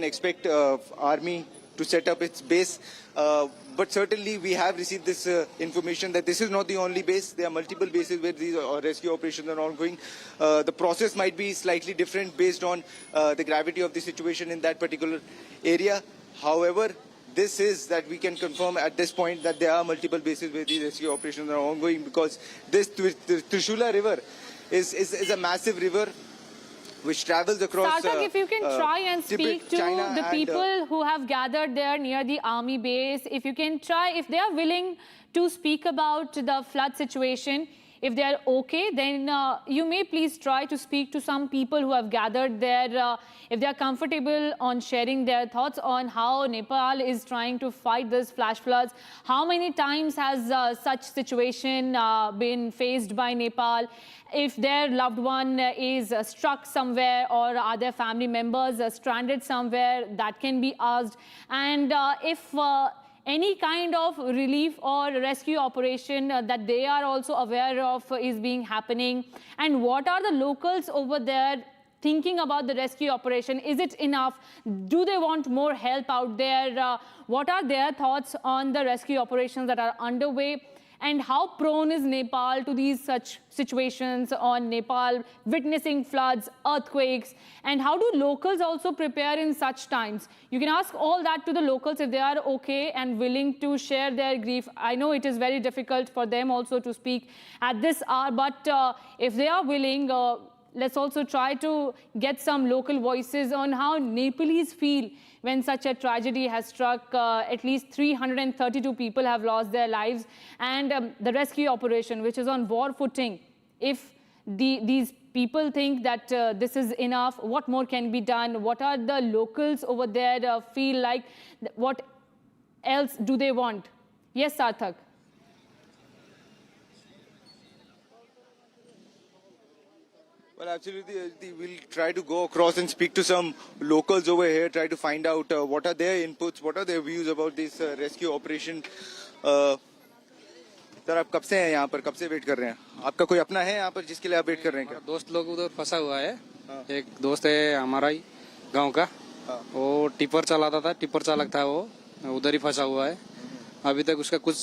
expect army to set up its base, but certainly we have received this information that this is not the only base. There are multiple bases where these rescue operations are ongoing. The process might be slightly different based on the gravity of the situation in that particular area. However, this is that we can confirm at this point that there are multiple bases where these rescue operations are ongoing, because this Trishula river is a massive river which travels across Sarthak, if you can try and Tibet, speak to China the and, people who have gathered there near the army base, if you can try, if they are willing to speak about the flood situation, if they are okay, then you may please try to speak to some people who have gathered there, if they are comfortable on sharing their thoughts on how Nepal is trying to fight this flash floods. How many times has such situation been faced by Nepal? If their loved one is struck somewhere, or are their family members stranded somewhere, that can be asked. And if any kind of relief or rescue operation that they are also aware of is being happening, and what are the locals over there thinking about the rescue operation? Is it enough? Do they want more help out there? What are their thoughts on the rescue operations that are underway? And how prone is Nepal to these such situations on Nepal witnessing floods, earthquakes, and how do locals also prepare in such times? You can ask all that to the locals if they are okay and willing to share their grief. I know it is very difficult for them also to speak at this hour, but if they are willing, let's also try to get some local voices on how Nepalese feel when such a tragedy has struck. At least 332 people have lost their lives, and the rescue operation, which is on war footing. If these people think that this is enough, what more can be done? What are the locals over there feel like? What else do they want? Yes, Sarthak. Well, absolutely. We'll try to go across and speak to some locals over here, try to find out what are their inputs, what are their views about this rescue operation. Sir, आप कब से हैं यहाँ पर, कब से wait कर रहे हैं? आपका कोई अपना है यहाँ पर जिसके लिए आप वेट कर रहे हैं क्या? दोस्त लोग उधर फंसा हुआ है। एक दोस्त है हमारा ही गांव का, वो टिपर चलाता था, टिपर चालक था, वो उधर ही फंसा हुआ है। अभी तक उसका कुछ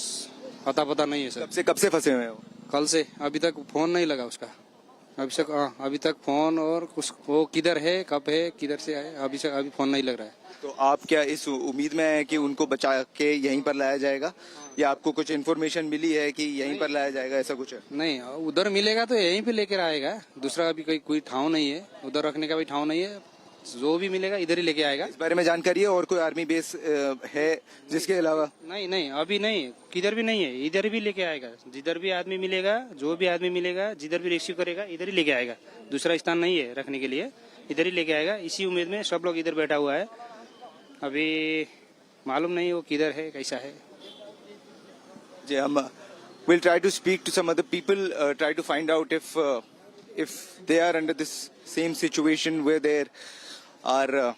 पता नहीं है सर। कब से फंसे हुए हैं वो? कल से अभी तक फोन नहीं लगा उसका। अभी तक फोन और वो किधर है, कब है, किधर से आए, अभी फोन नहीं लग रहा है। तो आप क्या इस उम्मीद में है कि उनको बचा के यहीं पर लाया जाएगा, या आपको कुछ इन्फॉर्मेशन मिली है कि यहीं पर लाया जाएगा, ऐसा कुछ है? नहीं, उधर मिलेगा तो यहीं पे लेकर आएगा। दूसरा अभी कोई ठाव नहीं है, उधर रखने का भी ठाव नहीं है। जो भी मिलेगा इधर ही लेके आएगा। इस बारे में जानकारी है और कोई आर्मी बेस है जिसके अलावा? नहीं, अभी नहीं, किधर भी नहीं है। इधर भी लेके आएगा, जिधर भी आदमी मिलेगा, जो भी आदमी मिलेगा, जिधर भी रेस्क्यू करेगा इधर ही लेके आएगा। दूसरा स्थान नहीं है रखने के लिए, इधर ही लेके आएगा। इसी उम्मीद में सब लोग इधर बैठा हुआ है। अभी मालूम नहीं वो किधर है, कैसा है। जी, हम will try to speak to some other people, try to find out if they are under this same situation where they are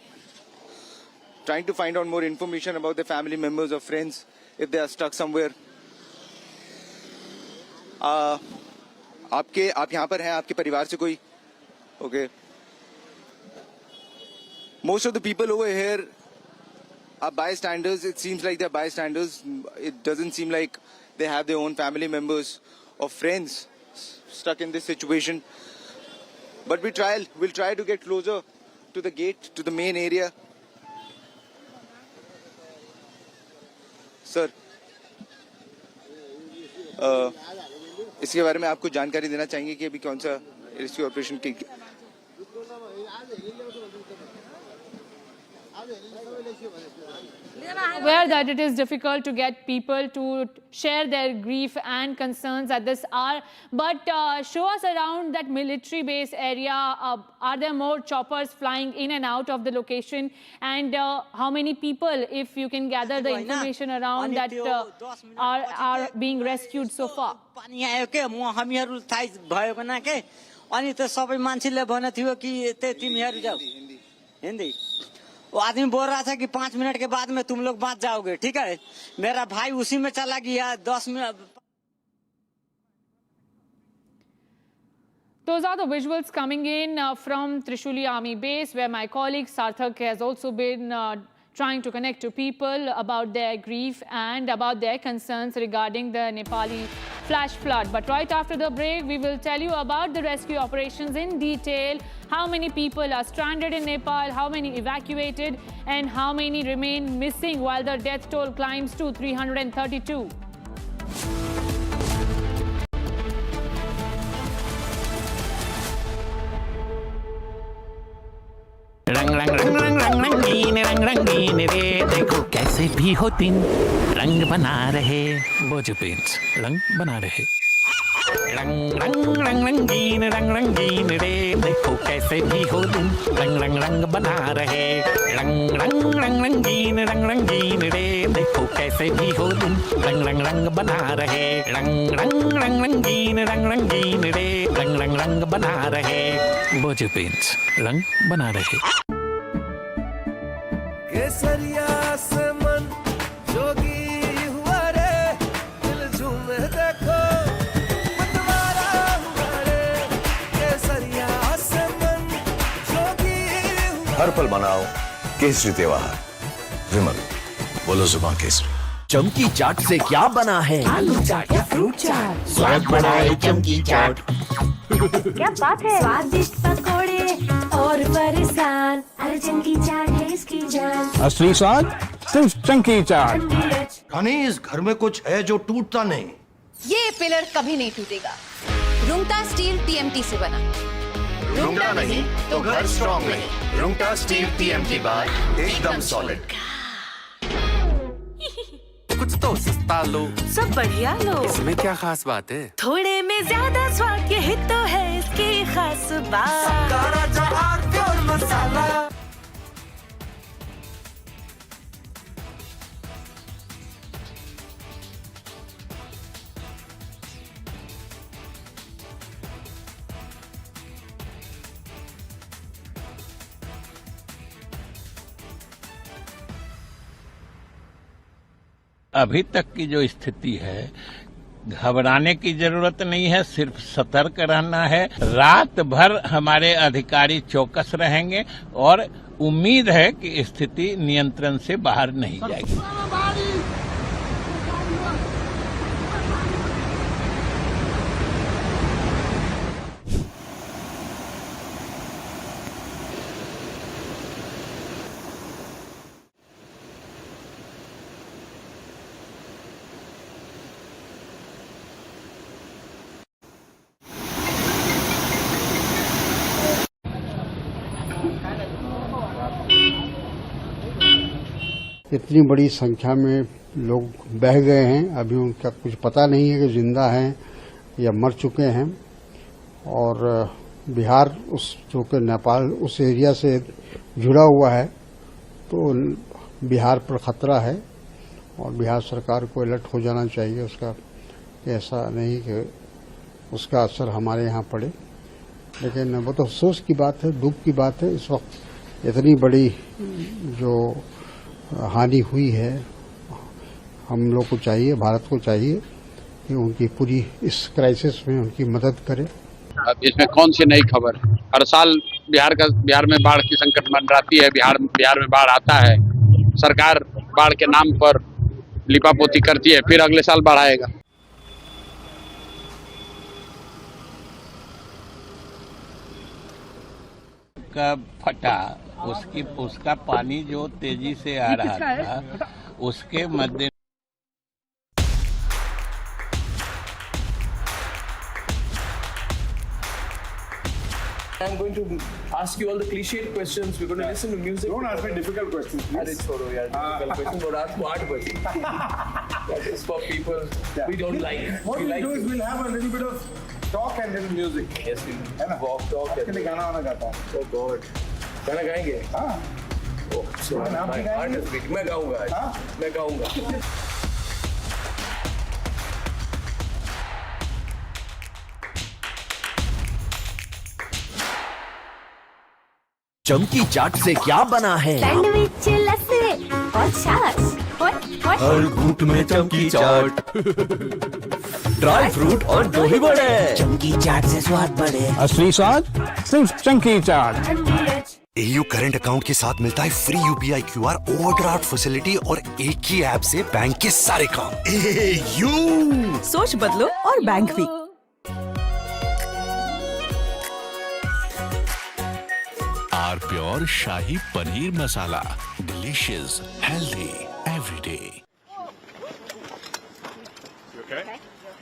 trying to find out more information about their family members or friends if they are stuck somewhere. आप यहाँ पर हैं, आपके परिवार से कोई? Okay. Most of the people over here are bystanders. It seems like they're bystanders. It doesn't seem like they have their own family members or friends stuck in this situation. But we'll try to get closer to the gate, to the main area. Sir, इसके बारे में आपको जानकारी देना चाहेंगे कि अभी कौन सा रेस्क्यू ऑपरेशन की? Aware that it is difficult to get people to share their grief and concerns at this hour, but show us around that military base area. Are there more choppers flying in and out of the location, and how many people, if you can gather the information around that, are being rescued so far? वो आदमी बोल रहा था कि 5 minute के बाद में तुम लोग बाँच जाओगे, ठीक है। मेरा भाई उसी में चला गया 10 minute. Those are the visuals coming in from Trishuli Army Base, where my colleague Sarthak has also been trying to connect to people about their grief and about their concerns regarding the Nepali flash flood. But right after the break, we will tell you about the rescue operations in detail, how many people are stranded in Nepal, how many evacuated, and how many remain missing while the death toll climbs to 332. रंग रंग रंग रंग रंग रंगीन रे देखो कैसे भी हो दिन रंग बना रहे वो जो पेंट्स रंग बना रहे रंग रंग रंग रंगीन रे देखो कैसे भी हो दिन रंग रंग रंग बना रहे रंग रंग रंग रंगीन रे देखो कैसे भी हो दिन रंग रंग रंग बना रहे रंग रंग रंग रंगीन रे रंग रंग रंग बना रहे वो जो पेंट्स रंग बना रहे केसरिया से मन जोगी हुआ रे दिल झूमे देखो मतवारा हुआ रे केसरिया से मन जोगी हुआ हर पल मनाओ केसरी त्योहार विमल बोलो जुबान केसरी चमकी चाट से क्या बना है आलू चाट या फ्रूट चाट स्वाद बनाए चमकी चाट क्या बात है स्वादिष्ट पकोड़े और परेशान अरे चमकी चाट है इसकी जान असली स्वाद सिर्फ चमकी चाट हनी इस घर में कुछ है जो टूटता नहीं ये पिलर कभी नहीं टूटेगा रुंगटा स्टील टीएमटी से बना रुंगटा नहीं तो घर स्ट्रॉन्ग नहीं रुंगटा स्टील टीएमटी बार एकदम सॉलिड कुछ तो सस्ता लो सब बढ़िया लो इसमें क्या खास बात है थोड़े में ज्यादा स्वाद यही तो है इसकी खास बात प्योर मसाला अभी तक की जो स्थिति है घबराने की जरूरत नहीं है, सिर्फ सतर्क रहना है। रात भर हमारे अधिकारी चौकस रहेंगे और उम्मीद है कि स्थिति नियंत्रण से बाहर नहीं जाएगी। इतनी बड़ी संख्या में लोग बह गए हैं, अभी उनका कुछ पता नहीं है कि जिंदा हैं या मर चुके हैं। और बिहार उस जो कि नेपाल उस एरिया से जुड़ा हुआ है, तो बिहार पर खतरा है और बिहार सरकार को अलर्ट हो जाना चाहिए उसका, ऐसा नहीं कि उसका असर हमारे यहाँ पड़े। लेकिन वो तो अफसोस की बात है, दुख की बात है। इस वक्त इतनी बड़ी जो हानि हुई है, हम लोग को चाहिए, भारत को चाहिए कि उनकी पूरी इस क्राइसिस में उनकी मदद करे। अब इसमें कौन सी नई खबर? हर साल बिहार में बाढ़ की संकट मंडराती है, बिहार में बाढ़ आता है, सरकार बाढ़ के नाम पर लिपापोती करती है, फिर अगले साल बाढ़ आएगा। का फटा उसका पानी जो तेजी से आ रहा था, उसके मध्य I'm going to ask you all the cliched questions. We're going to listen to music. Don't ask me difficult questions, please. Arey chhoro yaar, difficult questions. But ask me 8 baje. That is for people we don't like. What we'll do is we'll have a little bit of talk and little music. Yes, we walk, talk. के लिए गाना वाना गाता हूँ। Oh God. गाना गाएंगे? हाँ। Oh, so my heart is beating. मैं गाऊँगा आज. हाँ? मैं गाऊँगा. चमकी चाट से क्या बना है? सैंडविच, लस्सी और छाछ। हर घूंट में चमकी चाट। ड्राई फ्रूट और दही बड़े। चमकी चाट से स्वाद बढ़े। असली स्वाद सिर्फ chunky chaat. AU current account के साथ मिलता है free UPI QR overdraft facility और एक ही ऐप से बैंक के सारे काम। AU सोच बदलो और बैंक भी। Are pure shahi paneer masala, delicious, healthy everyday.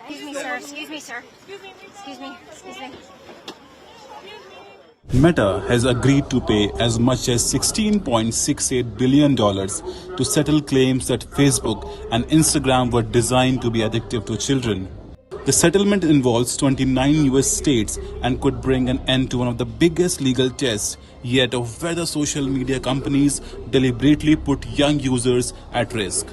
Excuse me, sir. Excuse me, sir. Excuse me. Excuse me. Meta has agreed to pay as much as $16.68 billion to settle claims that Facebook and Instagram were designed to be addictive to children. The settlement involves 29 US states and could bring an end to one of the biggest legal tests yet of whether social media companies deliberately put young users at risk.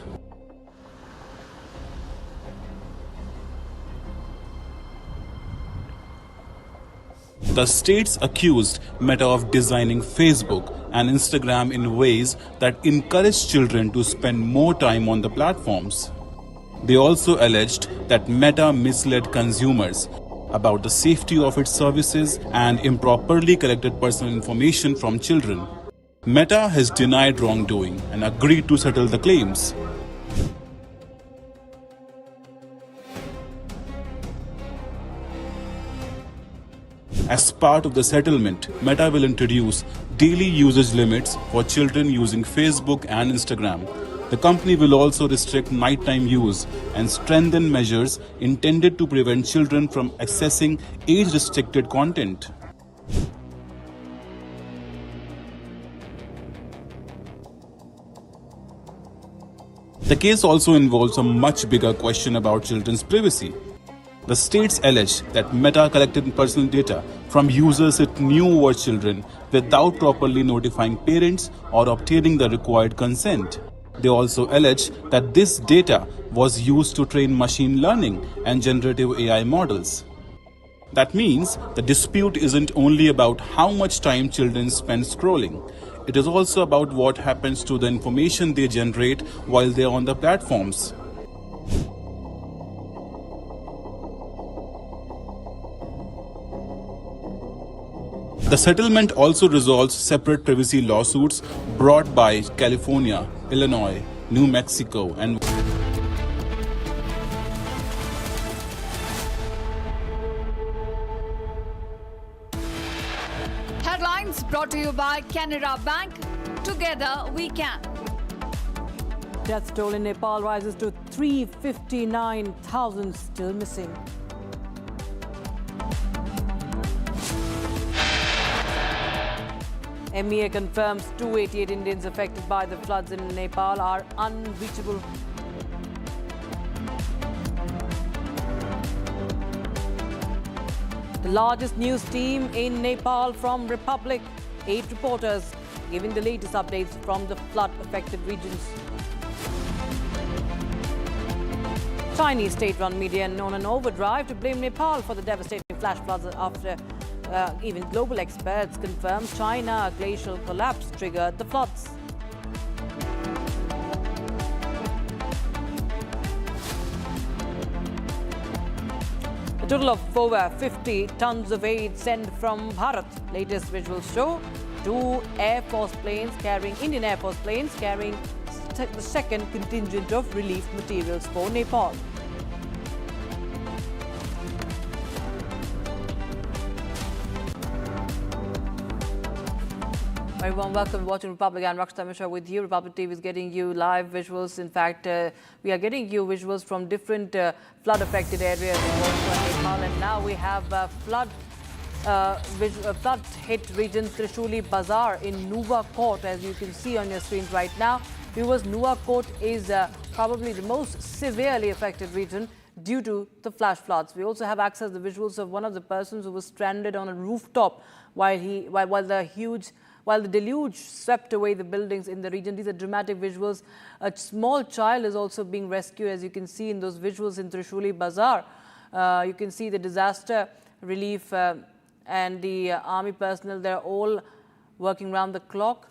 The states accused Meta of designing Facebook and Instagram in ways that encourage children to spend more time on the platforms. They also alleged that Meta misled consumers about the safety of its services and improperly collected personal information from children. Meta has denied wrongdoing and agreed to settle the claims. As part of the settlement, Meta will introduce daily usage limits for children using Facebook and Instagram. The company will also restrict nighttime use and strengthen measures intended to prevent children from accessing age-restricted content. The case also involves a much bigger question about children's privacy. The states allege that Meta collected personal data from users it knew were children without properly notifying parents or obtaining the required consent. They also allege that this data was used to train machine learning and generative AI models. That means the dispute isn't only about how much time children spend scrolling. It is also about what happens to the information they generate while they are on the platforms. The settlement also resolves separate privacy lawsuits brought by California, Illinois, New Mexico, and Headlines brought to you by Canara Bank. Together we can. Death toll in Nepal rises to 359,000, still missing. MEA confirms 288 Indians affected by the floods in Nepal are unreachable. The largest news team in Nepal from Republic. 8 reporters giving the latest updates from the flood-affected regions. Chinese state-run media on an overdrive to blame Nepal for the devastating flash floods after even global experts confirm China glacial collapse triggered the floods. A total of over 50 tons of aid sent from Bharat. Latest visuals show 2 Indian Air Force planes carrying the second contingent of relief materials for Nepal. Very warm welcome watching Republic and Rakshita Mishra with you. Republic TV is getting you live visuals. In fact, we are getting you visuals from different flood-affected areas in Nepal. And now we have flood-hit region Trishuli Bazaar in Nuwakot, as you can see on your screens right now. Viewers, Nuwakot is probably the most severely affected region due to the flash floods. We also have access to the visuals of one of the persons who was stranded on a rooftop while the deluge swept away the buildings in the region. These are dramatic visuals. A small child is also being rescued, as you can see in those visuals in Trishuli Bazaar. You can see the disaster relief and the army personnel. They're all working round the clock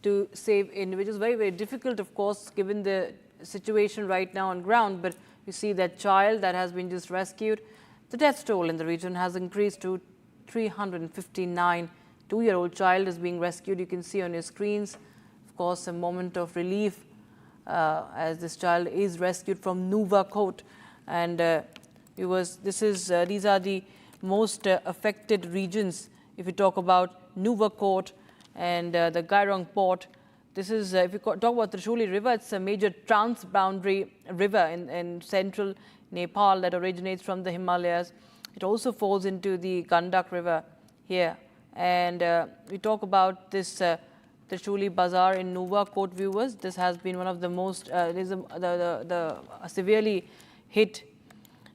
to save individuals. Very, very difficult, of course, given the situation right now on ground. But You see that child that has been just rescued. The death toll in the region has increased to 359. 2-year-old child is being rescued. You can see on your screens, of course, a moment of relief as this child is rescued from Nuwakot. And these are the most affected regions. If you talk about Nuwakot and the Gairong port, this is, if you talk about Trishuli River, it's a major trans-boundary river in central Nepal that originates from the Himalayas. It also falls into the Gandak River here. And we talk about this Trishuli Bazaar in Nuwakot, viewers. This has been one of the most, the severely hit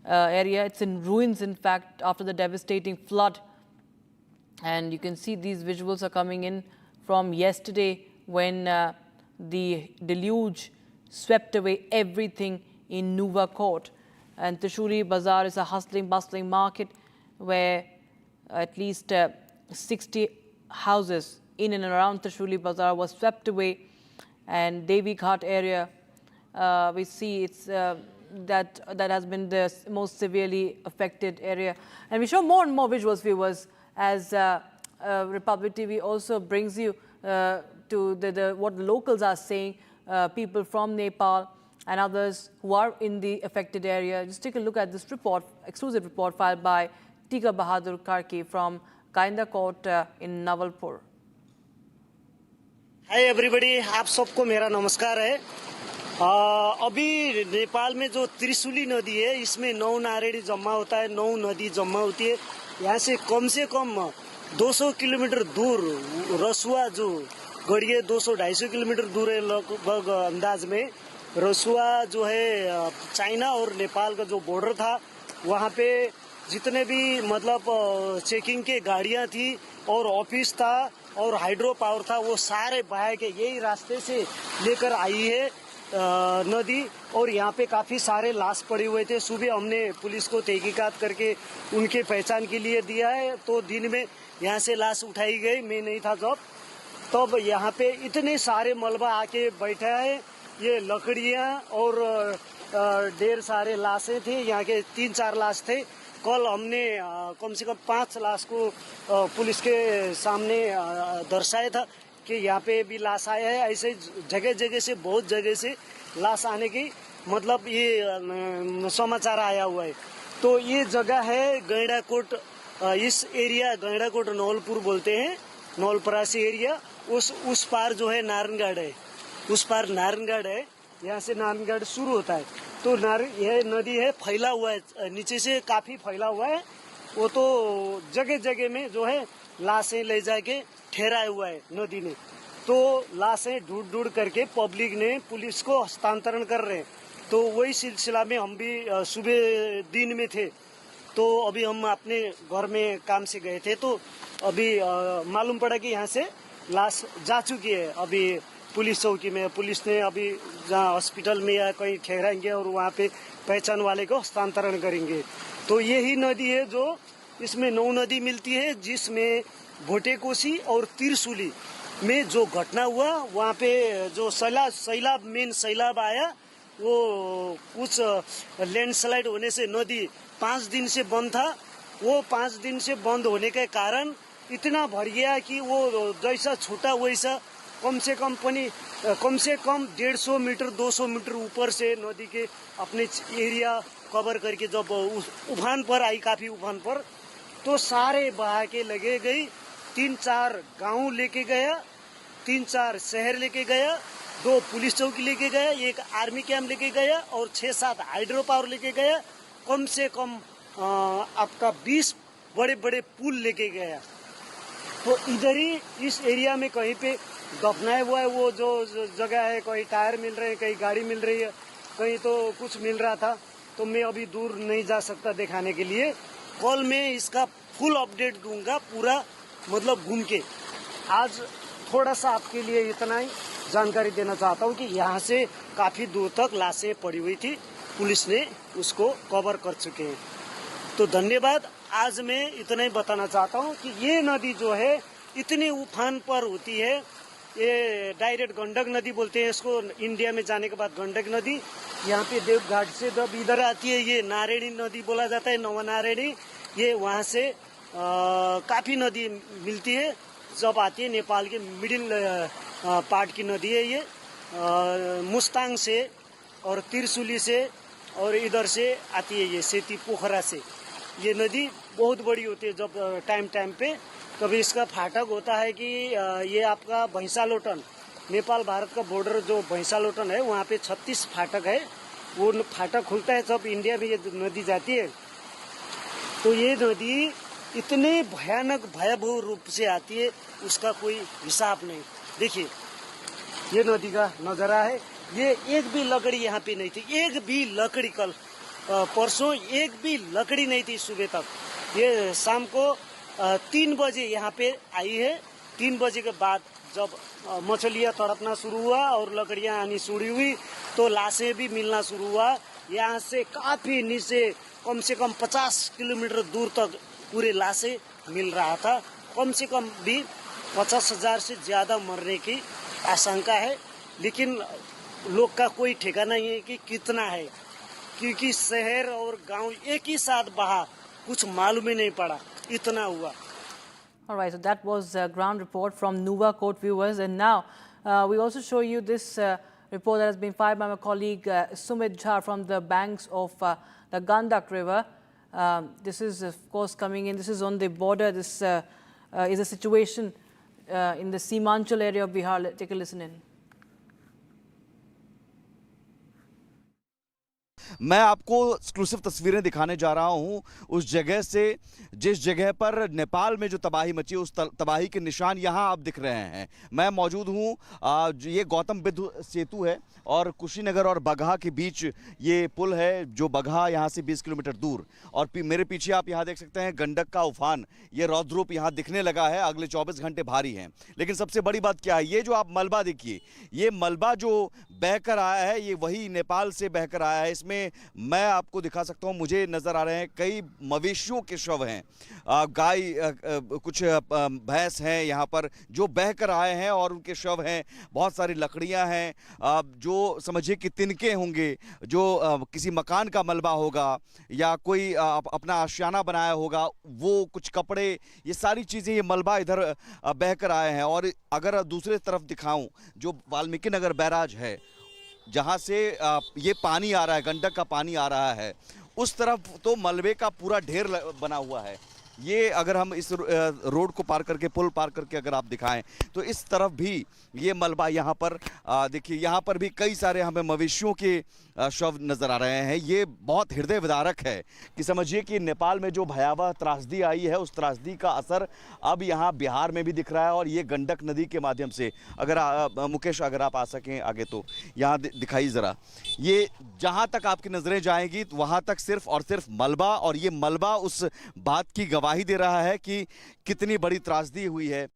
area. It's in ruins, in fact, after the devastating flood. And you can see these visuals are coming in from yesterday when the deluge swept away everything in Nuwakot. And Trishuli Bazaar is a hustling, bustling market where at least 60 houses in and around Trishuli Bazaar was swept away. And Devi Ghat area, we see it's that has been the most severely affected area. And we show more and more visuals, viewers, as Republic TV also brings you to what the locals are saying, people from Nepal and others who are in the affected area. Just take a look at this report, exclusive report filed by Tika Bahadur Karki from Kaindakot in Navalpur. Hi everybody, आप सबको मेरा नमस्कार है। अभी नेपाल में जो त्रिशूली नदी है, इसमें 9 नारेडी जमा होता है, 9 नदी जमा होती है। यहाँ से कम 200 किलोमीटर दूर रसुआ जो गढ़िए 200-250 किलोमीटर दूर है लगभग अंदाज में। रसुआ जो है चाइना और नेपाल का जो बॉर्डर था, वहाँ पे जितने भी मतलब चेकिंग के गाड़ियाँ थी और ऑफिस था और हाइड्रो पावर था, वो सारे बहा के यही रास्ते से लेकर आई है नदी। और यहाँ पे काफी सारे लाश पड़े हुए थे। सुबह हमने पुलिस को तहकीकात करके उनके पहचान के लिए दिया है, तो दिन में यहाँ से लाश उठाई गई। मैं नहीं था तब यहाँ पे इतने सारे मलबा आके बैठा है। ये लकड़ियाँ और ढेर सारे लाशें थे। यहाँ के 3-4 लाश थे। कल हमने कम से कम 5 लाश को पुलिस के सामने दर्शाया था कि यहाँ पे भी लाश आया है। ऐसे जगह जगह से, बहुत जगह से लाश आने की मतलब ये समाचार आया हुआ है। तो ये जगह है गैंडाकोट, इस एरिया गैंडाकोट नौलपुर बोलते हैं, नौलपरासी एरिया। उस पार जो है नारायणगढ़ है, उस पार नारायणगढ़ है। यहाँ से नारायणगढ़ शुरू होता है। तो यह नदी है, फैला हुआ है, नीचे से काफी फैला हुआ है। वो तो जगह जगह में जो है लाशें ले जाके ठहराया हुआ है नदी ने। तो लाशें ढूंढ करके पब्लिक ने पुलिस को हस्तांतरण कर रहे हैं। तो वही सिलसिला में हम भी सुबह दिन में थे, तो अभी हम अपने घर में काम से गए थे, तो अभी मालूम पड़ा कि यहाँ से लाश जा चुकी है। अभी पुलिस चौकी में पुलिस ने अभी जहाँ हॉस्पिटल में या कहीं ठहराएंगे और वहाँ पे पहचान वाले को हस्तांतरण करेंगे। तो यही नदी है जो इसमें 9 नदी मिलती है, जिसमें भोटेकोशी और त्रिशूली में जो घटना हुआ, वहाँ पे जो सैलाब आया, वो कुछ लैंडस्लाइड होने से नदी 5 दिन से बंद था। वो 5 दिन से बंद होने के कारण इतना भर गया कि वो जैसा छूटा वैसा कम से कम 150 मीटर 200 मीटर ऊपर से नदी के अपने एरिया कवर करके जब उफान पर आई, काफी उफान पर, तो सारे बहा के लगे गई। 3-4 गांव लेके गया, 3-4 शहर लेके गया, 2 पुलिस चौकी लेके गया, 1 आर्मी कैंप लेके गया और 6-7 हाइड्रो पावर लेके गया। कम से कम आपका 20 बड़े बड़े पुल लेके गया। तो इधर ही इस एरिया में कहीं पे दफनाया हुआ है वो जो जगह है, कहीं टायर मिल रहे हैं, कहीं गाड़ी मिल रही है, कहीं तो कुछ मिल रहा था। तो मैं अभी दूर नहीं जा सकता दिखाने के लिए। कल मैं इसका फुल अपडेट दूंगा, पूरा मतलब घूम के। आज थोड़ा सा आपके लिए इतना ही जानकारी देना चाहता हूँ कि यहाँ से काफी दूर तक लाशें पड़ी हुई थी, पुलिस ने उसको कवर कर चुके हैं। तो धन्यवाद। आज मैं इतना ही बताना चाहता हूँ कि ये नदी जो है इतनी उफान पर होती है ये डायरेक्ट गंडक नदी बोलते हैं इसको, इंडिया में जाने के बाद गंडक नदी। यहाँ पे देवघाट से जब इधर आती है ये नारायणी नदी बोला जाता है, नवनारायणी। ये वहाँ से काफी नदी मिलती है जब आती है, नेपाल के मिडिल पार्ट की नदी है ये। मुस्ताङ से और त्रिशुली से और इधर से आती है ये सेती पोखरा से। ये नदी बहुत बड़ी होती है जब टाइम पे। कभी इसका फाटक होता है कि ये आपका भैंसालोटन, नेपाल भारत का बॉर्डर जो भैंसालोटन है वहाँ पे 36 फाटक है। वो फाटक खुलता है जब इंडिया में ये नदी जाती है। तो ये नदी इतने भयानक भयावह रूप से आती है उसका कोई हिसाब नहीं। देखिए ये नदी का नजारा है। ये एक भी लकड़ी यहाँ पे नहीं थी, एक भी लकड़ी कल परसों एक भी लकड़ी नहीं थी सुबह तक। ये शाम को 3 बजे यहाँ पे आई है। 3 बजे के बाद जब मछलियाँ तड़पना शुरू हुआ और लकड़ियाँ आनी शुरू हुई तो लाशें भी मिलना शुरू हुआ। यहाँ से काफी नीचे कम से कम 50 किलोमीटर दूर तक पूरे लाशें मिल रहा था। कम से कम भी 50,000 से ज्यादा मरने की आशंका है, लेकिन लोग का कोई ठिकाना नहीं है कि कितना है, क्योंकि शहर और गांव एक ही साथ बहा, कुछ मालूम ही नहीं पड़ा, इतना हुआ। All right, so that was a ground report from Nuwa Court, viewers. And now we also show you this report that has been filed by my colleague Sumit Jha from the banks of the Gandak River. This is, of course, coming in. This is on the border. This is a situation in the Simanchal area of Bihar. Take a listen in. मैं आपको exclusive तस्वीरें दिखाने जा रहा हूं उस जगह से जिस जगह पर नेपाल में जो तबाही मची, उस तबाही के निशान यहां आप दिख रहे हैं। मैं मौजूद हूं, ये गौतम बुद्ध सेतु है और कुशीनगर और बगहा के बीच ये पुल है, जो बगहा यहां से 20 किलोमीटर दूर। और मेरे पीछे आप यहां देख सकते हैं गंडक का उफान, ये रौद्रूप यहां दिखने लगा है। अगले 24 घंटे भारी हैं। लेकिन सबसे बड़ी बात क्या है, ये जो आप मलबा देखिए, ये मलबा जो बहकर आया है ये वही नेपाल से बहकर आया है। इसमें मैं आपको दिखा सकता हूं, मुझे नजर आ रहे हैं कई मवेशियों के शव हैं, गाय, कुछ भैंस हैं यहाँ पर जो बहकर आए हैं और उनके शव हैं। बहुत सारी लकड़ियां हैं, जो समझिए कि तिनके होंगे, जो किसी मकान का मलबा होगा या कोई अपना आशियाना बनाया होगा, वो कुछ कपड़े, ये सारी चीजें, ये मलबा इधर बहकर आए हैं। और अगर दूसरे तरफ दिखाऊं, जो वाल्मीकि नगर बैराज है जहां से ये पानी आ रहा है, गंडक का पानी आ रहा है, उस तरफ तो मलबे का पूरा ढेर बना हुआ है। ये अगर हम इस रोड को पार करके, पुल पार करके अगर आप दिखाएं तो इस तरफ भी ये मलबा, यहाँ पर देखिए, यहाँ पर भी कई सारे हमें मवेशियों के शव नजर आ रहे हैं। ये बहुत हृदय विदारक है कि समझिए कि नेपाल में जो भयावह त्रासदी आई है, उस त्रासदी का असर अब यहाँ बिहार में भी दिख रहा है। और ये गंडक नदी के माध्यम से, अगर मुकेश अगर आप आ सकें आगे तो यहाँ दिखाइए ज़रा, ये जहाँ तक आपकी नज़रें जाएंगी वहाँ तक सिर्फ और सिर्फ मलबा, और ये मलबा उस बात की गवाही दे रहा है कि कितनी बड़ी त्रासदी हुई है।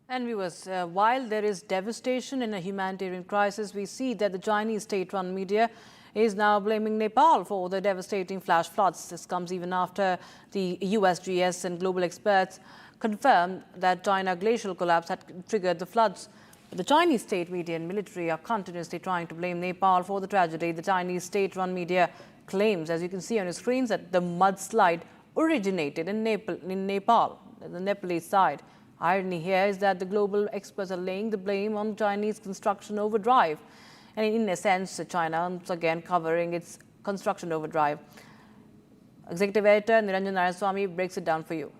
And viewers, while there is devastation in a humanitarian crisis, we see that the Chinese state-run media is now blaming Nepal for the devastating flash floods. This comes even after the USGS and global experts confirmed that China glacial collapse had triggered the floods. But the Chinese state media and military are continuously trying to blame Nepal for the tragedy. The Chinese state-run media claims, as you can see on your screens, that the mudslide originated in Nepal, the Nepalese side. Irony here is that the global experts are laying the blame on Chinese construction overdrive. And in a sense, China once again covering its construction overdrive. Executive Editor Niranjan Narayanaswamy breaks it down for you.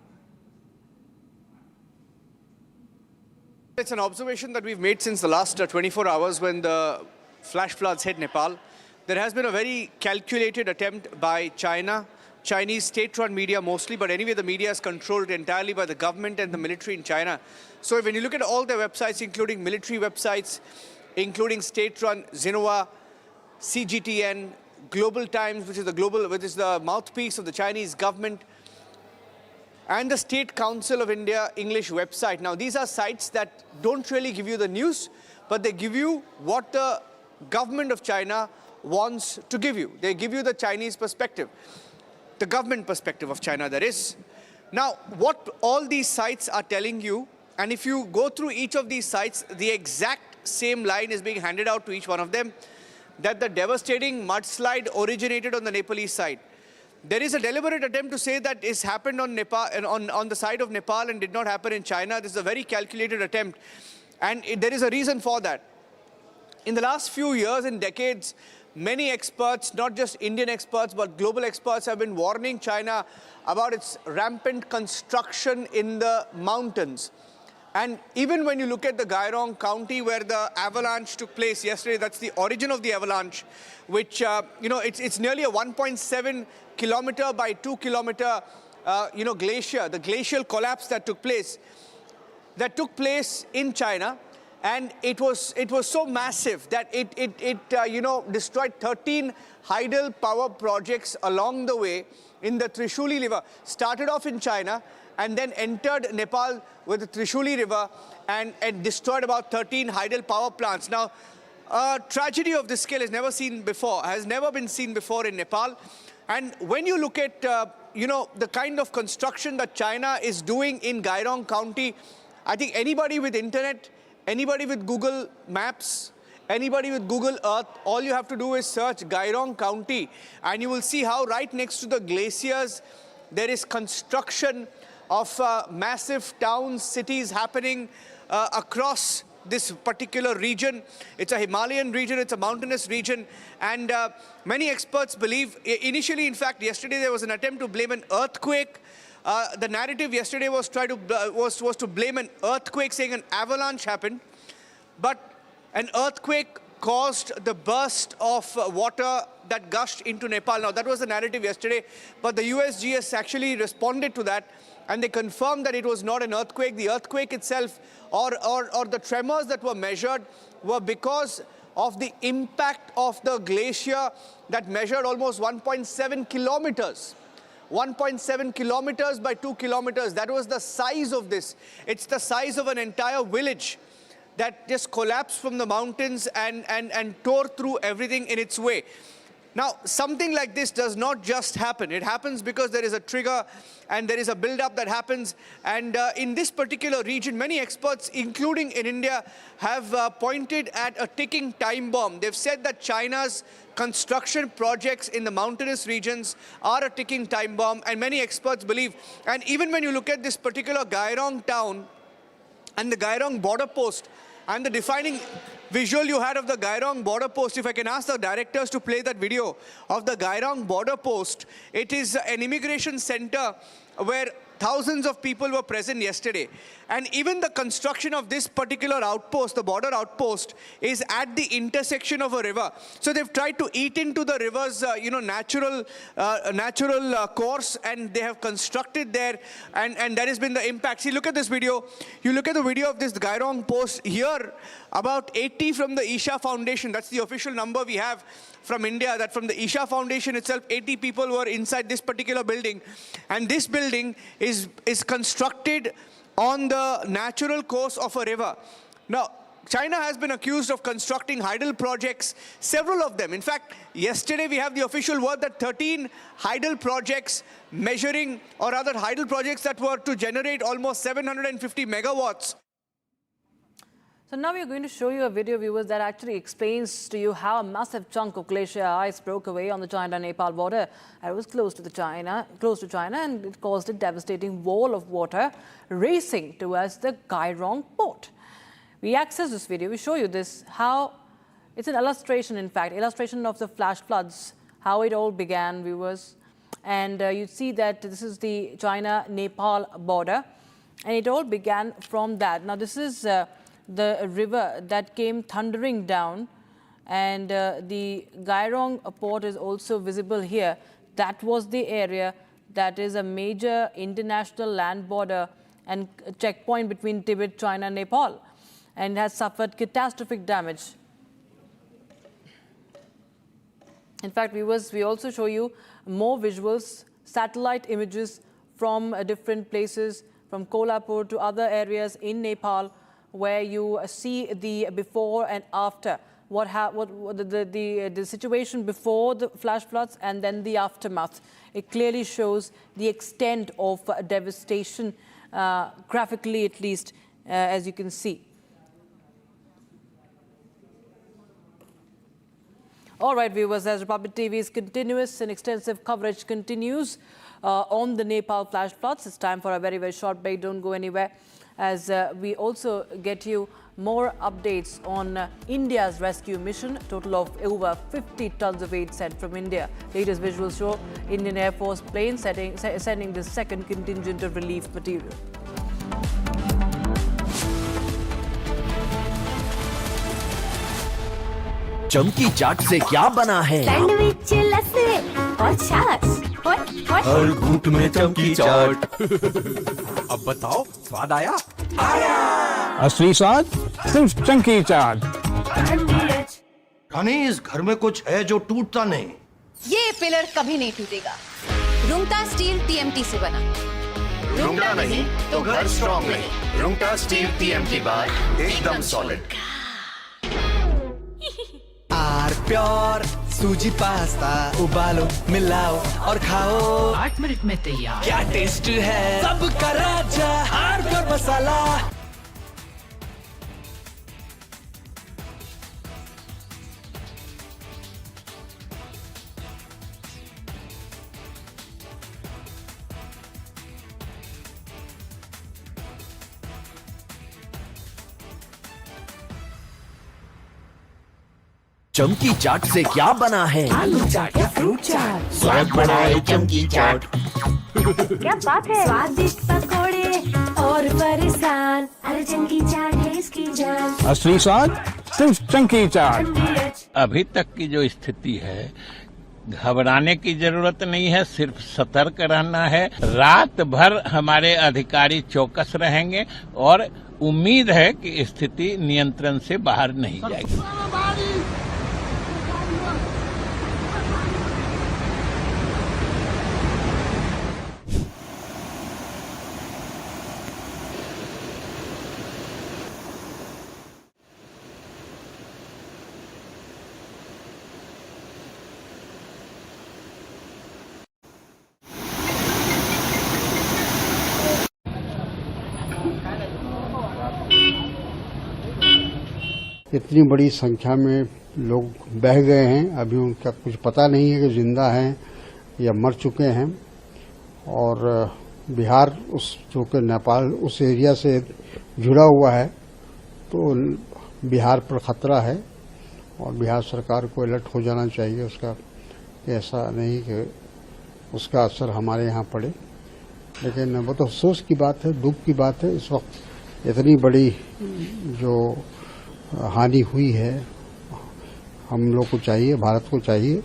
It's an observation that we've made since the last 24 hours when the flash floods hit Nepal. There has been a very calculated attempt by China, Chinese state-run media mostly, but anyway the media is controlled entirely by the government and the military in China. So when you look at all their websites, including military websites, including state-run Xinhua, CGTN, Global Times, which is the mouthpiece of the Chinese government, and the State Council of India English website. Now these are sites that don't really give you the news, but they give you what the government of China wants to give you. They give you the Chinese perspective, the government perspective of China, that is. Now, what all these sites are telling you, and if you go through each of these sites, the exact same line is being handed out to each one of them, that the devastating mudslide originated on the Nepalese side. There is a deliberate attempt to say that it's happened on Nepal, on the side of Nepal and did not happen in China. This is a very calculated attempt, and there is a reason for that. In the last few years and decades, many experts, not just Indian experts, but global experts have been warning China about its rampant construction in the mountains. And even when you look at the Gairong County where the avalanche took place yesterday, that's the origin of the avalanche, which, it's nearly a 1.7 kilometer by 2 kilometer, glacier, the glacial collapse that took place in China. And it was so massive that it destroyed 13 hydel power projects along the way in the Trishuli River. Started off in China and then entered Nepal with the Trishuli River and destroyed about 13 hydel power plants. Now, a tragedy of this scale has never been seen before in Nepal. And when you look at, the kind of construction that China is doing in Gairong County, I think anybody with internet, anybody with Google Maps, anybody with Google Earth, all you have to do is search Gairong County and you will see how right next to the glaciers there is construction of massive towns, cities happening across this particular region. It's a Himalayan region, it's a mountainous region, and many experts believe, initially in fact yesterday there was an attempt to blame an earthquake. The narrative yesterday was to blame an earthquake, saying an avalanche happened, but an earthquake caused the burst of water that gushed into Nepal. Now that was the narrative yesterday, but the USGS actually responded to that and they confirmed that it was not an earthquake. The earthquake itself or the tremors that were measured were because of the impact of the glacier that measured almost 1.7 kilometers. 1.7 kilometers by 2 kilometers. That was the size of this. It's the size of an entire village that just collapsed from the mountains and tore through everything in its way. Now, something like this does not just happen. It happens because there is a trigger and there is a build-up that happens. And in this particular region, many experts, including in India, have pointed at a ticking time bomb. They've said that China's construction projects in the mountainous regions are a ticking time bomb, and many experts believe. And even when you look at this particular Gairong town and the Gairong border post, and the defining visual you had of the Gairong border post, if I can ask the directors to play that video of the Gairong border post, it is an immigration center where thousands of people were present yesterday. And even the construction of this particular outpost, the border outpost, is at the intersection of a river. So they've tried to eat into the river's, natural course, and they have constructed there, and that has been the impact. See, look at this video. You look at the video of this Gairong post here, about 80 from the Isha Foundation. That's the official number we have from India, that from the Isha Foundation itself, 80 people were inside this particular building. And this building is constructed on the natural course of a river. Now, China has been accused of constructing hydel projects, several of them. In fact, yesterday we have the official word that 13 hydel projects measuring, or rather hydel projects that were to generate almost 750 megawatts. So now we're going to show you a video, viewers, that actually explains to you how a massive chunk of glacier ice broke away on the China-Nepal border. It was close to China, and it caused a devastating wall of water racing towards the Gairong port. We access this video, we show you this, how it's an illustration, in fact, illustration of the flash floods, how it all began, viewers. And you see that this is the China-Nepal border, and it all began from that. Now, this is the river that came thundering down, and the Gairong port is also visible here. That was the area that is a major international land border and checkpoint between Tibet, China, and Nepal, and has suffered catastrophic damage. In fact, viewers, we also show you more visuals, satellite images from different places, from Kolhapur to other areas in Nepal, where you see the before and after what the situation before the flash floods and then the aftermath. It clearly shows the extent of devastation, graphically at least, as you can see. All right, viewers, as Republic TV's continuous and extensive coverage continues on the Nepal flash floods, it's time for a very, very short break. Don't go anywhere, as we also get you more updates on India's rescue mission. Total of over 50 tons of aid sent from India. Latest visuals show Indian Air Force plane sending the second contingent of relief material. चमकी चाट से क्या बना है? Sandwich लस्सी और छाछ हर घूंट में चमकी चाट। अब बताओ, स्वाद आया? असली स्वाद सिर्फ चमकी चाट। रानी, इस घर में कुछ है जो टूटता नहीं। ये पिलर कभी नहीं टूटेगा। रुंगटा स्टील TMT से बना। रुंगटा नहीं तो घर स्ट्रॉन्ग नहीं। रुंगटा स्टील TMT बार एकदम सॉलिड। आर प्योर सूजी पास्ता उबालो मिलाओ और खाओ 8 मिनट में तैयार। क्या टेस्ट है सबका राजा आर प्योर मसाला। चमकी चाट से क्या बना है? आलू चाट या फ्रूट चाट। स्वाद बढ़ाए चमकी चाट। क्या बात है? स्वादिष्ट पकोड़े और परेशान, अरे चमकी चाट है इसकी जान। असली स्वाद सिर्फ चमकी चाट। अभी तक की जो स्थिति है, घबराने की जरूरत नहीं है, सिर्फ सतर्क रहना है। रात भर हमारे अधिकारी चौकस रहेंगे और उम्मीद है कि स्थिति नियंत्रण से बाहर नहीं जाएगी। इतनी बड़ी संख्या में लोग बह गए हैं, अभी उनका कुछ पता नहीं है कि जिंदा हैं या मर चुके हैं। और बिहार उस जो कि नेपाल उस एरिया से जुड़ा हुआ है, तो बिहार पर खतरा है और बिहार सरकार को अलर्ट हो जाना चाहिए उसका, ऐसा नहीं कि उसका असर हमारे यहाँ पड़े। लेकिन वो तो अफसोस की बात है, दुख की बात है। इस वक्त इतनी बड़ी जो हानि हुई है, हम लोग को चाहिए, भारत को चाहिए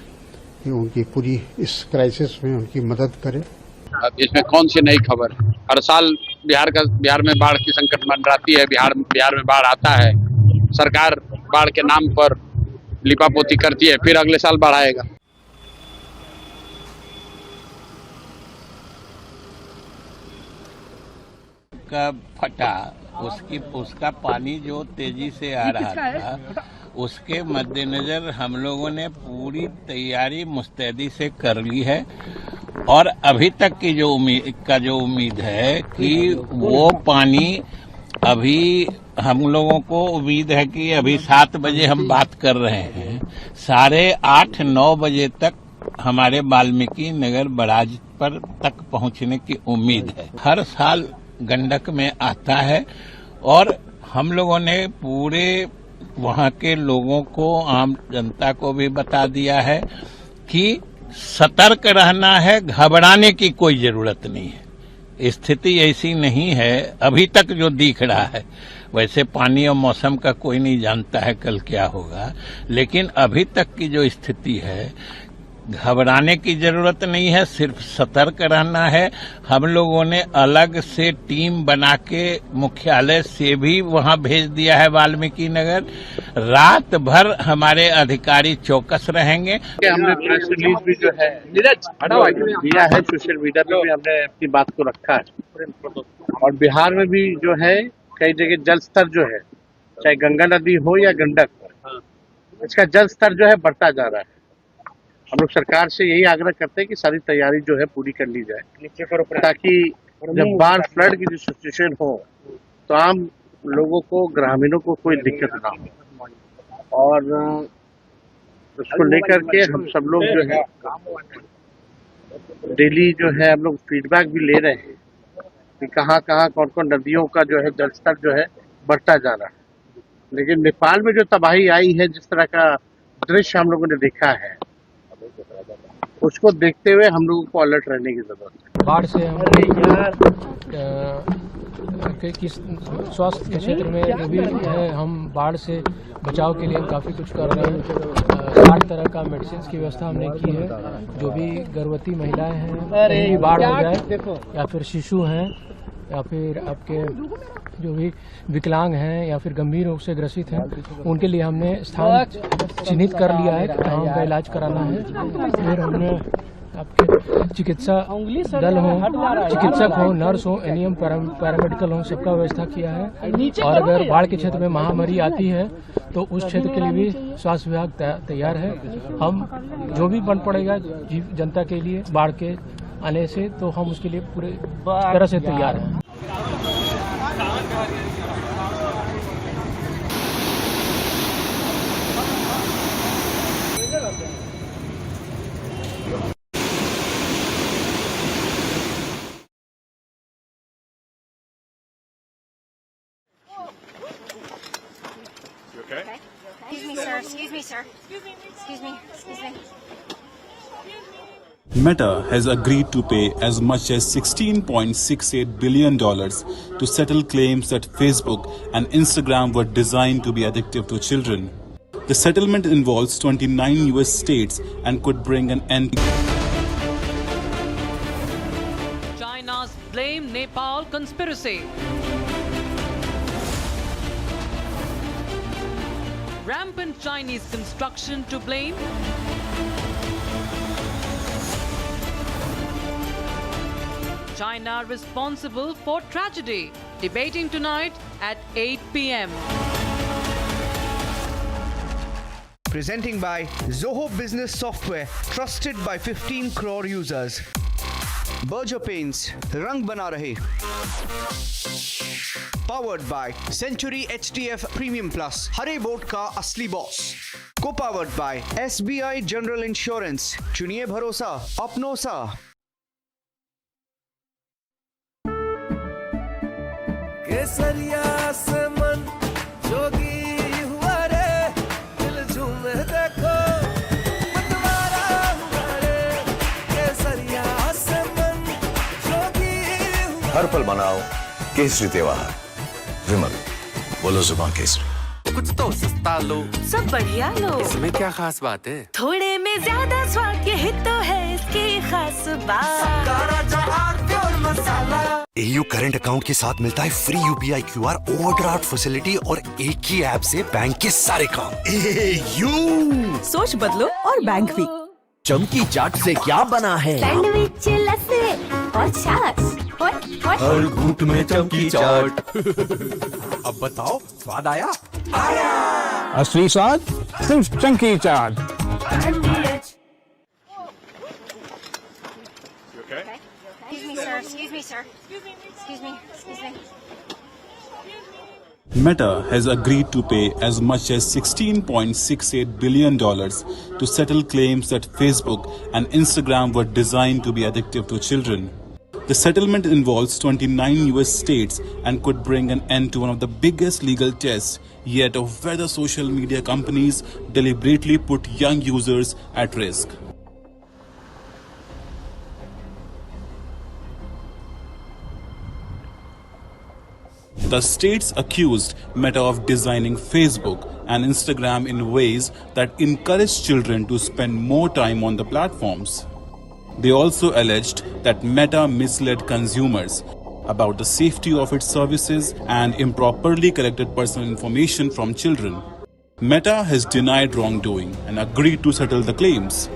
कि उनकी पूरी इस क्राइसिस में उनकी मदद करे। इसमें कौन सी नई खबर? हर साल बिहार में बाढ़ की संकट मंडराती है। बिहार में बाढ़ आता है, सरकार बाढ़ के नाम पर लिपापोती करती है, फिर अगले साल बाढ़ आएगा। का फटा, उसका पानी जो तेजी से आ रहा था, उसके मद्देनजर हम लोगों ने पूरी तैयारी मुस्तैदी से कर ली है। और अभी तक की जो उम्मीद है कि वो पानी, अभी हम लोगों को उम्मीद है कि अभी 7 बजे हम बात कर रहे हैं, 8:30-9 बजे तक हमारे वाल्मीकि नगर बराज पर तक पहुंचने की उम्मीद है। हर साल गंडक में आता है और हम लोगों ने पूरे वहां के लोगों को, आम जनता को भी बता दिया है कि सतर्क रहना है, घबराने की कोई जरूरत नहीं है। स्थिति ऐसी नहीं है अभी तक जो दिख रहा है। वैसे पानी और मौसम का कोई नहीं जानता है कल क्या होगा, लेकिन अभी तक की जो स्थिति है, घबराने की जरूरत नहीं है, सिर्फ सतर्क रहना है। हम लोगों ने अलग से टीम बना के मुख्यालय से भी वहां भेज दिया है वाल्मीकि नगर। रात भर हमारे अधिकारी चौकस रहेंगे। हमने प्रेस रिलीज भी जो है दिया है, सोशल मीडिया पे भी हमने अपनी बात को रखा है। और बिहार में भी जो है कई जगह जल स्तर जो है, चाहे गंगा नदी हो या गंडक, इसका जल स्तर जो है बढ़ता जा रहा है। हम लोग सरकार से यही आग्रह करते हैं कि सारी तैयारी जो है पूरी कर ली जाए, ताकि जब बाढ़ फ्लड की जो सिचुएशन हो तो आम लोगों को, ग्रामीणों को कोई दिक्कत ना हो। और उसको लेकर के हम सब लोग जो है डेली जो है हम लोग फीडबैक भी ले रहे हैं कि कहाँ कहाँ कौन कौन नदियों का जो है जल स्तर जो है बढ़ता जा रहा है। लेकिन नेपाल में जो तबाही आई है, जिस तरह का दृश्य हम लोगों ने देखा है, उसको देखते हुए हम लोगों को अलर्ट रहने की जरूरत है। बाढ़ से हम किस स्वास्थ्य के क्षेत्र में जो भी है, हम बाढ़ से बचाव के लिए हम काफ़ी कुछ कर रहे हैं। 60 तरह का मेडिसिन की व्यवस्था हमने की है। जो भी गर्भवती महिलाएं हैं, कहीं भी बाढ़ हो जाए, या फिर शिशु हैं, या फिर आपके जो भी विकलांग हैं या फिर गंभीर रोग से ग्रसित हैं, उनके लिए हमने स्थान चिन्हित कर लिया है कहाँ उनका इलाज कराना है। फिर हमने आपके चिकित्सा दल हो, चिकित्सक हो, नर्स हो, एनएम पैरामेडिकल हो, सबका व्यवस्था किया है। और अगर बाढ़ के क्षेत्र में महामारी आती है तो उस क्षेत्र के लिए भी स्वास्थ्य विभाग तैयार है। हम जो भी बन पड़ेगा जनता के लिए बाढ़ के आने से, तो हम उसके लिए पूरे तरह से तैयार हैं। Okay. Excuse me, sir. Excuse me, sir. Excuse me. Excuse me. Meta has agreed to pay as much as $16.68 billion to settle claims that Facebook and Instagram were designed to be addictive to children. The settlement involves 29 US states and could bring an end. China's blame Nepal conspiracy. Rampant Chinese construction to blame. China responsible for tragedy. Debating tonight at 8 p.m. Presenting by Zoho Business Software, trusted by 15 crore users. Berger Paints, Rang Bana Rahe. Powered by Century HTF Premium Plus, Hare Boat Ka Asli Boss. Co-powered by SBI General Insurance, Chuniye Bharosa, Apno Sa. केसरिया से मन जोगी हुआ रे, दिल झूमे देखो मतवारा हुआ रे। केसरिया से मन जोगी हुआ। हर पल मनाओ केसरी त्योहार। विमल, बोलो जुबान केसरी। कुछ तो सस्ता लो, सब बढ़िया लो। इसमें क्या खास बात है? थोड़े में ज्यादा स्वाद, यही तो है इसकी खास बात। AU करंट अकाउंट के साथ मिलता है free UPI QR overdraft facility और एक ही ऐप से बैंक के सारे काम। AU सोच बदलो और बैंक भी। चमकी चाट से क्या बना है? सैंडविच, लस्सी और छाछ। हर घूंट में चमकी चाट। अब बताओ, स्वाद आया? असली स्वाद सिर्फ चमकी चाट। Excuse me, sir. Excuse me, sir. Excuse me. Excuse me. Meta has agreed to pay as much as $16.68 billion to settle claims that Facebook and Instagram were designed to be addictive to children. The settlement involves 29 US states and could bring an end to one of the biggest legal tests yet of whether social media companies deliberately put young users at risk. The states accused Meta of designing Facebook and Instagram in ways that encourage children to spend more time on the platforms. They also alleged that Meta misled consumers about the safety of its services and improperly collected personal information from children. Meta has denied wrongdoing and agreed to settle the claims.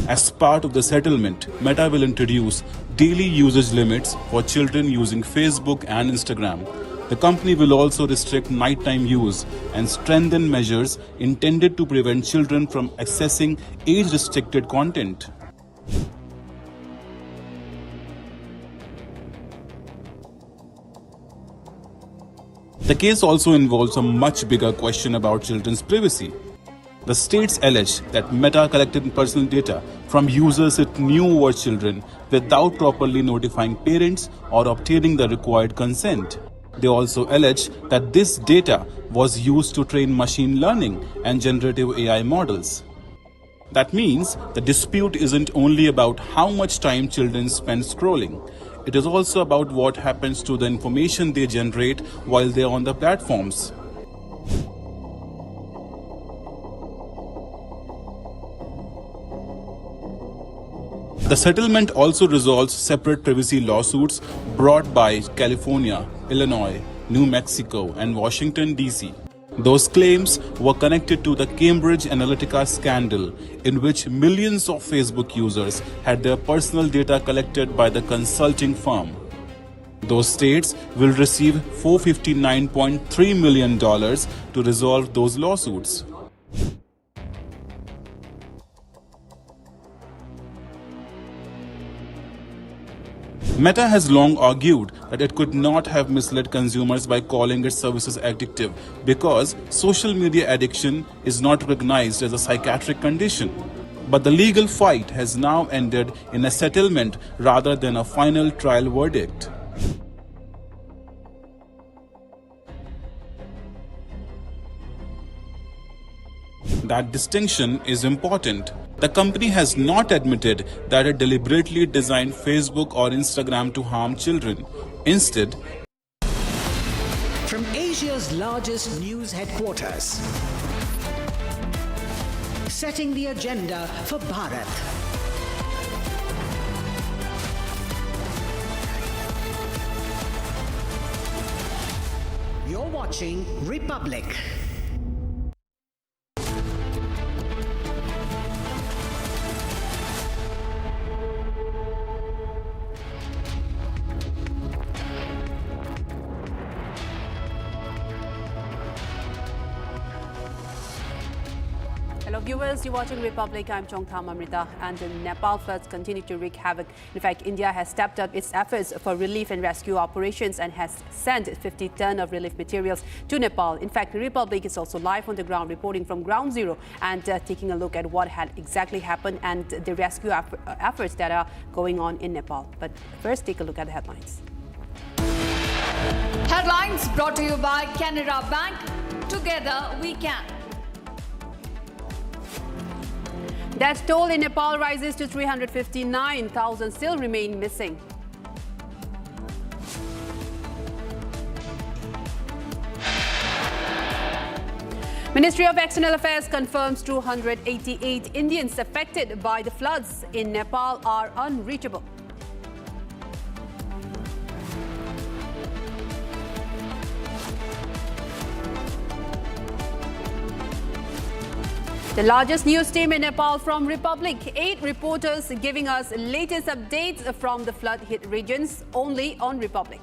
As part of the settlement, Meta will introduce daily usage limits for children using Facebook and Instagram. The company will also restrict nighttime use and strengthen measures intended to prevent children from accessing age-restricted content. The case also involves a much bigger question about children's privacy. The states allege that Meta collected personal data from users it knew were children without properly notifying parents or obtaining the required consent. They also allege that this data was used to train machine learning and generative AI models. That means the dispute isn't only about how much time children spend scrolling. It is also about what happens to the information they generate while they're on the platforms. The settlement also resolves separate privacy lawsuits brought by California, Illinois, New Mexico, and Washington, D.C. Those claims were connected to the Cambridge Analytica scandal, in which millions of Facebook users had their personal data collected by the consulting firm. Those states will receive $459.3 million to resolve those lawsuits. Meta has long argued that it could not have misled consumers by calling its services addictive because social media addiction is not recognized as a psychiatric condition. But the legal fight has now ended in a settlement rather than a final trial verdict. That distinction is important. The company has not admitted that it deliberately designed Facebook or Instagram to harm children. Instead, From Asia's largest news headquarters, setting the agenda for Bharat. You're watching Republic. Hello viewers, you're watching Republic. I'm Chongtham Amrita, and the Nepal floods continue to wreak havoc. In fact, India has stepped up its efforts for relief and rescue operations and has sent 50 tons of relief materials to Nepal. In fact, Republic is also live on the ground, reporting from ground zero and taking a look at what had exactly happened and the rescue efforts that are going on in Nepal. But first, take a look at the headlines. Headlines brought to you by Canara Bank. Together we can. Death toll in Nepal rises to 359,000, still remain missing. Ministry of External Affairs confirms 288 Indians affected by the floods in Nepal are unreachable. The largest news team in Nepal from Republic. 8 reporters giving us latest updates from the flood-hit regions only on Republic.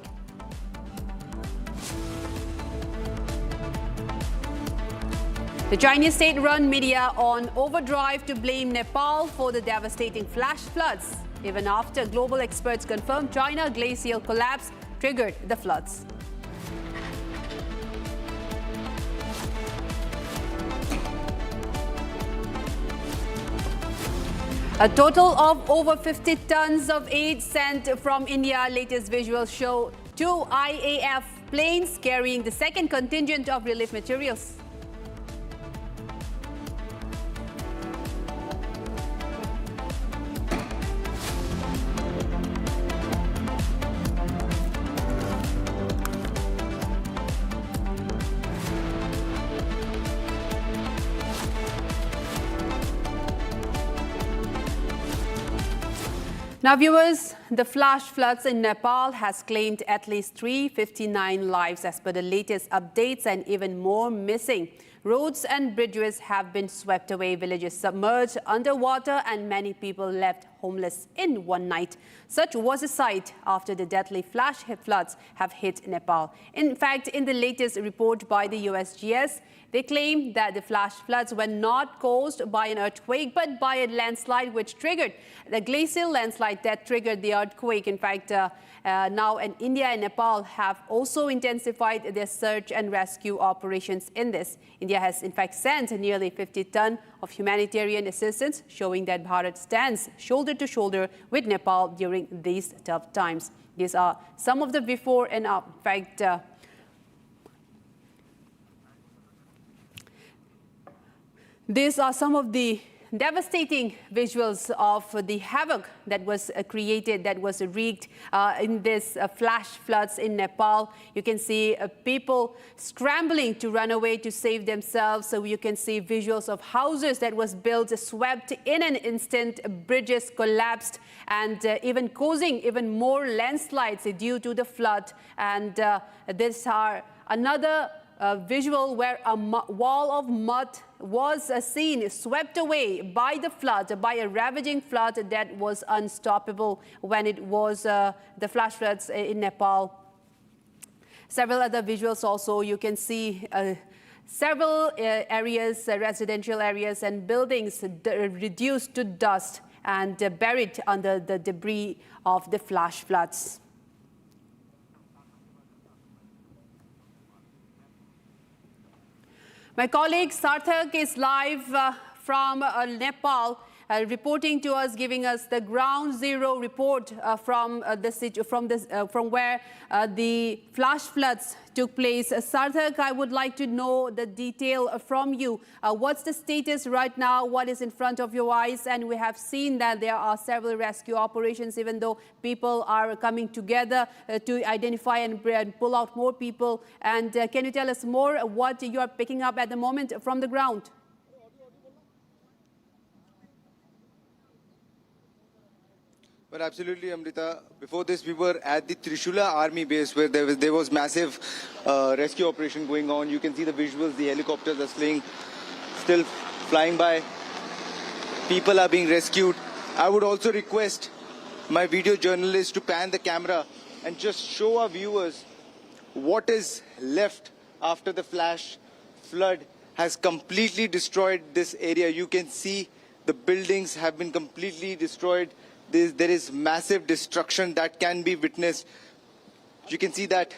The Chinese state-run media on overdrive to blame Nepal for the devastating flash floods, even after global experts confirm China glacial collapse triggered the floods. A total of over 50 tons of aid sent from India. Latest visuals show 2 IAF planes carrying the second contingent of relief materials. Now viewers, the flash floods in Nepal has claimed at least 359 lives as per the latest updates and even more missing. Roads and bridges have been swept away, villages submerged underwater, and many people left homeless in one night. Such was the sight after the deadly flash floods have hit Nepal. In fact, in the latest report by the USGS, they claim that the flash floods were not caused by an earthquake, but by a landslide which triggered the glacial landslide that triggered the earthquake. In fact, now India and Nepal have also intensified their search and rescue operations in this. India has in fact sent nearly 50 tons of humanitarian assistance, showing that Bharat stands shoulder to shoulder with Nepal during these tough times. These are some of the before and after. In fact, these are some of the devastating visuals of the havoc that was created, that was wreaked in this flash floods in Nepal. You can see people scrambling to run away to save themselves. So you can see visuals of houses that was built, swept in an instant, bridges collapsed, and even causing even more landslides due to the flood. And these are another visual where a wall of mud was seen swept away by the flood, by a ravaging flood that was unstoppable when it was the flash floods in Nepal. Several other visuals also, you can see several areas, residential areas and buildings reduced to dust and buried under the debris of the flash floods. My colleague Sarthak is live from Nepal, reporting to us, giving us the ground zero report from where the flash floods took place. Sarthak, I would like to know the detail from you. What's the status right now? What is in front of your eyes? And we have seen that there are several rescue operations, even though people are coming together to identify and pull out more people. And can you tell us more what you are picking up at the moment from the ground? Well, absolutely, Amrita. Before this, we were at the Trishula army base where there was massive rescue operation going on. You can see the visuals. The helicopters are still flying by. People are being rescued. I would also request my video journalists to pan the camera and just show our viewers what is left after the flash flood has completely destroyed this area. You can see the buildings have been completely destroyed. There is massive destruction that can be witnessed. You can see that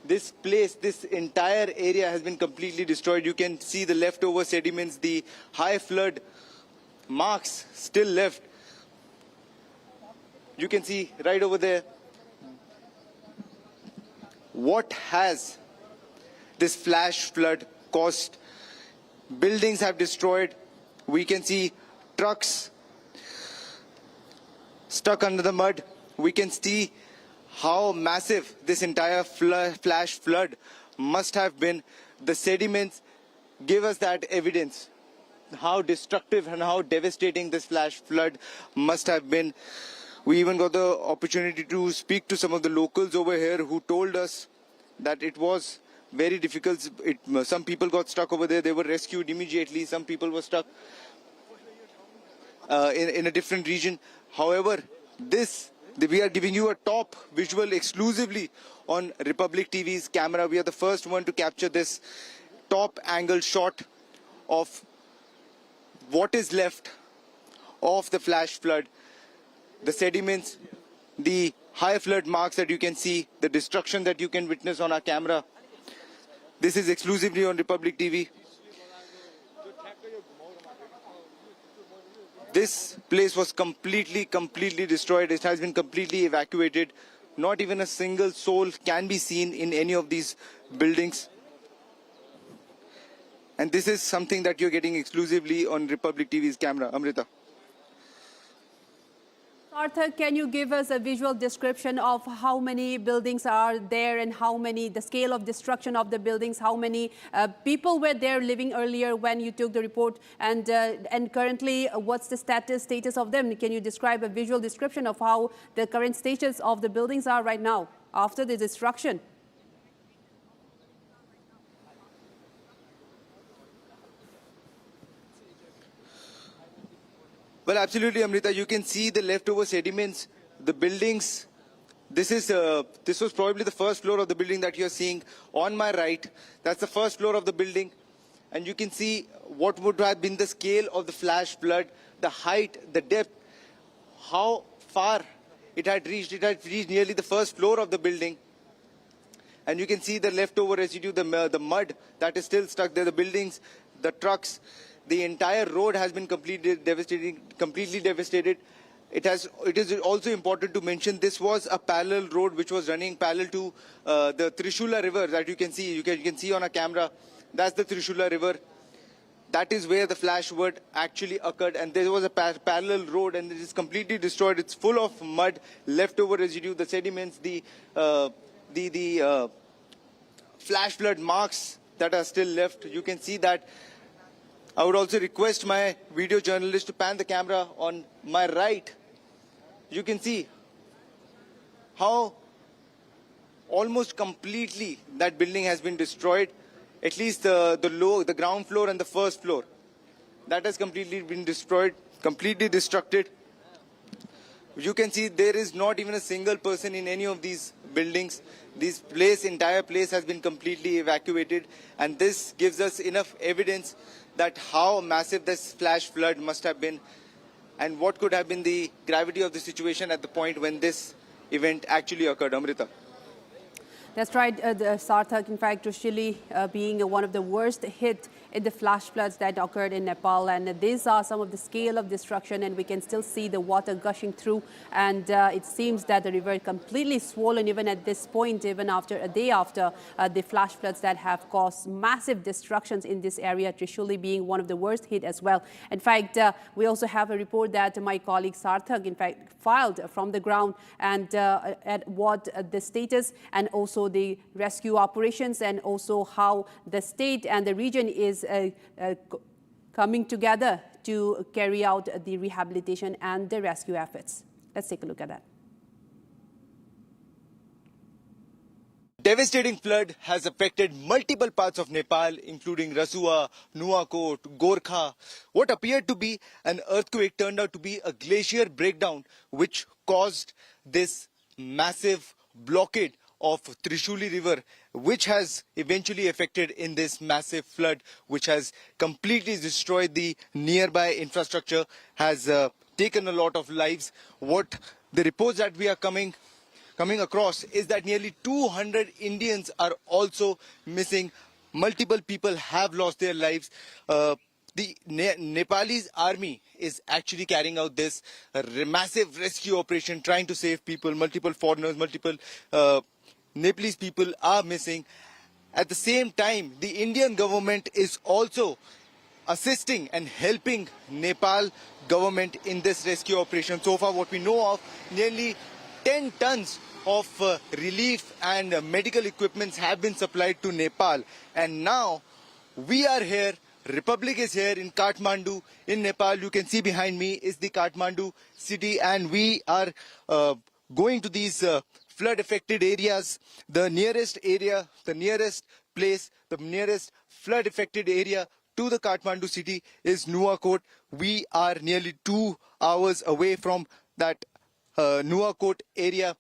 this place, this entire area has been completely destroyed. You can see the leftover sediments, the high flood marks still left. You can see right over there. What has this flash flood caused? Buildings have destroyed. We can see trucks stuck under the mud. We can see how massive this entire flash flood must have been. The sediments give us that evidence, how destructive and how devastating this flash flood must have been. We even got the opportunity to speak to some of the locals over here who told us that it was very difficult. Some people got stuck over there. They were rescued immediately. Some people were stuck in a different region. However, we are giving you a top visual exclusively on Republic TV's camera. We are the first one to capture this top angle shot of what is left of the flash flood. The sediments, the high flood marks that you can see, the destruction that you can witness on our camera. This is exclusively on Republic TV. This place was completely destroyed. It has been completely evacuated. Not even a single soul can be seen in any of these buildings. And this is something that you're getting exclusively on Republic TV's camera. Amrita. Arthur, can you give us a visual description of how many buildings are there and the scale of destruction of the buildings, how many people were there living earlier when you took the report, and currently what's the status of them? Can you describe a visual description of how the current status of the buildings are right now after the destruction? Well, absolutely, Amrita. You can see the leftover sediments, the buildings. This was probably the first floor of the building that you're seeing on my right. That's the first floor of the building. And you can see what would have been the scale of the flash flood, the height, the depth, how far it had reached. It had reached nearly the first floor of the building. And you can see the leftover residue, the mud that is still stuck there, the buildings, the trucks. The entire road has been completely devastated. It is also important to mention this was a parallel road which was running parallel to the Trishula river that you can see. You can see on a camera. That's the Trishula river. That is where the flash flood actually occurred, and there was a parallel road, and it is completely destroyed. It's full of mud, leftover residue, the sediments, the flash flood marks that are still left. You can see that. I would also request my video journalist to pan the camera on my right. You can see how almost completely that building has been destroyed. At least the ground floor and the first floor. That has completely been destroyed, completely destructed. You can see there is not even a single person in any of these buildings. This entire place has been completely evacuated, and this gives us enough evidence that how massive this flash flood must have been, and what could have been the gravity of the situation at the point when this event actually occurred. Amrita. That's right, Sarthak. In fact, Trishuli being one of the worst hit in the flash floods that occurred in Nepal, and these are some of the scale of destruction, and we can still see the water gushing through, and it seems that the river completely swollen even at this point, even after a day after the flash floods that have caused massive destructions in this area, Trishuli being one of the worst hit as well. In fact, we also have a report that my colleague Sarthak, in fact, filed from the ground, and at what the status and also the rescue operations, and also how the state and the region is coming together to carry out the rehabilitation and the rescue efforts. Let's take a look at that. Devastating flood has affected multiple parts of Nepal, including Rasua, Nuwakot, Gorkha. What appeared to be an earthquake turned out to be a glacier breakdown, which caused this massive blockade of Trishuli river, which has eventually affected in this massive flood, which has completely destroyed the nearby infrastructure, has taken a lot of lives. What the reports that we are coming across is that nearly 200 Indians are also missing. Multiple people have lost their lives. The Nepalese army is actually carrying out this massive rescue operation, trying to save people. Multiple foreigners, multiple Nepalese people are missing. At the same time, the Indian government is also assisting and helping Nepal government in this rescue operation. So far, what we know of, nearly 10 tons of relief and medical equipments have been supplied to Nepal. And now we are here. Republic is here in Kathmandu, in Nepal. You can see behind me is the Kathmandu city, and we are going to these flood affected areas. The nearest area, the nearest place, the nearest flood affected area to the Kathmandu city is Nuwakot. We are nearly 2 hours away from that Nuwakot area.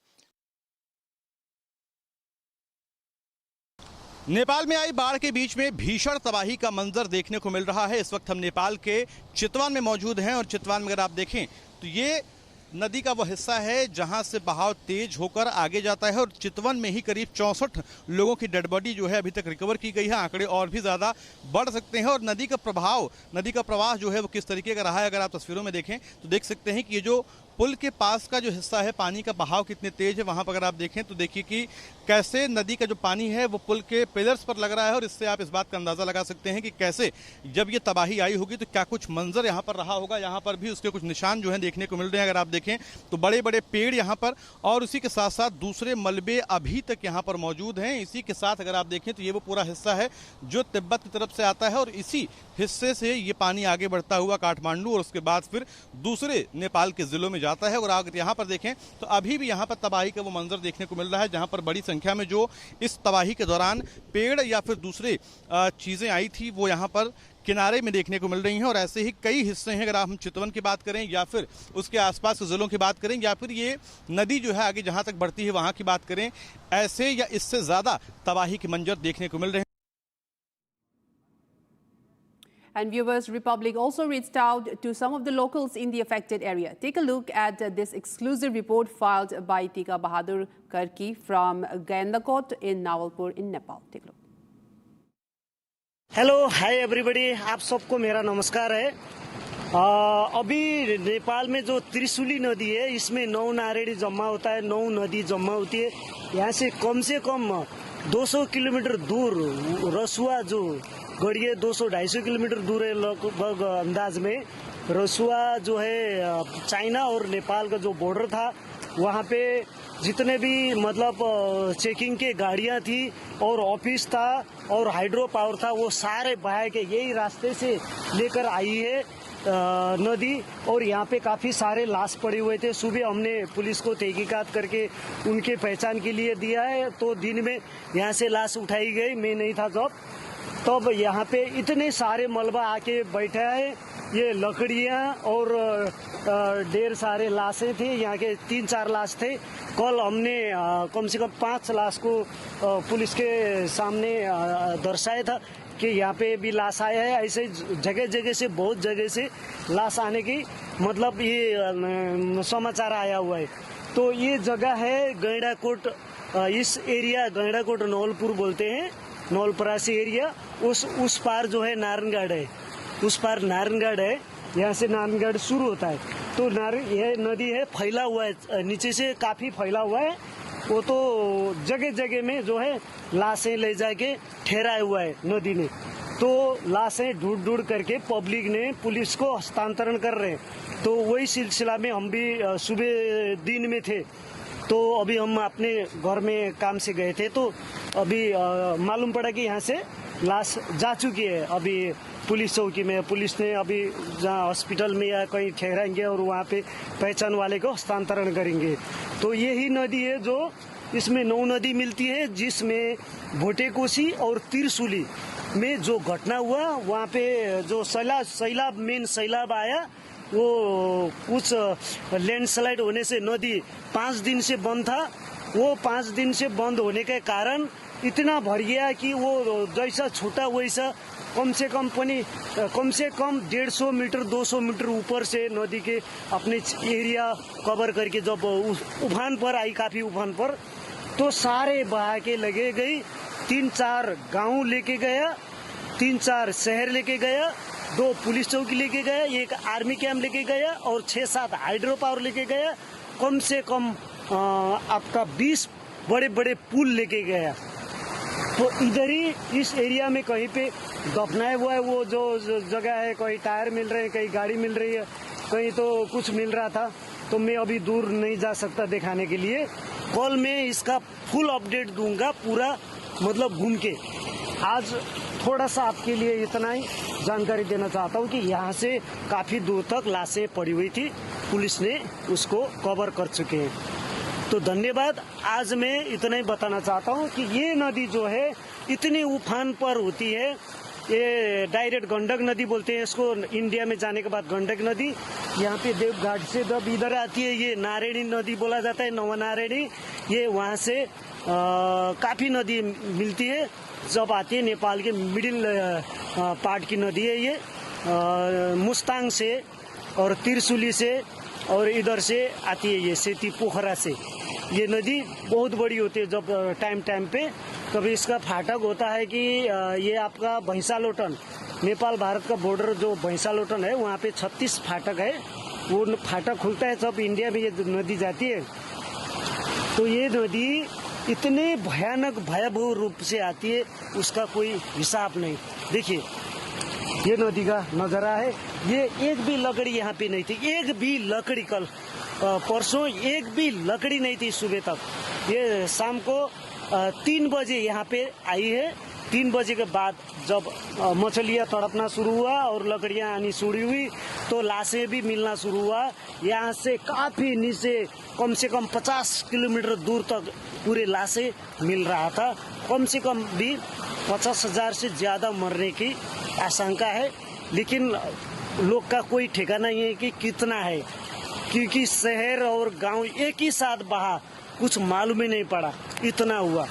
Nepal में आई बाढ़ के बीच में भीषण तबाही का मंजर देखने को मिल रहा है। इस वक्त हम नेपाल के चितवन में मौजूद हैं, और चितवन में अगर आप देखें तो ये नदी का वो हिस्सा है जहां से बहाव तेज होकर आगे जाता है, और चितवन में ही करीब 64 लोगों की डेड बॉडी जो है अभी तक रिकवर की गई है। आंकड़े और भी ज़्यादा बढ़ सकते हैं। और नदी का प्रवाह जो है वो किस तरीके का रहा है, अगर आप तस्वीरों में देखें तो देख सकते हैं कि ये जो पुल के पास का जो हिस्सा है, पानी का बहाव कितने तेज है वहां पर अगर आप देखें तो देखिए कि कैसे नदी का जो पानी है वो पुल के पिलर्स पर लग रहा है। और इससे आप इस बात का अंदाजा लगा सकते हैं कि कैसे जब ये तबाही आई होगी तो क्या कुछ मंजर यहाँ पर रहा होगा। यहाँ पर भी उसके कुछ निशान जो है देखने को मिल रहे हैं। अगर आप देखें तो बड़े बड़े पेड़ यहाँ पर, और उसी के साथ साथ दूसरे मलबे अभी तक यहाँ पर मौजूद हैं। इसी के साथ अगर आप देखें तो ये वो पूरा हिस्सा है जो तिब्बत की तरफ से आता है, और इसी हिस्से से ये पानी आगे बढ़ता हुआ काठमांडू और उसके बाद फिर दूसरे नेपाल के जिलों में जाता है। और अगर यहाँ पर देखें तो अभी भी यहाँ पर तबाही का वो मंजर देखने को मिल रहा है, जहाँ पर बड़ी संख्या में जो इस तबाही के दौरान पेड़ या फिर दूसरे चीज़ें आई थी वो यहाँ पर किनारे में देखने को मिल रही हैं। और ऐसे ही कई हिस्से हैं, अगर हम चितवन की बात करें या फिर उसके आसपास के जिलों की बात करें या फिर ये नदी जो है आगे जहां तक बढ़ती है वहां की बात करें, ऐसे या इससे ज्यादा तबाही के मंजर देखने को मिल रहे हैं। And viewers, Republic also reached out to some of the locals in the affected area. Take a look at this exclusive report filed by Tika Bahadur Karki from Gandakot in Nawalpur in Nepal. Take a look. Hello hi everybody, आप सबको मेरा नमस्कार है। अभी नेपाल में जो त्रिशूली नदी है, इसमें 9 नारेड़ी जमा होता है, 9 नदी जमा होती है। यहाँ से कम 200 किलोमीटर दूर रसुआ जो गढ़िए 200-250 किलोमीटर दूर है लगभग अंदाज में। रसुआ जो है चाइना और नेपाल का जो बॉर्डर था, वहाँ पे जितने भी मतलब चेकिंग के गाड़ियाँ थी और ऑफिस था और हाइड्रो पावर था, वो सारे बहा के यही रास्ते से लेकर आई है नदी। और यहाँ पे काफ़ी सारे लाश पड़े हुए थे। सुबह हमने पुलिस को तहकीकात करके उनके पहचान के लिए दिया है, तो दिन में यहाँ से लाश उठाई गई। मैं नहीं था तब यहाँ पे इतने सारे मलबा आके बैठा है। ये लकड़ियाँ और ढेर सारे लाशें थे। यहाँ के 3-4 लाश थे। कल हमने कम से कम 5 लाश को पुलिस के सामने दर्शाया था कि यहाँ पे भी लाश आया है। ऐसे जगह जगह से, बहुत जगह से लाश आने की मतलब ये समाचार आया हुआ है। तो ये जगह है गैंडाकोट, इस एरिया गैंडाकोट नौलपुर बोलते हैं, नौलपरासी एरिया। उस पार जो है नारायणगढ़ है, उस पार नारायणगढ़ है। यहाँ से नारायणगढ़ शुरू होता है। तो यह नदी है, फैला हुआ है, नीचे से काफी फैला हुआ है। वो तो जगह जगह में जो है लाशें ले जाके ठहराया हुआ है नदी ने। तो लाशें ढूंढ करके पब्लिक ने पुलिस को हस्तांतरण कर रहे हैं। तो वही सिलसिला में हम भी सुबह दिन में थे, तो अभी हम अपने घर में काम से गए थे, तो अभी मालूम पड़ा कि यहाँ से लाश जा चुकी है। अभी पुलिस चौकी में पुलिस ने अभी जहाँ हॉस्पिटल में या कहीं ठहराएंगे और वहाँ पे पहचान वाले को हस्तांतरण करेंगे। तो यही नदी है जो इसमें 9 नदी मिलती है, जिसमें भोटेकोशी और त्रिशूली में जो घटना हुआ, वहाँ पे जो सैलाब मेन सैलाब आया, वो कुछ लैंडस्लाइड होने से नदी 5 दिन से बंद था। वो 5 दिन से बंद होने के कारण इतना भर गया कि वो जैसा छूटा वैसा कम से कम 150 मीटर 200 मीटर ऊपर से नदी के अपने एरिया कवर करके जब उफान पर आई, काफी उफान पर, तो सारे बहा के लगे गई। 3-4 गांव लेके गया, 3-4 शहर लेके गया, 2 पुलिस चौकी लेके गया, 1 आर्मी कैंप लेके गया और 6-7 हाइड्रो पावर लेके गया। कम से कम आपका 20 बड़े बड़े पुल लेके गया। तो इधर ही इस एरिया में कहीं पे दफनाया हुआ है वो जो जगह है, कहीं टायर मिल रहे हैं, कहीं गाड़ी मिल रही है, कहीं तो कुछ मिल रहा था। तो मैं अभी दूर नहीं जा सकता दिखाने के लिए। कल मैं इसका फुल अपडेट दूंगा पूरा, मतलब घूम के। आज थोड़ा सा आपके लिए इतना ही जानकारी देना चाहता हूँ कि यहाँ से काफी दूर तक लाशें पड़ी हुई थी, पुलिस ने उसको कवर कर चुके हैं। तो धन्यवाद। आज मैं इतना ही बताना चाहता हूँ कि ये नदी जो है इतनी उफान पर होती है। ये डायरेक्ट गंडक नदी बोलते हैं इसको, इंडिया में जाने के बाद गंडक नदी यहाँ पे देवघाट से जब इधर आती है, ये नारायणी नदी बोला जाता है, नवा नारायणी। ये वहाँ से काफी नदी मिलती है जब आती है। नेपाल के मिडिल पार्ट की नदी है ये, मुस्ताङ से और त्रिशूली से और इधर से आती है, ये सेती पोखरा से। ये नदी बहुत बड़ी होती है जब टाइम पे। कभी इसका फाटक होता है कि ये आपका भैंसालोटन, नेपाल भारत का बॉर्डर जो भैंसालोटन है, वहाँ पे 36 फाटक है। वो फाटक खुलता है जब इंडिया में ये नदी जाती है। तो ये नदी इतने भयानक भयावह रूप से आती है, उसका कोई हिसाब नहीं। देखिए ये नदी का नज़ारा है। ये एक भी लकड़ी यहाँ पे नहीं थी, एक भी लकड़ी। कल परसों एक भी लकड़ी नहीं थी सुबह तक। ये शाम को 3 बजे यहाँ पे आई है 3 बजे के बाद जब मछलियाँ तड़पना शुरू हुआ और लकड़ियाँ आनी शुरू हुई तो लाशें भी मिलना शुरू हुआ। यहाँ से काफ़ी नीचे कम से कम 50 किलोमीटर दूर तक पूरे लाशें मिल रहा था। कम से कम भी 50,000 से ज़्यादा मरने की आशंका है, लेकिन लोग का कोई ठिकाना नहीं है कि कितना है, क्योंकि शहर और गांव एक ही साथ बहा, कुछ मालूम ही नहीं पड़ा, इतना हुआ।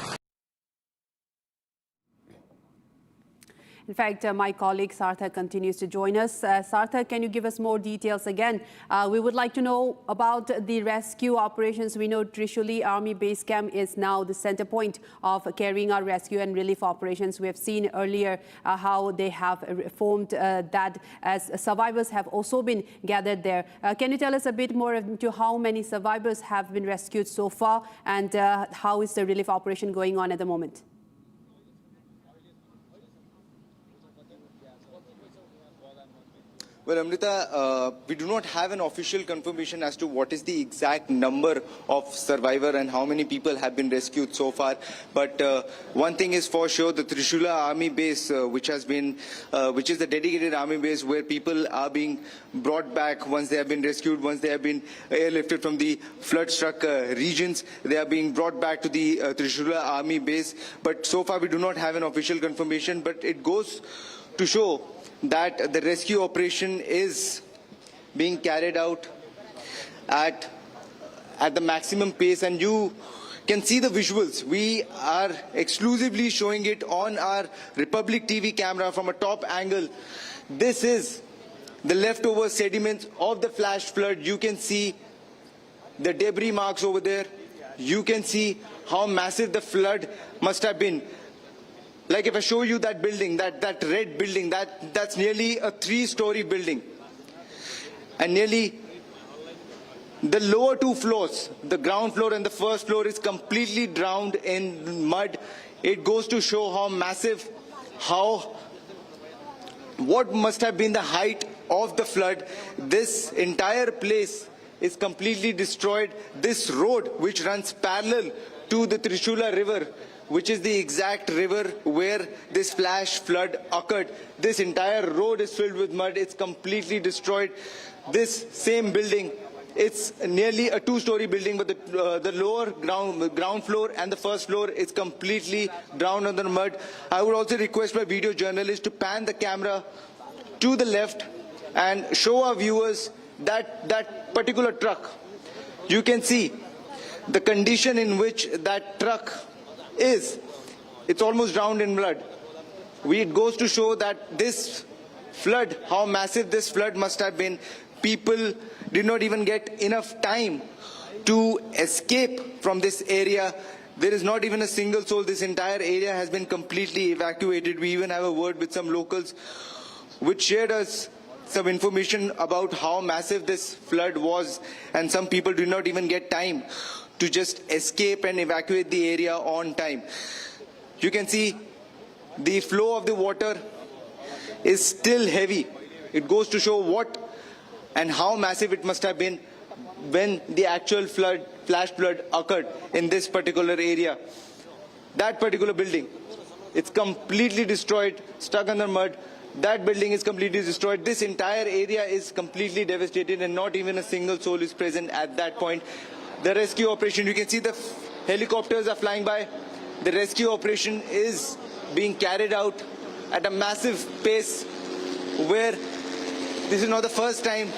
In fact, my colleague Sarthak continues to join us. Sarthak, can you give us more details again? We would like to know about the rescue operations. We know Trishuli Army Base Camp is now the center point of carrying out rescue and relief operations. We have seen earlier how they have formed that as survivors have also been gathered there. Can you tell us a bit more into how many survivors have been rescued so far, and how is the relief operation going on at the moment? Well, Amrita, we do not have an official confirmation as to what is the exact number of survivors and how many people have been rescued so far. But one thing is for sure: the Trishula Army Base, which is the dedicated army base where people are being brought back once they have been rescued, once they have been airlifted from the flood-struck regions, they are being brought back to the Trishula Army Base. But so far, we do not have an official confirmation. But it goes to show that the rescue operation is being carried out at the maximum pace, and you can see the visuals. We are exclusively showing it on our Republic TV camera from a top angle. This is the leftover sediments of the flash flood. You can see the debris marks over there. You can see how massive the flood must have been. Like if I show you that building, that red building, that's nearly a 3-story building. And nearly the lower 2 floors, the ground floor and the first floor, is completely drowned in mud. It goes to show how massive, what must have been the height of the flood. This entire place is completely destroyed. This road, which runs parallel to the Trishula River, which is the exact river where this flash flood occurred, this entire road is filled with mud. It's completely destroyed. This same building, it's nearly a 2-story building, but the lower ground floor and the first floor is completely drowned under mud. I would also request my video journalist to pan the camera to the left and show our viewers that particular truck. You can see the condition in which that truck is. It's almost drowned in blood. It goes to show that this flood, how massive this flood must have been. People did not even get enough time to escape from this area. There is not even a single soul. This entire area has been completely evacuated. We even have a word with some locals which shared us some information about how massive this flood was, and some people did not even get time to just escape and evacuate the area on time. You can see the flow of the water is still heavy. It goes to show what and how massive it must have been when the actual flash flood occurred in this particular area. That particular building, it's completely destroyed, stuck under mud. That building is completely destroyed. This entire area is completely devastated, and not even a single soul is present at that point. The rescue operation, you can see the helicopters are flying by. The rescue operation is being carried out at a massive pace, where this is not the first time.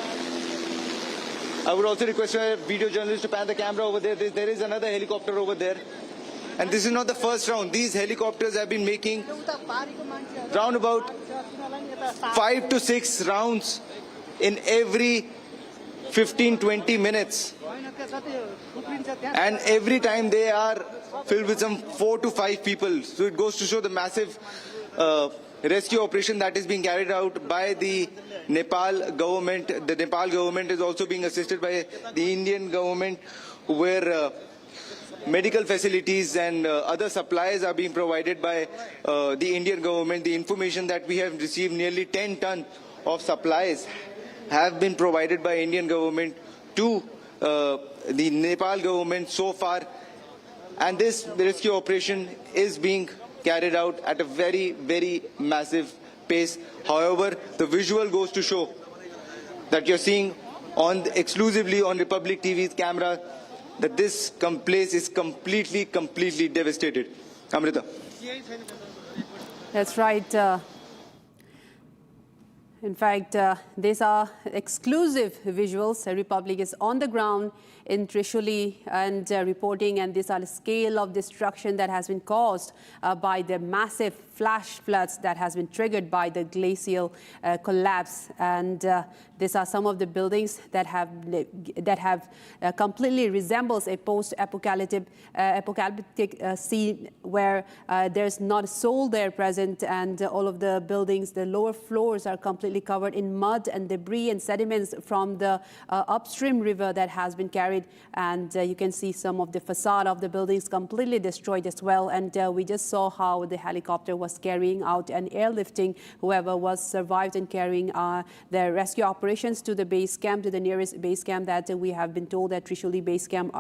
I would also request a video journalist to pan the camera over there. There is another helicopter over there. And this is not the first round. These helicopters have been making round about 5 to 6 rounds in every 15-20 minutes. And every time they are filled with some 4 to 5 people. So it goes to show the massive rescue operation that is being carried out by the Nepal government. The Nepal government is also being assisted by the Indian government, where medical facilities and other supplies are being provided by the Indian government. The information that we have received, nearly 10 tons of supplies have been provided by Indian government to the Nepal government so far. And this rescue operation is being carried out at a very, very massive pace. However, the visual goes to show that you're seeing exclusively on Republic TV's camera that this place is completely devastated. Amrita. That's right. In fact, these are exclusive visuals. The Republic is on the ground in Trishuli and reporting, and these are the scale of destruction that has been caused by the massive flash floods that has been triggered by the glacial collapse. And these are some of the buildings that have completely resembles a post-apocalyptic scene where there's not a soul there present, and all of the buildings, the lower floors are completely covered in mud and debris and sediments from the upstream river that has been carried. And you can see some of the facade of the buildings completely destroyed as well. And we just saw how the helicopter was carrying out and airlifting whoever was survived and carrying their rescue operations to the base camp, to the nearest base camp that we have been told that Trishuli base camp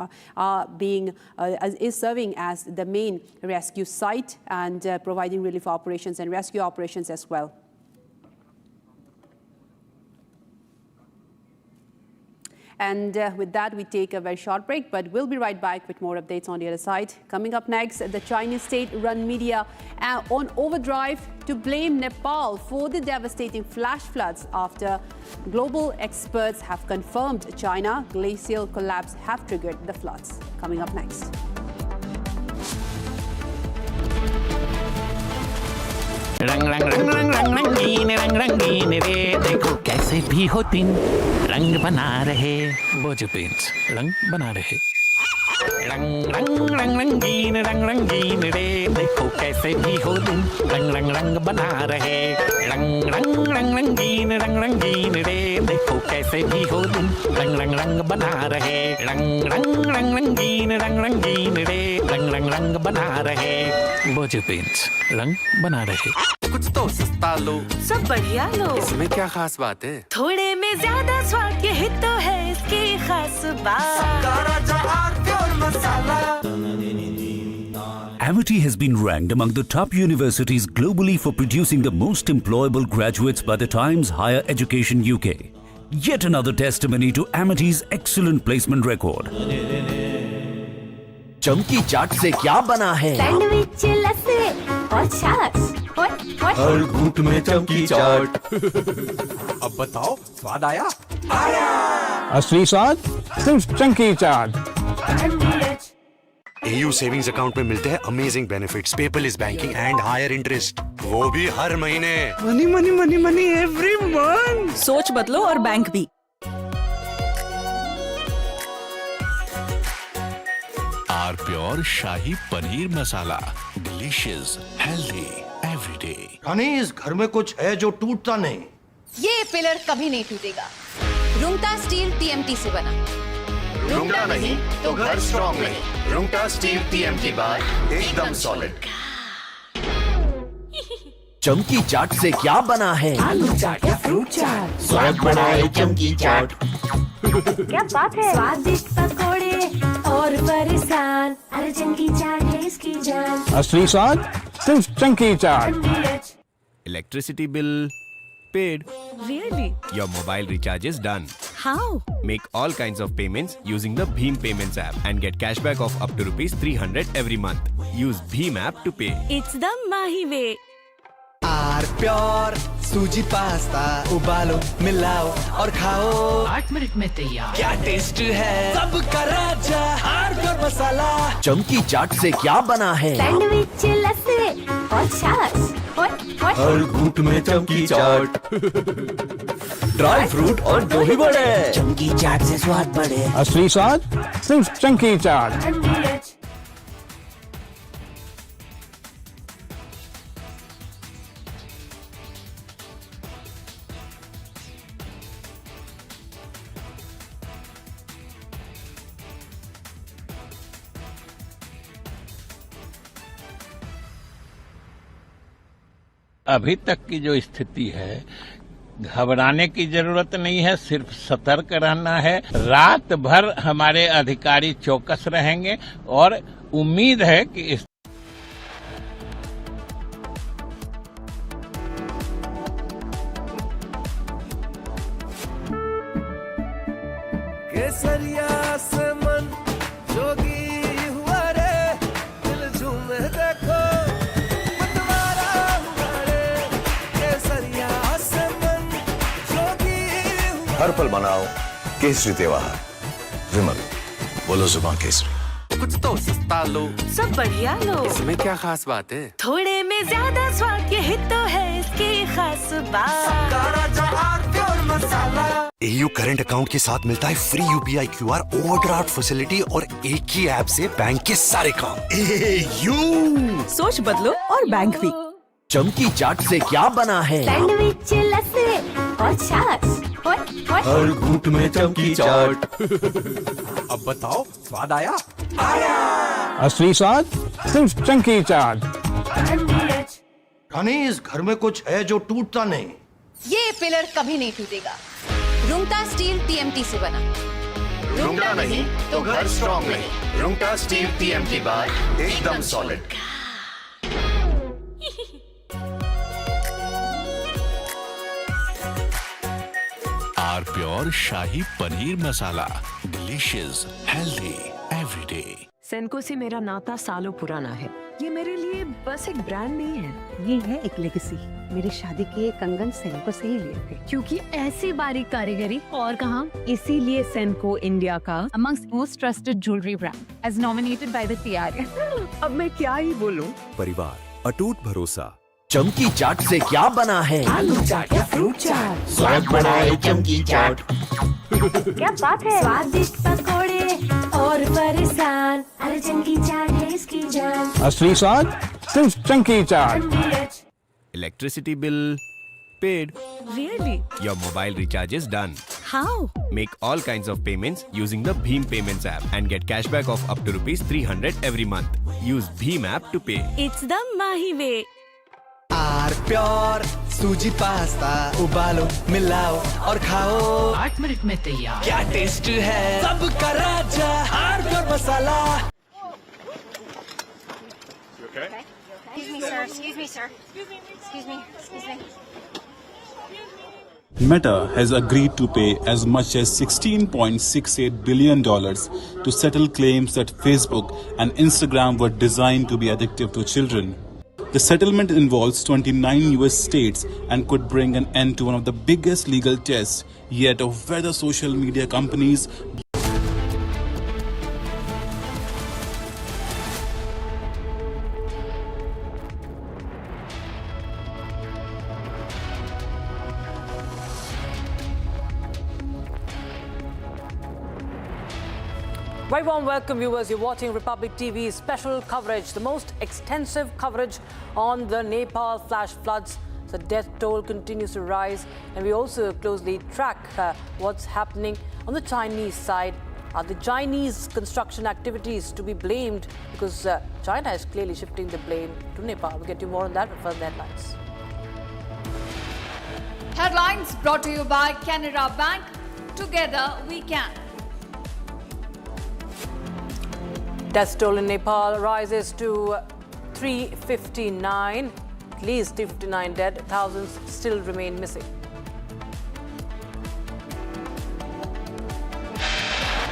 is serving as the main rescue site and providing relief operations and rescue operations as well. And with that, we take a very short break, but we'll be right back with more updates on the other side. Coming up next, the Chinese state-run media on overdrive to blame Nepal for the devastating flash floods after global experts have confirmed China glacial collapse have triggered the floods. Coming up next. रंग रंग रंग रंग रंग रंगीन रंग रंगीन रे देखो कैसे भी हो दिन रंग बना रहे वो जो पेंट्स रंग बना रहे रंग रंग रंग रंगीन रे देखो कैसे भी हो दिन रंग रंग रंग बना रहे रंग रंग रंग रंगीन रे देखो कैसे भी हो दिन रंग रंग रंग बना रहे रंग रंग रंग रंगीन रे रंग रंग रंग बना रहे वो जो पेंट्स रंग बना रहे कुछ तो सस्ता लो सब बढ़िया लो इसमें क्या खास बात है थोड़े में ज्यादा स्वाद यही तो है इसकी खास बात Amity has been ranked among the top universities globally for producing the most employable graduates by the Times Higher Education UK. Yet another testimony to Amity's excellent placement record. चमकी चाट से क्या बना है सैंडविच लस्सी और छाछ हर घूंट में चमकी चाट अब बताओ स्वाद आया असली स्वाद सिर्फ chunky chaat AU savings account में मिलते हैं amazing benefits, paperless banking and higher interest, वो भी हर महीने। Money money money money every month. सोच बदलो और बैंक भी। Are pure shahi paneer masala, delicious, healthy everyday. Rani, इस घर में कुछ है जो टूटता नहीं। ये पिलर कभी नहीं टूटेगा। रुंगटा स्टील TMT से बना। रुंगटा नहीं तो घर स्ट्रॉन्ग नहीं। रुंगटा स्टील TMT बार एकदम सॉलिड। चमकी चाट से क्या बना है आलू चाट या फ्रूट चाट, स्वाद बढ़ाए चमकी चाट। क्या बात है, स्वादिष्ट पकोड़े और परेशान, अरे चमकी चाट है इसकी जान। असली स्वाद सिर्फ chunky chaat. Electricity bill paid. Really? Your mobile recharge is done. How? Make all kinds of payments using the Bheem Payments app and get cashback of up to ₹300 every month. Use Bheem app to pay. It's the Mahi way. Our pure सूजी pasta उबालो मिलाओ और खाओ 8 minute में तैयार। क्या taste है सबका राजा हार प्योर मसाला। चमकी चाट से क्या बना है सैंडविच लस्सी और छाछ हर घूंट में चमकी चाट। ड्राई फ्रूट और दही बड़े, चमकी चाट से स्वाद बढ़े। असली स्वाद सिर्फ चंकी चाट। अभी तक की जो स्थिति है, घबराने की जरूरत नहीं है, सिर्फ सतर्क रहना है। रात भर हमारे अधिकारी चौकस रहेंगे और उम्मीद है कि हर पल मनाओ केसरी त्योहार। विमल, बोलो जुबान केसरी। कुछ तो सस्ता लो, सब बढ़िया लो। इसमें क्या खास बात है? थोड़े में ज्यादा स्वाद, यही तो है इसकी खास बात। AU करंट अकाउंट के साथ मिलता है free UPI QR overdraft facility और एक ही ऐप से बैंक के सारे काम। AU सोच बदलो और बैंक भी। चमकी चाट से क्या बना है? सैंडविच लस्सी और छाछ हर घूंट में चमकी चाट। अब बताओ स्वाद आया? असली स्वाद सिर्फ चंकी चाट। रानी, इस घर में कुछ है जो टूटता नहीं। ये पिलर कभी नहीं टूटेगा। रुंगटा स्टील TMT से बना। रुंगटा नहीं तो घर स्ट्रॉन्ग नहीं। रुंगटा स्टील TMT बार एकदम solid. R pure shahi paneer masala, delicious, healthy everyday. Senco से मेरा नाता सालों पुराना है। ये मेरे लिए बस एक ब्रांड नहीं है, ये है एक लेगेसी। मेरी शादी के कंगन सेनको से ही लिए थे। क्योंकि ऐसी बारीक कारीगरी और कहाँ। इसीलिए सेनको इंडिया का amongst most trusted jewellery brand as nominated by the TRA। अब मैं क्या ही बोलूं। परिवार, अटूट भरोसा। चमकी चाट से क्या बना है? आलू चाट या फ्रूट चाट। स्वाद बढ़ाए चमकी चाट। क्या बात है। स्वादिष्ट पकोड़े और परेशान, अरे चंकी चाट है इसकी जान। असली स्वाद सिर्फ chunky chaat. Electricity bill paid. Really? Your mobile recharge is done. How? Make all kinds of payments using the Bheem Payments app and get cashback of up to ₹300 every month. Use Bheem app to pay. It's the Mahi way. Our pure सूजी pasta उबालो मिलाओ और खाओ। 8 minute में तैयार। क्या taste है सबका राजा R pure masala. Excuse me, sir. Excuse me. Meta has agreed to pay as much as $16.68 billion to settle claims that Facebook and Instagram were designed to be addictive to children. The settlement involves 29 US states and could bring an end to one of the biggest legal tests yet of whether social media companies Very warm welcome, viewers. You're watching Republic TV's special coverage, the most extensive coverage on the Nepal flash floods. The death toll continues to rise, and we also closely track what's happening on the Chinese side. Are the Chinese construction activities to be blamed? Because China is clearly shifting the blame to Nepal. We'll get you more on that, but first, the headlines. Headlines brought to you by Canara Bank. Together we can. Death toll in Nepal rises to 359. At least 359 dead. Thousands still remain missing.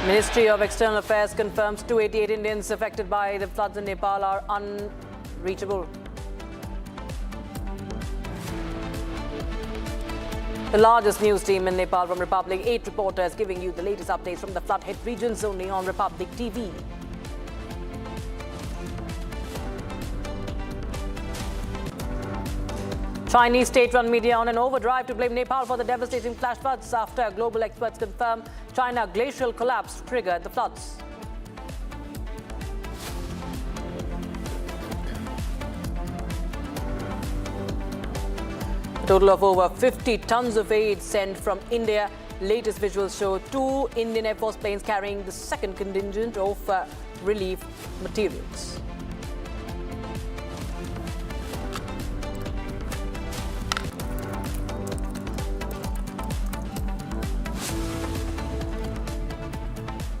Ministry of External Affairs confirms 288 Indians affected by the floods in Nepal are unreachable. The largest news team in Nepal from Republic, 8 reporters giving you the latest updates from the flood-hit regions only on Republic TV. Chinese state-run media on an overdrive to blame Nepal for the devastating flash floods after global experts confirm China glacial collapse triggered the floods. A total of over 50 tons of aid sent from India. Latest visuals show 2 Indian Air Force planes carrying the second contingent of relief materials.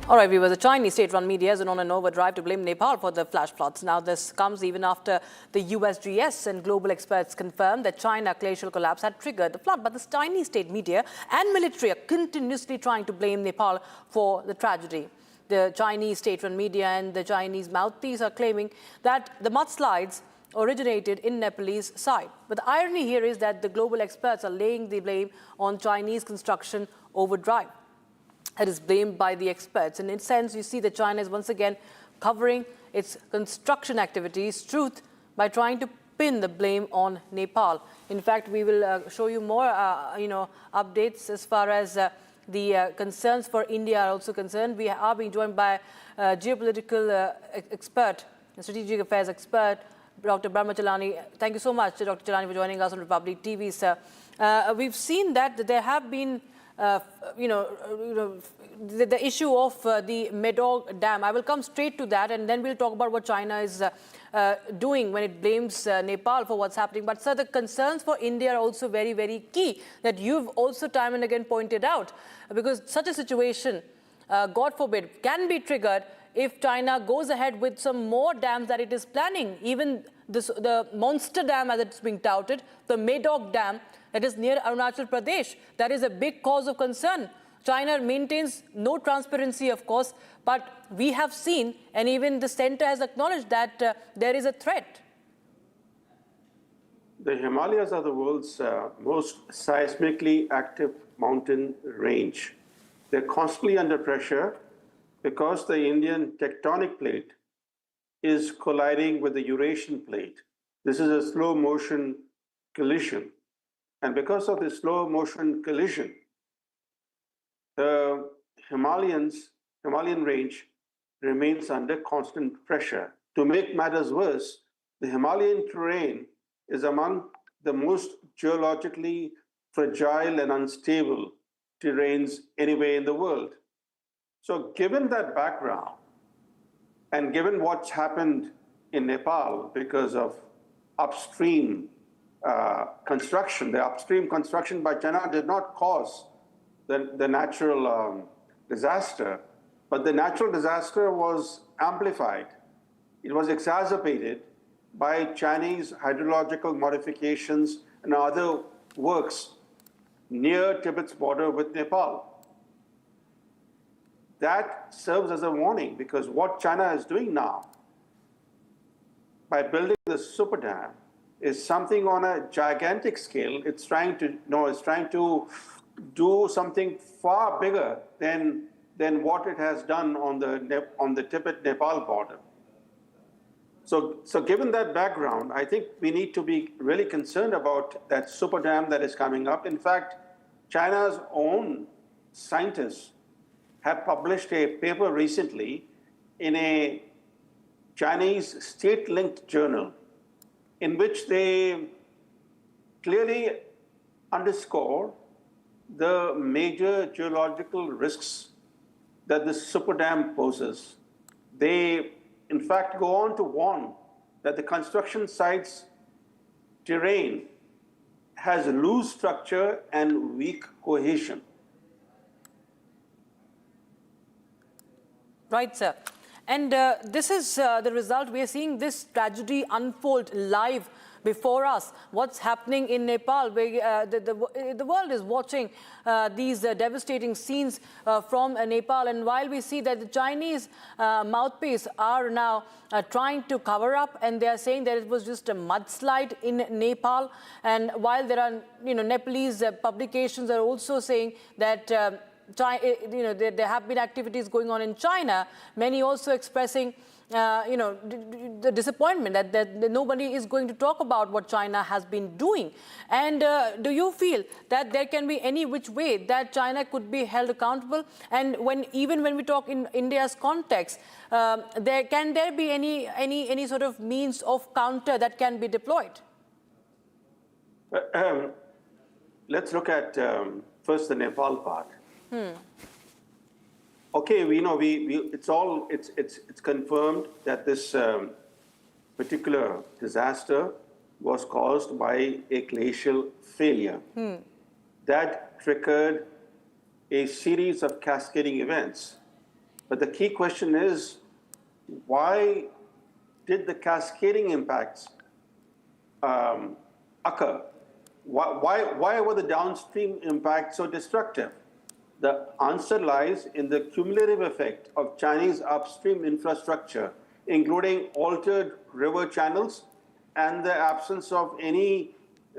All right, viewers, the Chinese state-run media is on an overdrive to blame Nepal for the flash floods. Now, this comes even after the USGS and global experts confirmed that China glacial collapse had triggered the flood. But the Chinese state media and military are continuously trying to blame Nepal for the tragedy. The Chinese state-run media and the Chinese mouthpiece are claiming that the mudslides originated in Nepalese side. But the irony here is that the global experts are laying the blame on Chinese construction overdrive. That is blamed by the experts. And in a sense, you see that China is once again covering its construction activities, truth, by trying to pin the blame on Nepal. In fact, we will show you more, updates as far as the concerns for India are also concerned. We are being joined by geopolitical expert, strategic affairs expert, Dr. Brahma Chalani. Thank you so much, Dr. Chalani, for joining us on Republic TV, sir. We've seen that there have been, the issue of the Medog Dam. I will come straight to that, and then we'll talk about what China is doing when it blames Nepal for what's happening. But, sir, the concerns for India are also very, very key, that you've also time and again pointed out, because such a situation, God forbid, can be triggered if China goes ahead with some more dams that it is planning. Even the monster dam, as it's being touted, the Medog Dam, that is near Arunachal Pradesh, that is a big cause of concern. China maintains no transparency, of course, but we have seen, and even the center has acknowledged that there is a threat. The Himalayas are the world's most seismically active mountain range. They're constantly under pressure because the Indian tectonic plate is colliding with the Eurasian plate. This is a slow motion collision. And because of this slow motion collision, the Himalayan range remains under constant pressure. To make matters worse, the Himalayan terrain is among the most geologically fragile and unstable terrains anywhere in the world. So given that background, and given what's happened in Nepal because of upstream construction, the upstream construction by China did not cause the natural disaster, but the natural disaster was amplified. It was exacerbated by Chinese hydrological modifications and other works near Tibet's border with Nepal. That serves as a warning, because what China is doing now by building the super dam is something on a gigantic scale. It's trying to do something far bigger than what it has done on the Tibet-Nepal border. So given that background, I think we need to be really concerned about that super dam that is coming up. In fact, China's own scientists have published a paper recently in a Chinese state-linked journal in which they clearly underscore the major geological risks that this super dam poses. They, in fact, go on to warn that the construction site's terrain has loose structure and weak cohesion. Right, sir. And this is the result. We are seeing this tragedy unfold live before us. What's happening in Nepal? The world is watching these devastating scenes from Nepal. And while we see that the Chinese mouthpiece are now trying to cover up, and they are saying that it was just a mudslide in Nepal. And while there are, Nepalese publications are also saying that there have been activities going on in China, many also expressing the disappointment that nobody is going to talk about what China has been doing. And do you feel that there can be any which way that China could be held accountable? And even when we talk in India's context, can there be any sort of means of counter that can be deployed? Let's look at first the Nepal part. Okay, it's confirmed that this particular disaster was caused by a glacial failure that triggered a series of cascading events. But the key question is, why did the cascading impacts occur? Why were the downstream impacts so destructive? The answer lies in the cumulative effect of Chinese upstream infrastructure, including altered river channels and the absence of any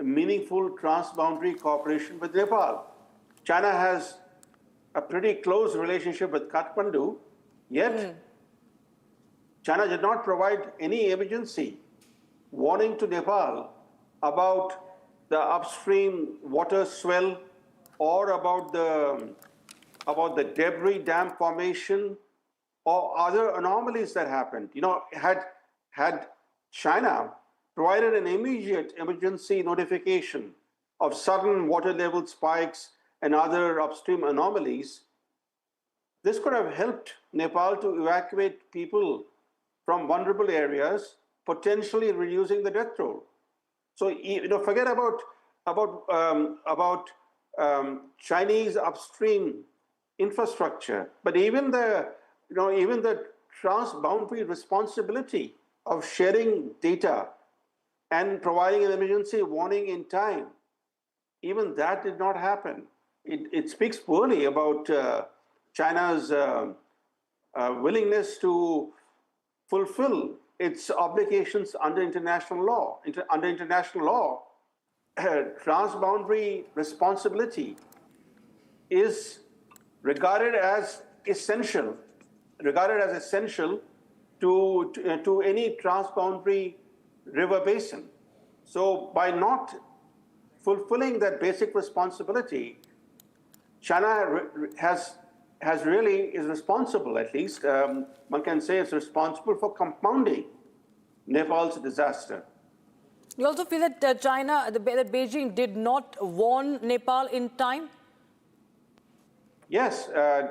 meaningful transboundary cooperation with Nepal. China has a pretty close relationship with Kathmandu, yet China did not provide any emergency warning to Nepal about the upstream water swell or about the debris dam formation or other anomalies that happened. You know, had China provided an immediate emergency notification of sudden water level spikes and other upstream anomalies, this could have helped Nepal to evacuate people from vulnerable areas, potentially reducing the death toll. So, you know, forget about Chinese upstream infrastructure, but even the transboundary responsibility of sharing data and providing an emergency warning in time, even that did not happen. It speaks poorly about China's willingness to fulfill its obligations under international law. Under international law, transboundary responsibility is regarded as essential to any transboundary river basin. So by not fulfilling that basic responsibility, China is responsible, at least, one can say it's responsible for compounding Nepal's disaster. You also feel that that Beijing did not warn Nepal in time? Yes,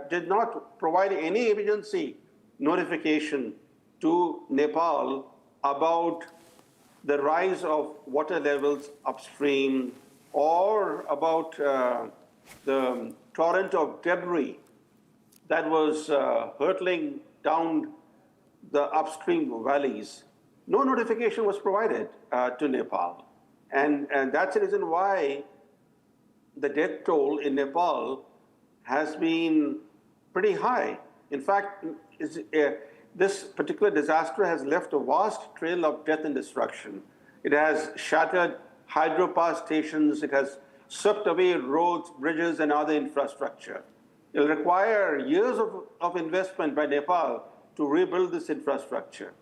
did not provide any emergency notification to Nepal about the rise of water levels upstream or about the torrent of debris that was hurtling down the upstream valleys. No notification was provided to Nepal. And that's the reason why the death toll in Nepal has been pretty high. In fact, this particular disaster has left a vast trail of death and destruction. It has shattered hydropower stations, it has swept away roads, bridges, and other infrastructure. It will require years of investment by Nepal to rebuild this infrastructure.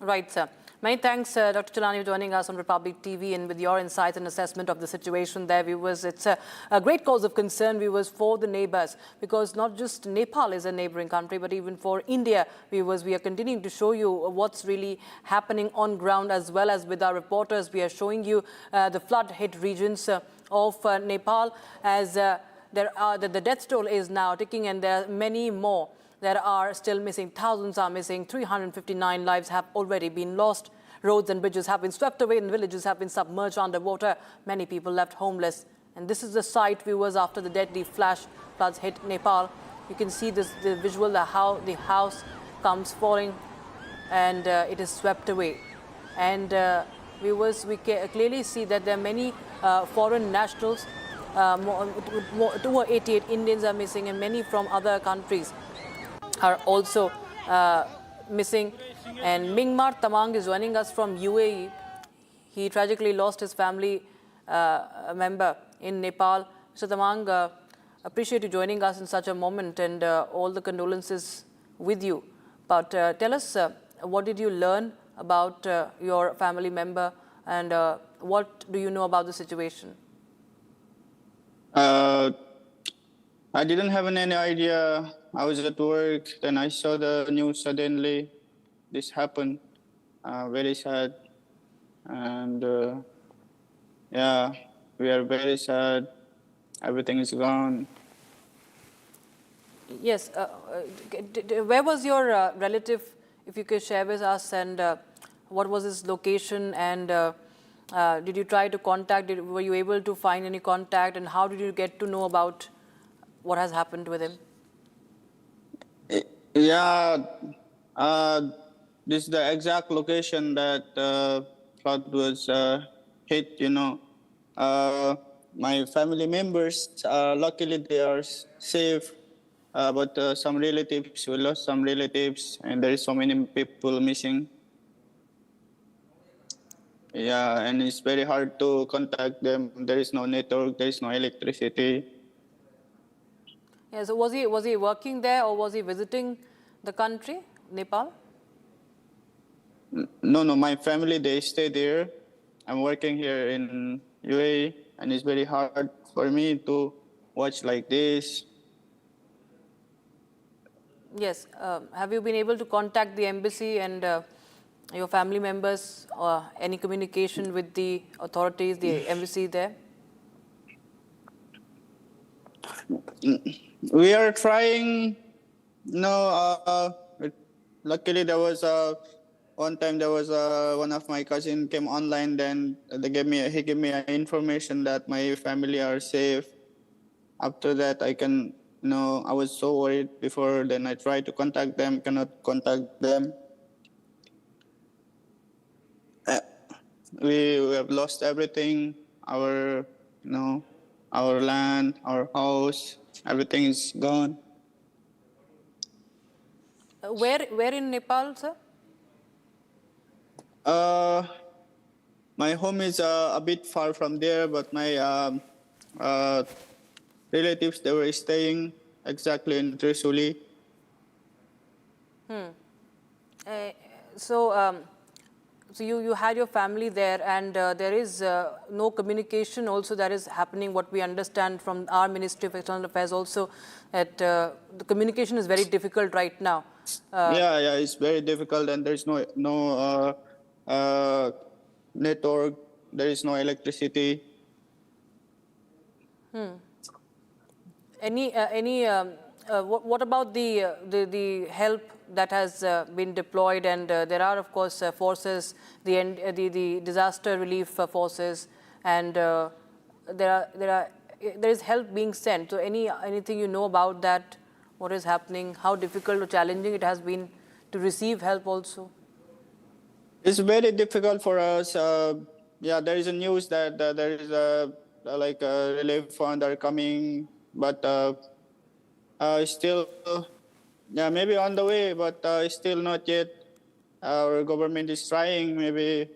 Right, sir. Many thanks, Dr. Chalani, for joining us on Republic TV and with your insights and assessment of the situation there, viewers. It's a great cause of concern, viewers, for the neighbors, because not just Nepal is a neighboring country, but even for India, viewers, we are continuing to show you what's really happening on ground, as well as with our reporters. We are showing you the flood-hit regions of Nepal, as the death toll is now ticking, and there are many more that are still missing. Thousands are missing. 359 lives have already been lost. Roads and bridges have been swept away and villages have been submerged underwater. Many people left homeless. And this is the sight, viewers, after the deadly flash floods hit Nepal. You can see the visual, how the house comes falling and it is swept away. And viewers, we clearly see that there are many foreign nationals. 288 Indians are missing, and many from other countries are also missing. And Mingmar Tamang is joining us from UAE. He tragically lost his family member in Nepal. Mr. Tamang, appreciate you joining us in such a moment, and all the condolences with you. But tell us, what did you learn about your family member, and what do you know about the situation? I didn't have any idea. I was at work, then I saw the news suddenly. This happened. Very sad. And yeah, we are very sad. Everything is gone. Yes. Where was your relative, if you could share with us, and what was his location, and did you try to contact, were you able to find any contact, and how did you get to know about what has happened with him? Yeah, this is the exact location that flood was hit, you know. My family members, luckily they are safe, but some relatives, we lost some relatives, and there is so many people missing. Yeah, and it's very hard to contact them. There is no network, there is no electricity. Yeah, so was he working there or was he visiting the country, Nepal? No, my family, they stay there. I'm working here in UAE, and it's very hard for me to watch like this. Yes. Have you been able to contact the embassy and your family members or any communication with the authorities, the embassy there? We are trying. No, luckily there was one time there was one of my cousin came online. Then he gave me information that my family are safe. After that, I was so worried before. Then I tried to contact them, cannot contact them. We have lost everything. Our our land, our house, everything is gone. Where in Nepal, sir? My home is a bit far from there, but my relatives, they were staying exactly in Trisuli. So you had your family there, and there is no communication also that is happening. What we understand from our Ministry of External Affairs also, that the communication is very difficult right now. Yeah, it's very difficult, and there's no network. There is no electricity. What about the help that has been deployed? And there are, of course, forces, the disaster relief forces, and there is help being sent. So anything you know about that? What is happening? How difficult or challenging it has been to receive help also? It's very difficult for us. Yeah, there is a news that there is a relief fund are coming, but still, yeah, maybe on the way, but still not yet. Our government is trying, maybe,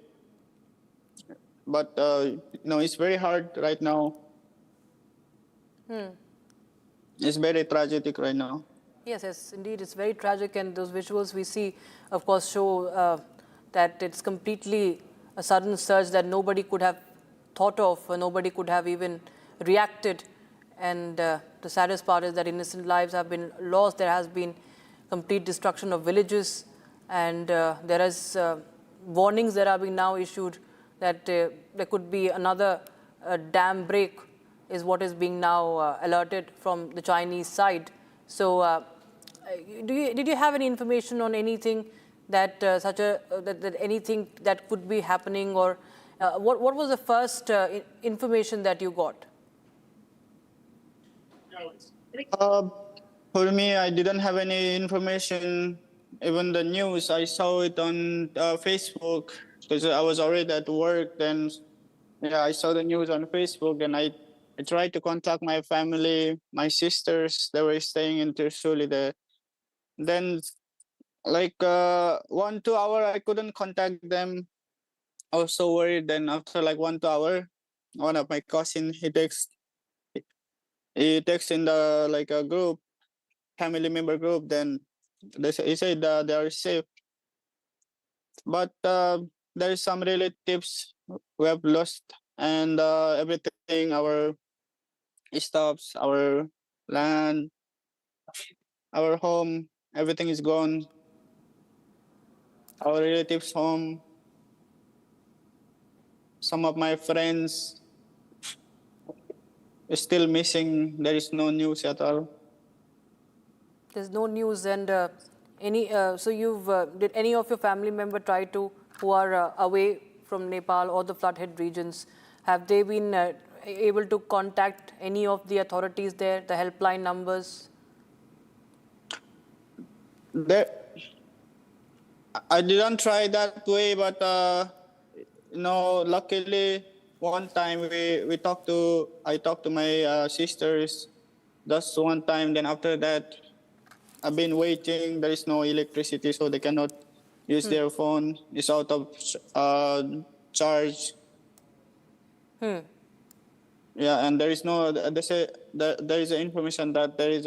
but it's very hard right now. It's very tragic right now. Yes, indeed, it's very tragic, and those visuals we see, of course, show that it's completely a sudden surge that nobody could have thought of, or nobody could have even reacted. And the saddest part is that innocent lives have been lost. There has been complete destruction of villages, and there is warnings that are being now issued that there could be another dam break, is what is being now alerted from the Chinese side. So, did you have any information on anything that that anything that could be happening, or what was the first information that you got? For me, I didn't have any information. Even the news, I saw it on Facebook because I was already at work. Then, yeah, I saw the news on Facebook, and I tried to contact my family, my sisters. They were staying in Trisuli there. Then, 1-2 hours, I couldn't contact them. I was so worried. Then after 1-2 hours, one of my cousin, he texts in the a group, family member group. Then he said they are safe, but there is some relatives who have lost, and everything, our stuffs, our land, our home, everything is gone. Our relatives' home, some of my friends is still missing. There is no news at all. There's no news, and so did any of your family member try to, who are away from Nepal or the flood-hit regions, have they been able to contact any of the authorities there, the helpline numbers? I didn't try that way, but luckily one time I talked to my sisters. That's one time. Then after that, I've been waiting. There is no electricity, so they cannot use their phone. It's out of charge. Yeah, and there is no. They say there is information that there is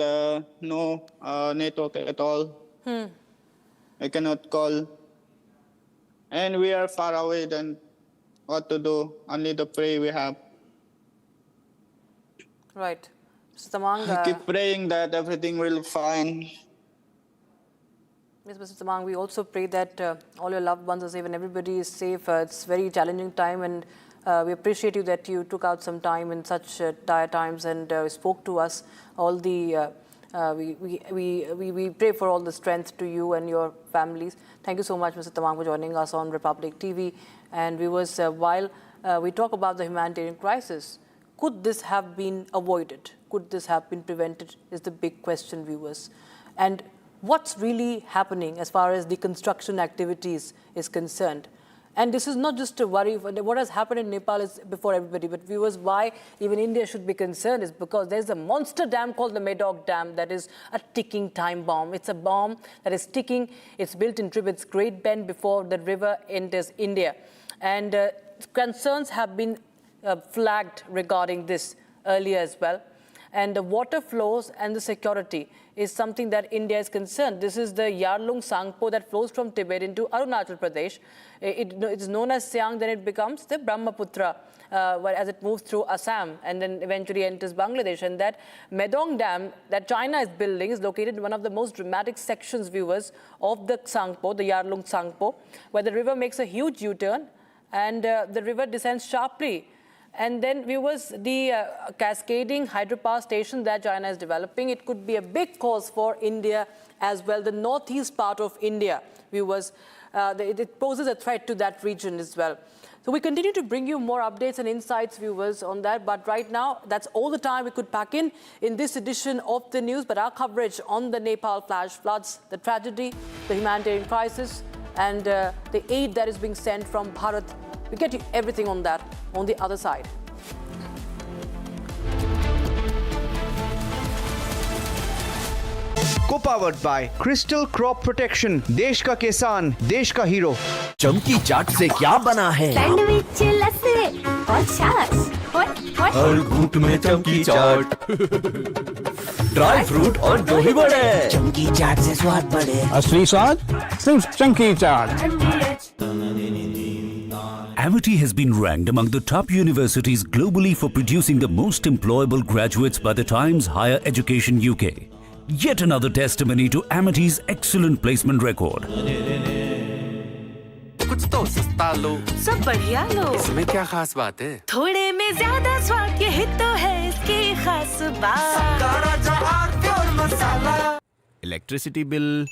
no network at all. I cannot call, and we are far away. Then what to do? Only the pray we have. Right. Mr. Tamang, I keep praying that everything will fine. Yes, Mr. Tamang, we also pray that all your loved ones are safe and everybody is safe. It's a very challenging time, and we appreciate you that you took out some time in such dire times and spoke to us. All the we pray for all the strength to you and your families. Thank you so much, Mr. Tamang, for joining us on Republic TV. And viewers, while we talk about the humanitarian crisis, could this have been avoided? Could this have been prevented? Is the big question, viewers. And what's really happening as far as the construction activities is concerned? And this is not just a worry. What has happened in Nepal is before everybody. But viewers, why even India should be concerned is because there's a monster dam called the Medog Dam that is a ticking time bomb. It's a bomb that is ticking. It's built in Tibet's Great Bend before the river enters India. And concerns have been flagged regarding this earlier as well. And the water flows and the security is something that India is concerned. This is the Yarlung Sangpo that flows from Tibet into Arunachal Pradesh. It is known as Siang, then it becomes the Brahmaputra as it moves through Assam and then eventually enters Bangladesh. And that Medong Dam that China is building is located in one of the most dramatic sections, viewers, of the Sangpo, the Yarlung Sangpo, where the river makes a huge U-turn and the river descends sharply. And then, viewers, the cascading hydropower station that China is developing, it could be a big cause for India as well. The northeast part of India, viewers, it poses a threat to that region as well. So we continue to bring you more updates and insights, viewers, on that. But right now, that's all the time we could pack in this edition of the news. But our coverage on the Nepal flash floods, the tragedy, the humanitarian crisis, and the aid that is being sent from Bharat, we get you everything on that on the other side. Co-powered by Crystal Crop Protection, देश का किसान, देश का hero. चमकी चाट से क्या बना है? सैंडविच, लस्सी और छाछ हर घूंट में चमकी चाट, ड्राई फ्रूट और दही बड़े। चमकी चाट से स्वाद बढ़े। असली स्वाद सिर्फ chunky chaat. Amity has been ranked among the top universities globally for producing the most employable graduates by the Times Higher Education UK. Yet another testimony to Amity's excellent placement record. कुछ तो सस्ता लो, सब बढ़िया लो। इसमें क्या खास बात है? थोड़े में ज्यादा स्वाद, यही तो है इसकी खास बात। Electricity bill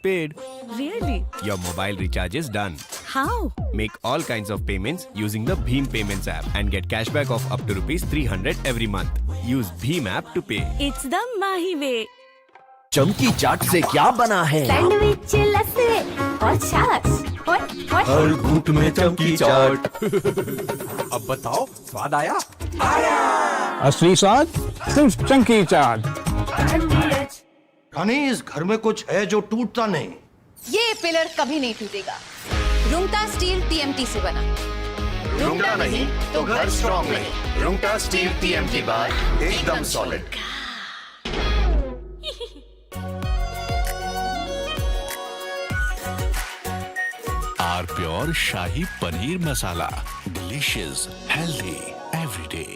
paid. Really? Your mobile recharge is done. How? Make all kinds of payments using the Bheem Payments app and get cashback of up to ₹300 every month. Use Bheem app to pay. It's the Mahi way. चमकी चाट से क्या बना है? Sandwich, लस्सी और छाछ हर घूंट में चमकी चाट। अब बताओ, स्वाद आया? आया। असली स्वाद सिर्फ चंकी चाट। रानी, इस घर में कुछ है जो टूटता नहीं। ये पिलर कभी नहीं टूटेगा। रुंगटा स्टील TMT से बना। रुंगटा नहीं तो घर स्ट्रॉन्ग नहीं। रुंगटा स्टील TMT बार एकदम solid. R pure shahi paneer masala, delicious, healthy everyday.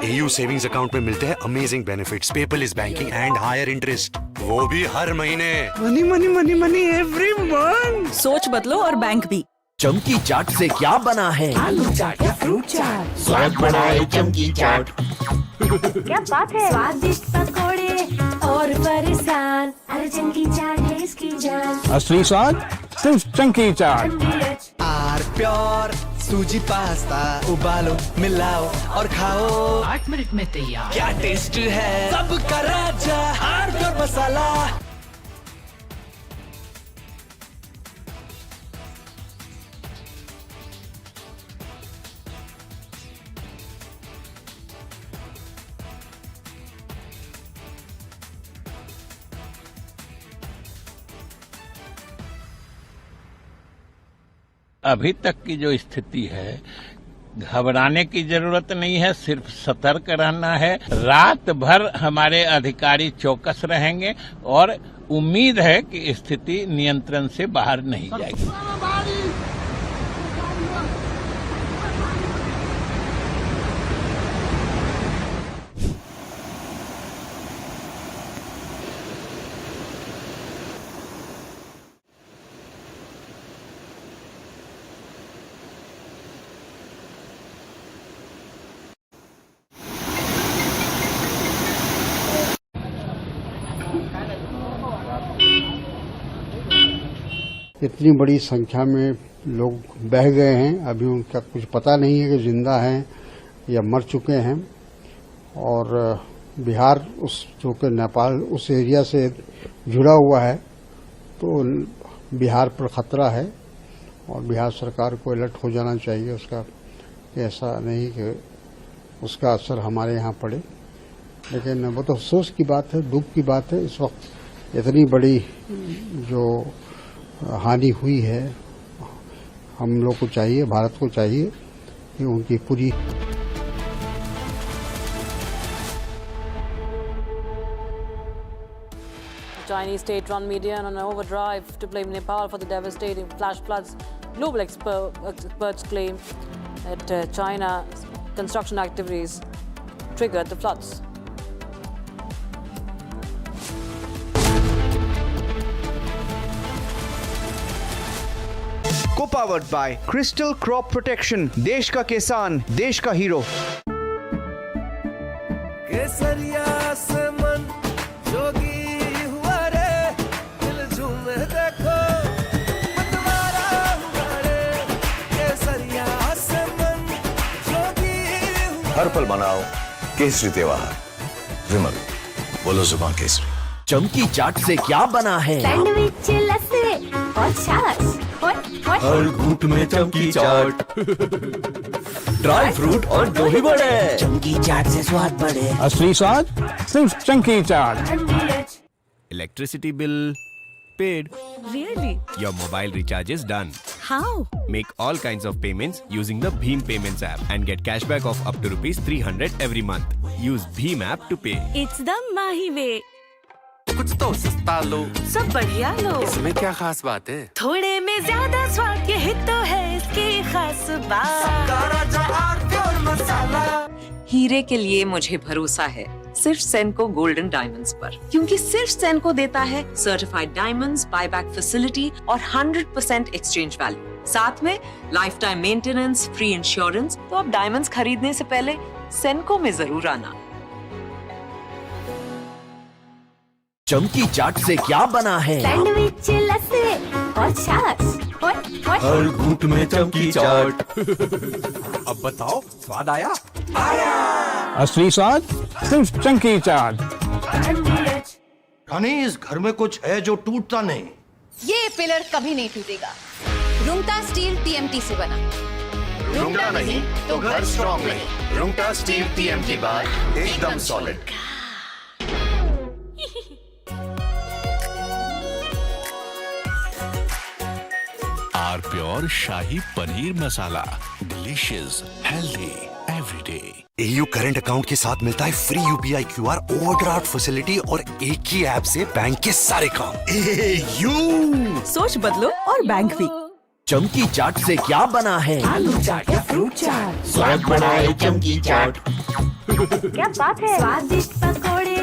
AU savings account में मिलते हैं amazing benefits, paperless banking and higher interest, वो भी हर महीने। Money money money money every month. सोच बदलो और बैंक भी। चमकी चाट से क्या बना है? आलू चाट या फ्रूट चाट, स्वाद बढ़ाए चमकी चाट। क्या बात है? स्वादिष्ट पकोड़े और परेशान, अरे चंकी चाट है इसकी जान। असली स्वाद सिर्फ चंकी चाट। आर प्योर सूजी पास्ता, उबालो, मिलाओ और खाओ। 8 मिनट में तैयार। क्या टेस्ट है? सबका राजा आर प्योर मसाला। अभी तक की जो स्थिति है, घबराने की जरूरत नहीं है, सिर्फ सतर्क रहना है। रात भर हमारे अधिकारी चौकस रहेंगे और उम्मीद है कि स्थिति नियंत्रण से बाहर नहीं जाएगी। इतनी बड़ी संख्या में लोग बह गए हैं, अभी उनका कुछ पता नहीं है कि जिंदा हैं या मर चुके हैं। और बिहार उस जो कि नेपाल उस एरिया से जुड़ा हुआ है, तो बिहार पर खतरा है और बिहार सरकार को अलर्ट हो जाना चाहिए उसका, ऐसा नहीं कि उसका असर हमारे यहाँ पड़े। लेकिन वो तो अफसोस की बात है, दुख की बात है। इस वक्त इतनी बड़ी जो हानि हुई है, हम लोग को चाहिए, भारत को चाहिए कि उनकी पूरी Chinese state-run media on an overdrive to blame Nepal for the devastating flash floods. Global experts claim that China's construction activities triggered the floods. Co-powered by Crystal Crop Protection, देश का किसान, देश का हीरो। केसरिया से मन जोगी हुआ रे, दिल झूमे देखो मतवारा हुआ रे। केसरिया से मन जोगी हुआ। हर पल मनाओ केसरी त्योहार। विमल, बोलो जुबान केसरी। चमकी चाट से क्या बना है? सैंडविच, लस्सी और छाछ। हर घूंट में चमकी चाट, ड्राई फ्रूट और दही बड़े। चमकी चाट से स्वाद बढ़े। असली स्वाद सिर्फ चमकी चाट। Electricity bill paid. Really? Your mobile recharge is done. How? Make all kinds of payments using the Bheem Payments app and get cashback of up to ₹300 every month. Use Bheem app to pay. It's the Mahi way. कुछ तो सस्ता लो, सब बढ़िया लो। इसमें क्या खास बात है? थोड़े में ज्यादा स्वाद, यही तो है इसकी खास बात। हीरे के लिए मुझे भरोसा है सिर्फ सेनको गोल्डन डायमंड्स पर, क्योंकि सिर्फ सेनको देता है सर्टिफाइड डायमंड्स, बायबैक फैसिलिटी और 100% एक्सचेंज वैल्यू, साथ में life time maintenance, free insurance. तो अब डायमंड्स खरीदने से पहले सेनको में जरूर आना। चमकी चाट से क्या बना है? सैंडविच, लस्सी और छाछ। हर घूंट में चमकी चाट। अब बताओ, स्वाद आया? असली स्वाद सिर्फ चमकी चाट। रानी, इस घर में कुछ है जो टूटता नहीं। ये पिलर कभी नहीं टूटेगा। रुंगटा स्टील TMT से बना। रुंगटा नहीं तो घर स्ट्रॉन्ग नहीं। रुंगटा स्टील TMT बार एकदम solid. R pure shahi paneer masala, delicious, healthy everyday. AU current account के साथ मिलता है free UPI QR overdraft facility और एक ही ऐप से बैंक के सारे काम। AU सोच बदलो और बैंक भी। चमकी चाट से क्या बना है? आलू चाट या फ्रूट चाट। स्वाद बढ़ाए चमकी चाट। क्या बात है? स्वादिष्ट पकोड़े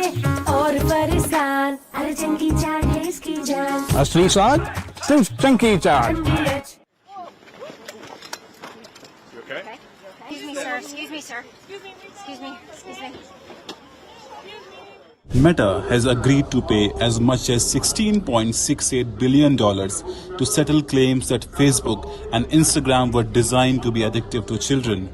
और फरसान, अरे चमकी चाट है इसकी जान। असली स्वाद सिर्फ चमकी चाट। Meta has agreed to pay as much as $16.68 billion to settle claims that Facebook and Instagram were designed to be addictive to children.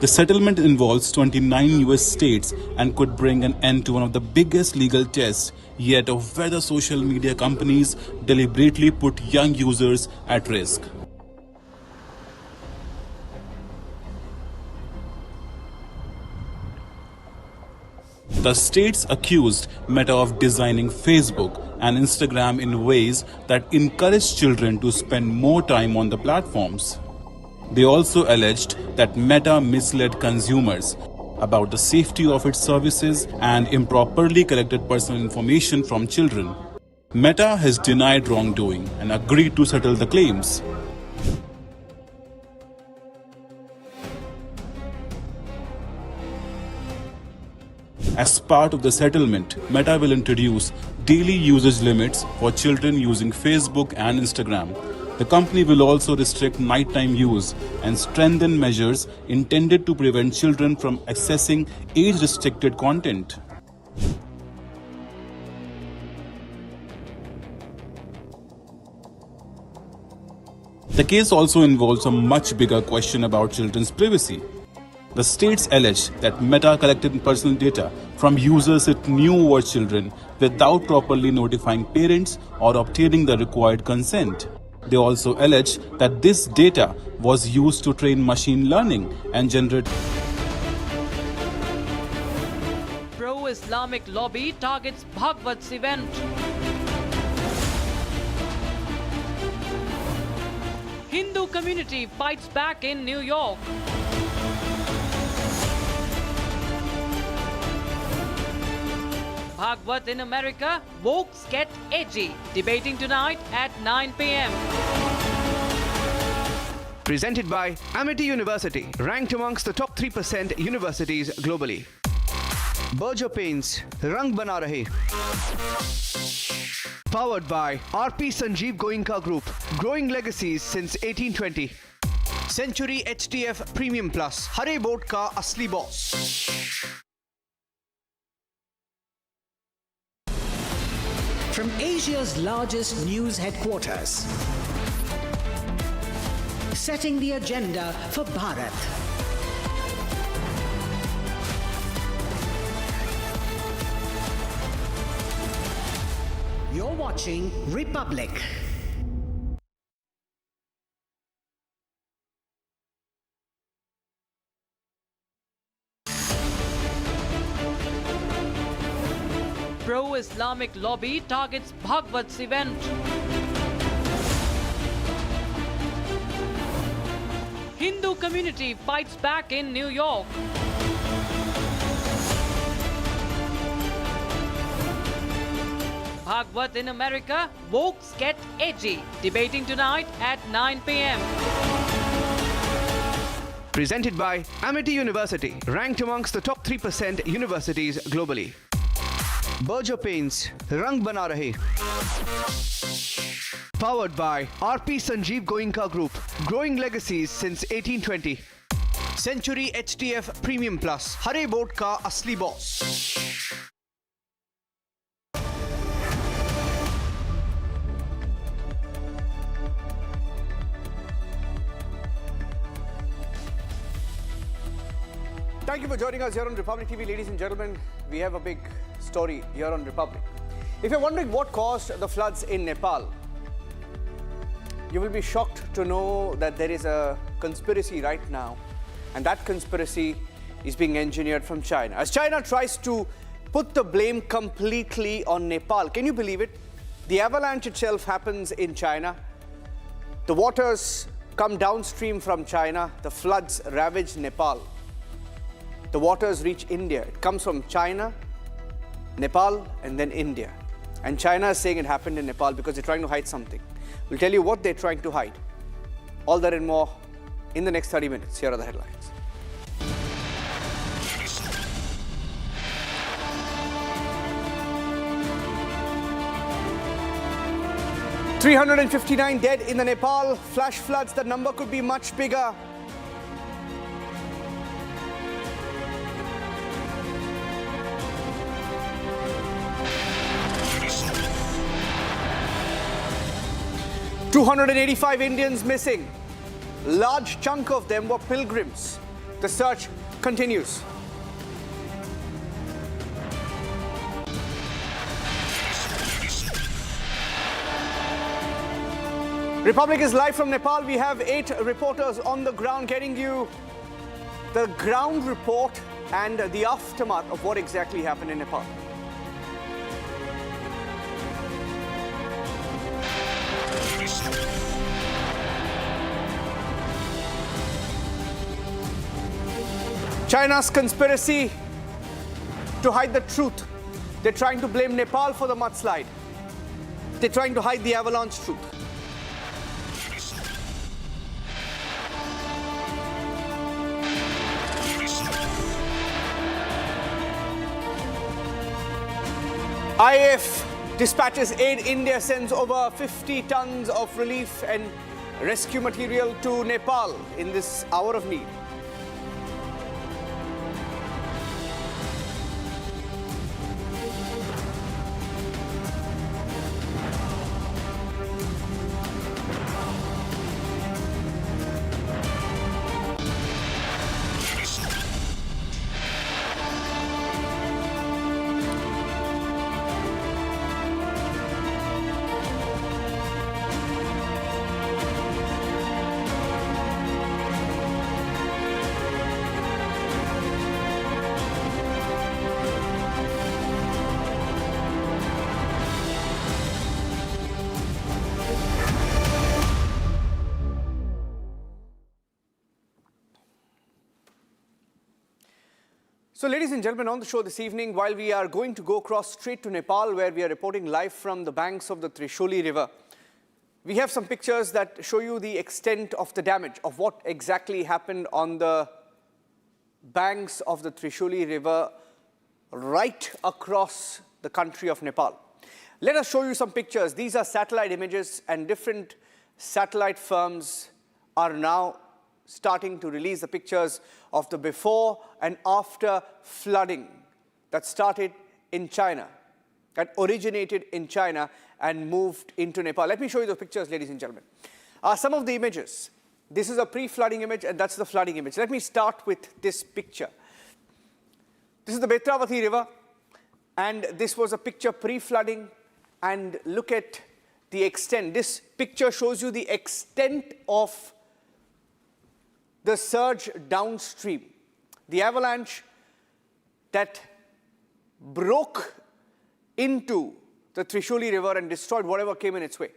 The settlement involves 29 US states and could bring an end to one of the biggest legal tests yet of whether social media companies deliberately put young users at risk. The states accused Meta of designing Facebook and Instagram in ways that encourage children to spend more time on the platforms. They also alleged that Meta misled consumers about the safety of its services and improperly collected personal information from children. Meta has denied wrongdoing and agreed to settle the claims. As part of the settlement, Meta will introduce daily usage limits for children using Facebook and Instagram. The company will also restrict nighttime use and strengthen measures intended to prevent children from accessing age-restricted content. The case also involves a much bigger question about children's privacy. The states allege that Meta collected personal data from users it knew were children without properly notifying parents or obtaining the required consent. They also allege that this data was used to train machine learning and generate. Pro-Islamic lobby targets Bhagwat's event. Hindu community fights back in New York. Bhagwat in America, wokes get edgy. Debating tonight at 9 p.m. Presented by Amity University, ranked amongst the top 3% universities globally. Berger Paints, Rang Bana Rahe. Powered by RP Sanjeev Goenka Group, growing legacies since 1820. Century HTF Premium Plus, Hare Boat Ka Asli Boss. From Asia's largest news headquarters, setting the agenda for Bharat. You're watching Republic. Pro-Islamic lobby targets Bhagwat's event. Hindu community fights back in New York. Bhagwat in America, wokes get edgy. Debating tonight at 9 p.m. Presented by Amity University, ranked amongst the top 3% universities globally. Berger Paints, Rang Bana Rahe. Powered by RP Sanjeev Goenka Group, growing legacies since 1820. Century HTF Premium Plus, Hare Boat Ka Asli Boss. Thank you for joining us here on Republic TV, ladies and gentlemen. We have a big story here on Republic. If you're wondering what caused the floods in Nepal, you will be shocked to know that there is a conspiracy right now, and that conspiracy is being engineered from China. As China tries to put the blame completely on Nepal. Can you believe it? The avalanche itself happens in China. The waters come downstream from China. The floods ravage Nepal. The waters reach India. It comes from China, Nepal, and then India. And China is saying it happened in Nepal because they're trying to hide something. We'll tell you what they're trying to hide. All that and more in the next 30 minutes. Here are the headlines. $359 dead in the Nepal flash floods. The number could be much bigger. $285 Indians missing. Large chunk of them were pilgrims. The search continues. Republic is live from Nepal. We have 8 reporters on the ground getting you the ground report and the aftermath of what exactly happened in Nepal. China's conspiracy to hide the truth. They're trying to blame Nepal for the mudslide. They're trying to hide the avalanche truth. IF dispatches aid. India sends over 50 tons of relief and rescue material to Nepal in this hour of need. So, ladies and gentlemen, on the show this evening, while we are going to go across straight to Nepal, where we are reporting live from the banks of the Trishuli River, we have some pictures that show you the extent of the damage, of what exactly happened on the banks of the Trishuli River right across the country of Nepal. Let us show you some pictures. These are satellite images, and different satellite firms are now starting to release the pictures of the before and after flooding that started in China, that originated in China and moved into Nepal. Let me show you the pictures, ladies and gentlemen. Some of the images. This is a pre-flooding image, and that's the flooding image. Let me start with this picture. This is the Betravati River, and this was a picture pre-flooding, and look at the extent. This picture shows you the extent of the surge downstream, the avalanche that broke into the Trishuli River and destroyed whatever came in its way.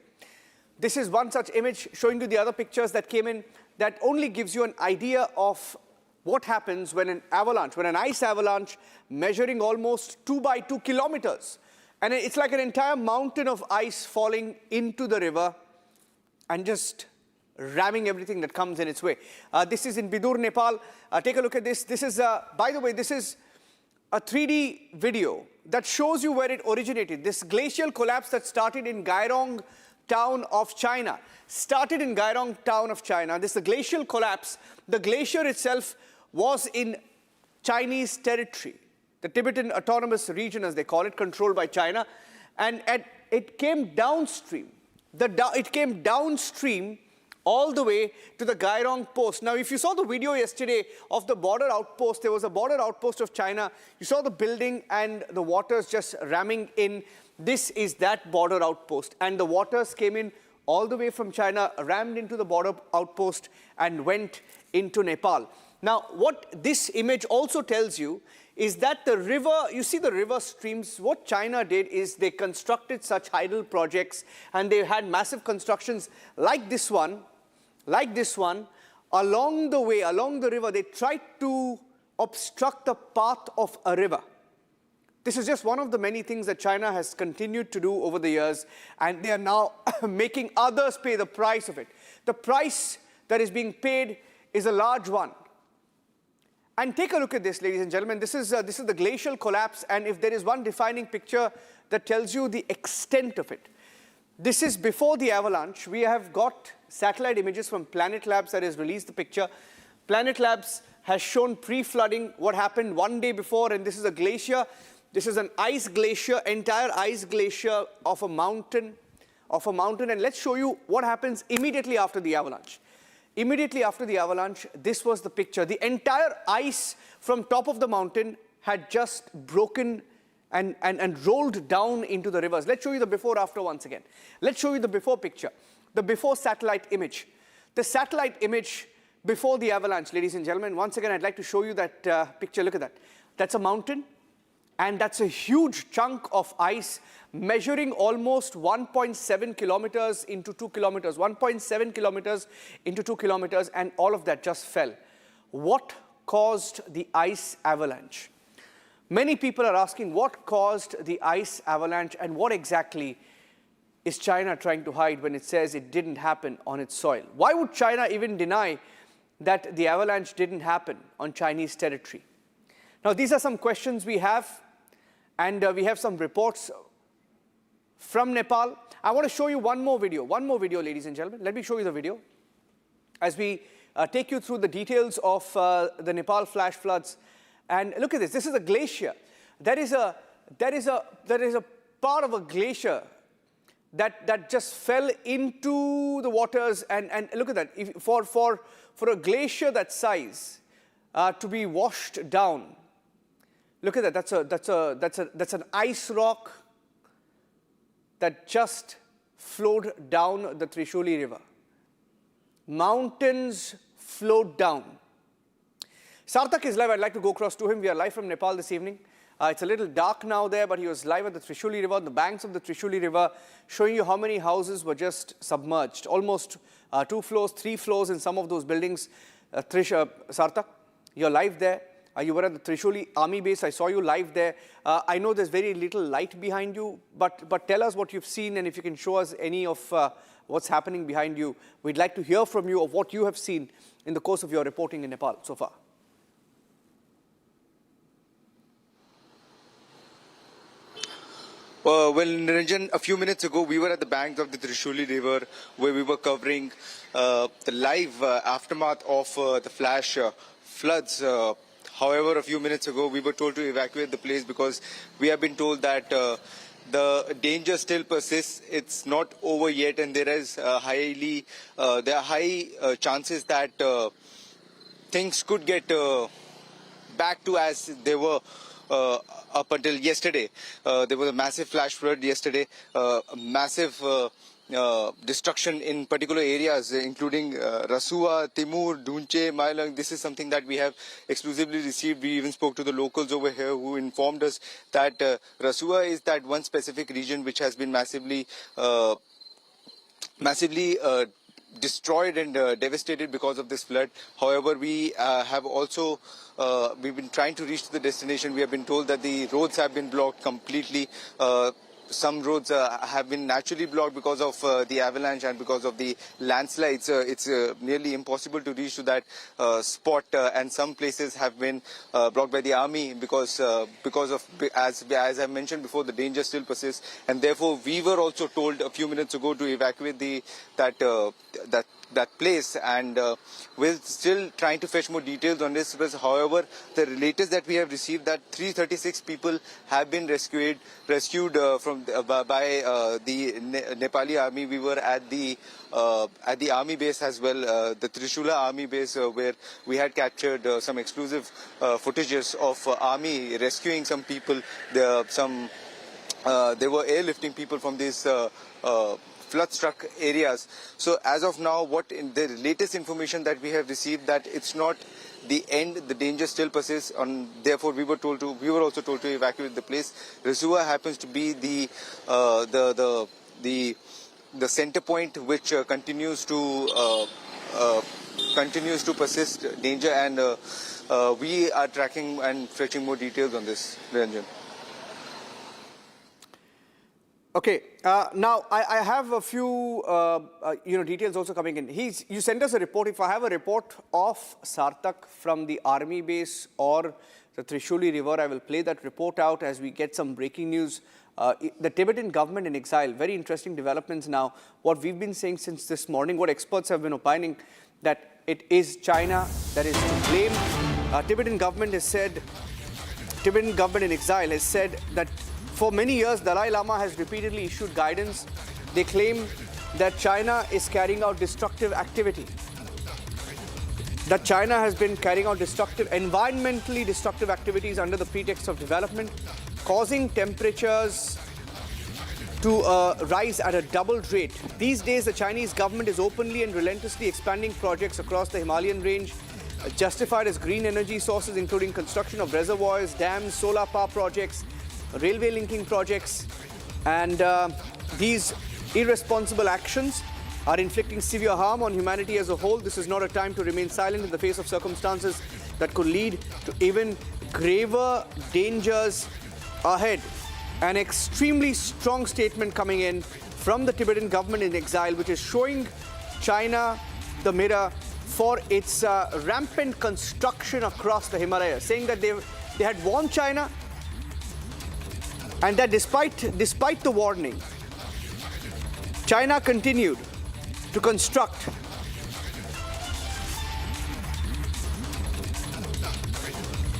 This is one such image, showing you the other pictures that came in, that only gives you an idea of what happens when an avalanche, when an ice avalanche measuring almost 2 by 2 kilometers, and it's like an entire mountain of ice falling into the river and just ramming everything that comes in its way. This is in Bidur, Nepal. Take a look at this. This is, by the way, this is a 3D video that shows you where it originated. This glacial collapse that started in Gairong town of China. Started in Gairong town of China. This is a glacial collapse. The glacier itself was in Chinese territory, the Tibetan Autonomous Region, as they call it, controlled by China. And it came downstream. It came downstream all the way to the Gairong post. Now, if you saw the video yesterday of the border outpost, there was a border outpost of China. You saw the building and the waters just ramming in. This is that border outpost. And the waters came in all the way from China, rammed into the border outpost and went into Nepal. Now, what this image also tells you is that the river, you see the river streams, what China did is they constructed such tidal projects, and they had massive constructions like this one, along the way, along the river. They tried to obstruct the path of a river. This is just one of the many things that China has continued to do over the years, and they are now making others pay the price of it. The price that is being paid is a large one. And take a look at this, ladies and gentlemen. This is the glacial collapse, and if there is one defining picture that tells you the extent of it, this is before the avalanche. We have got satellite images from Planet Labs that has released the picture. Planet Labs has shown pre-flooding, what happened one day before, and this is a glacier. This is an ice glacier, entire ice glacier of a mountain, and let's show you what happens immediately after the avalanche. Immediately after the avalanche, this was the picture. The entire ice from top of the mountain had just broken and rolled down into the rivers. Let's show you the before after once again. Let's show you the before picture, the before satellite image. The satellite image before the avalanche, ladies and gentlemen. Once again, I'd like to show you that picture. Look at that. That's a mountain. And that's a huge chunk of ice measuring almost 1.7 kilometers into 2 kilometers, 1.7 kilometers into 2 kilometers, and all of that just fell. What caused the ice avalanche? Many people are asking what caused the ice avalanche and what exactly is China trying to hide when it says it didn't happen on its soil? Why would China even deny that the avalanche didn't happen on Chinese territory? Now, these are some questions we have, and we have some reports from Nepal. I want to show you one more video, ladies and gentlemen. Let me show you the video as we take you through the details of the Nepal flash floods. And look at this. This is a glacier. There is a part of a glacier that just fell into the waters. And look at that. For a glacier that size to be washed down, look at that. That's an ice rock that just flowed down the Trishuli River. Mountains flowed down. Sarthak is live. I'd like to go across to him. We are live from Nepal this evening. It's a little dark now there, but he was live at the Trishuli River, on the banks of the Trishuli River, showing you how many houses were just submerged. Almost 2 floors, 3 floors in some of those buildings. Sarthak, you're live there. You were at the Trishuli Army Base. I saw you live there. I know there's very little light behind you, but tell us what you've seen, and if you can show us any of what's happening behind you. We'd like to hear from you of what you have seen in the course of your reporting in Nepal so far. Well, Niranjan, a few minutes ago, we were at the banks of the Trishuli River where we were covering the live aftermath of the flash floods. However, a few minutes ago, we were told to evacuate the place because we have been told that the danger still persists. It's not over yet, and there is there are high chances that things could get back to as they were up until yesterday. There was a massive flash flood yesterday, massive destruction in particular areas, including Rasua, Timur, Dunche, Mailang. This is something that we have exclusively received. We even spoke to the locals over here who informed us that Rasua is that one specific region which has been massively destroyed and devastated because of this flood. However, we have also we've been trying to reach the destination. We have been told that the roads have been blocked completely. Some roads have been naturally blocked because of the avalanche and because of the landslides. It's nearly impossible to reach to that spot, and some places have been blocked by the army because of, as I mentioned before, the danger still persists, and therefore we were also told a few minutes ago to evacuate that place, and we're still trying to fetch more details on this. Because, however, the latest that we have received that 336 people have been rescued by the Nepali army. We were at the army base as well, the Trishula army base, where we had captured some exclusive footages of army rescuing some people. They were airlifting people from these flood-struck areas. So as of now, what in the latest information that we have received, that it's not the end, the danger still persists, and therefore we were also told to evacuate the place. Rasua happens to be the center point which continues to persist danger, and we are tracking and fetching more details on this, Niranjan. Okay, now I have a few details also coming in. You sent us a report. If I have a report of Sarthak from the army base or the Trishuli River, I will play that report out as we get some breaking news. The Tibetan government in exile, very interesting developments now. What we've been saying since this morning, what experts have been opining, that it is China that is to blame. Tibetan government in exile has said that for many years, Dalai Lama has repeatedly issued guidance. They claim that China is carrying out destructive activity. That China has been carrying out environmentally destructive activities under the pretext of development, causing temperatures to rise at a double rate. These days, the Chinese government is openly and relentlessly expanding projects across the Himalayan range. justified as green energy sources, including construction of reservoirs, dams, solar power projects, railway linking projects. And these irresponsible actions are inflicting severe harm on humanity as a whole. This is not a time to remain silent in the face of circumstances that could lead to even graver dangers ahead. An extremely strong statement coming in from the Tibetan government in exile, which is showing China the mirror for its rampant construction across the Himalayas, saying that they had warned China, and that despite the warning, China continued to construct.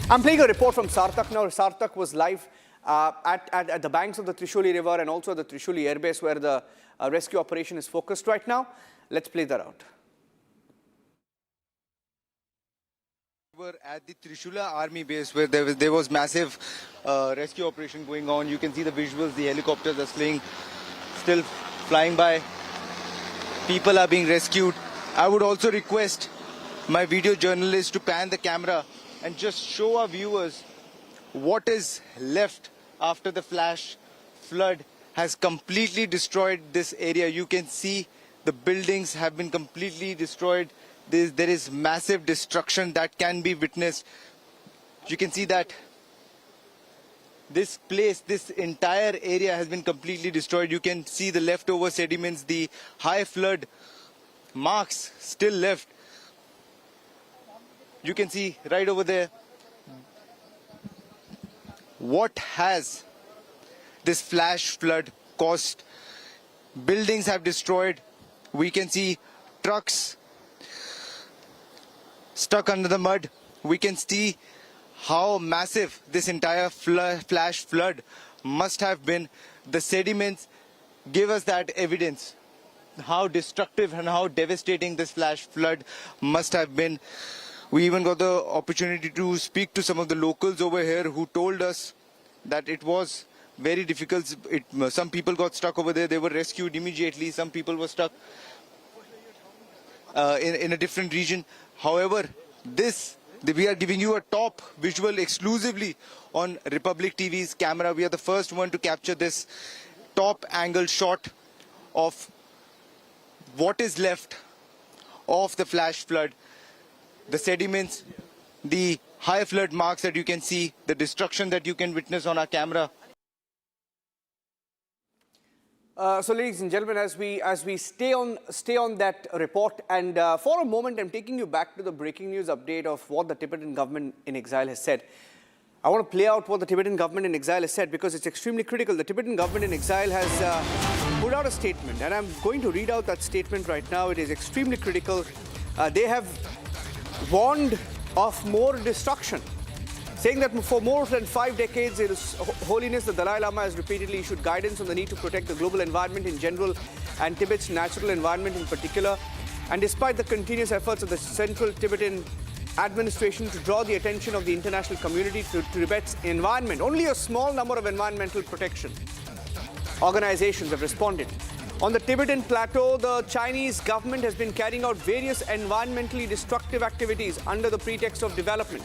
I'm playing a report from Sartak now. Sartak was live at the banks of the Trishuli River and also the Trishuli Air Base, where the rescue operation is focused right now. Let's play that out. We were at the Trishula Army Base, where there was massive rescue operation going on. You can see the visuals. The helicopters are still flying by. People are being rescued. I would also request my video journalists to pan the camera and just show our viewers what is left after the flash flood has completely destroyed this area. You can see the buildings have been completely destroyed. There is massive destruction that can be witnessed. You can see that this place, this entire area has been completely destroyed. You can see the leftover sediments, the high flood marks still left. You can see right over there. What has this flash flood caused? Buildings have destroyed. We can see trucks stuck under the mud. We can see how massive this entire flash flood must have been. The sediments give us that evidence, how destructive and how devastating this flash flood must have been. We even got the opportunity to speak to some of the locals over here who told us that it was very difficult. Some people got stuck over there. They were rescued immediately. Some people were stuck in a different region. However, we are giving you a top visual exclusively on Republic TV's camera. We are the first one to capture this top angle shot of what is left of the flash flood. The sediments, the high flood marks that you can see, the destruction that you can witness on our camera. So, ladies and gentlemen, as we stay on that report, and for a moment, I'm taking you back to the breaking news update of what the Tibetan government in exile has said. I want to play out what the Tibetan government in exile has said because it's extremely critical. The Tibetan government in exile has put out a statement, and I'm going to read out that statement right now. It is extremely critical. They have warned of more destruction, saying that for more than 5 decades, His Holiness the Dalai Lama has repeatedly issued guidance on the need to protect the global environment in general and Tibet's natural environment in particular. And despite the continuous efforts of the Central Tibetan administration to draw the attention of the international community to Tibet's environment, only a small number of environmental protection organizations have responded. On the Tibetan plateau, the Chinese government has been carrying out various environmentally destructive activities under the pretext of development,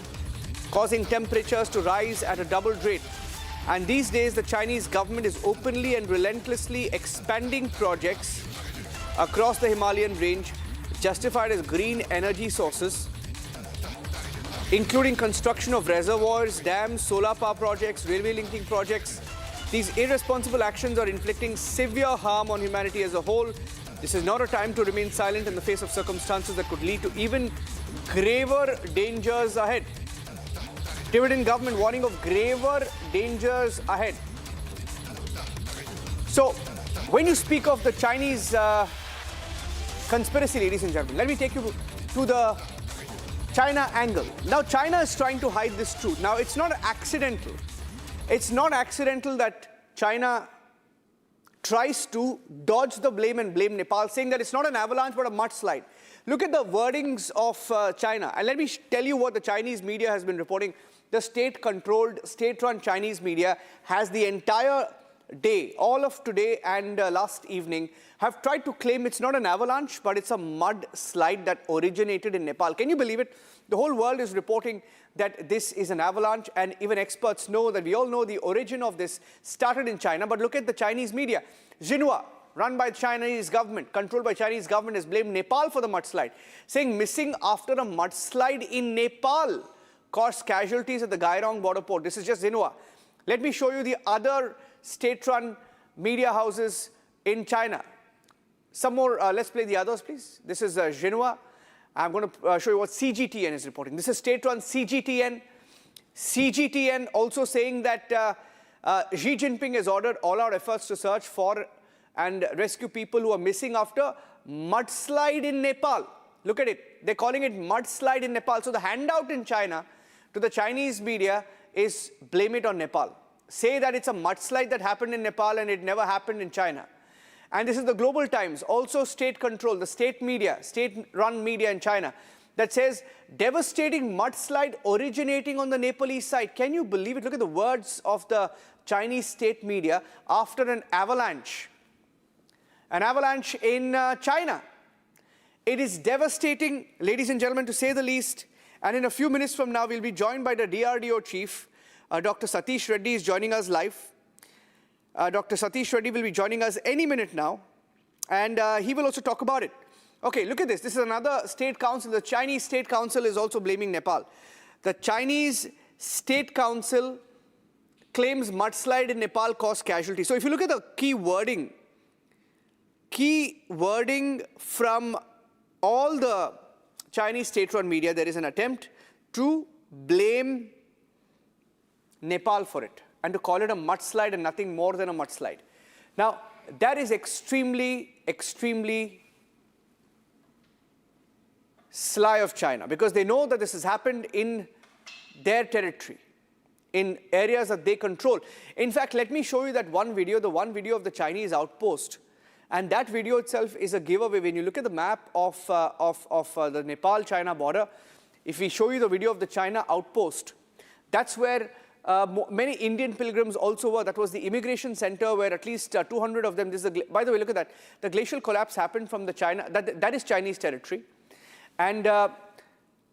causing temperatures to rise at a doubled rate. And these days, the Chinese government is openly and relentlessly expanding projects across the Himalayan range, justified as green energy sources, including construction of reservoirs, dams, solar power projects, railway linking projects. These irresponsible actions are inflicting severe harm on humanity as a whole. This is not a time to remain silent in the face of circumstances that could lead to even graver dangers ahead. Tibetan government warning of graver dangers ahead. So, when you speak of the Chinese conspiracy, ladies and gentlemen, let me take you to the China angle. Now, China is trying to hide this truth. Now, it's not accidental. It's not accidental that China tries to dodge the blame and blame Nepal, saying that it's not an avalanche but a mudslide. Look at the wordings of China. And let me tell you what the Chinese media has been reporting. The state-controlled, state-run Chinese media has the entire day, all of today and last evening, have tried to claim it's not an avalanche, but it's a mudslide that originated in Nepal. Can you believe it? The whole world is reporting that this is an avalanche, and even experts know that we all know the origin of this started in China. But look at the Chinese media. Xinhua, run by Chinese government, controlled by Chinese government, has blamed Nepal for the mudslide, saying missing after a mudslide in Nepal caused casualties at the Gairong border port. This is just Xinhua. Let me show you the other state-run media houses in China. Some more, let's play the others, please. This is Xinhua. I'm going to show you what CGTN is reporting. This is state-run CGTN. CGTN also saying that Xi Jinping has ordered all our efforts to search for and rescue people who are missing after mudslide in Nepal. Look at it. They're calling it mudslide in Nepal. So the handout in China to the Chinese media is blame it on Nepal. Say that it's a mudslide that happened in Nepal and it never happened in China. And this is the Global Times, also state control, the state media, state-run media in China, that says devastating mudslide originating on the Nepalese side. Can you believe it? Look at the words of the Chinese state media after an avalanche in China. It is devastating, ladies and gentlemen, to say the least. And in a few minutes from now, we'll be joined by the DRDO chief. Dr. Satish Reddy is joining us live. Dr. Satish Reddy will be joining us any minute now. And he will also talk about it. Okay, look at this. This is another state council. The Chinese State Council is also blaming Nepal. The Chinese State Council claims mudslide in Nepal caused casualties. So if you look at the key wording from all the Chinese state-run media, there is an attempt to blame Nepal for it and to call it a mudslide and nothing more than a mudslide. Now, that is extremely, extremely sly of China, because they know that this has happened in their territory, in areas that they control. In fact, let me show you that one video, the one video of the Chinese outpost. And that video itself is a giveaway. When you look at the map of the Nepal-China border, if we show you the video of the China outpost, that's where many Indian pilgrims also were. That was the immigration center where at least 200 of them, by the way, look at that. The glacial collapse happened from the China, that is Chinese territory, and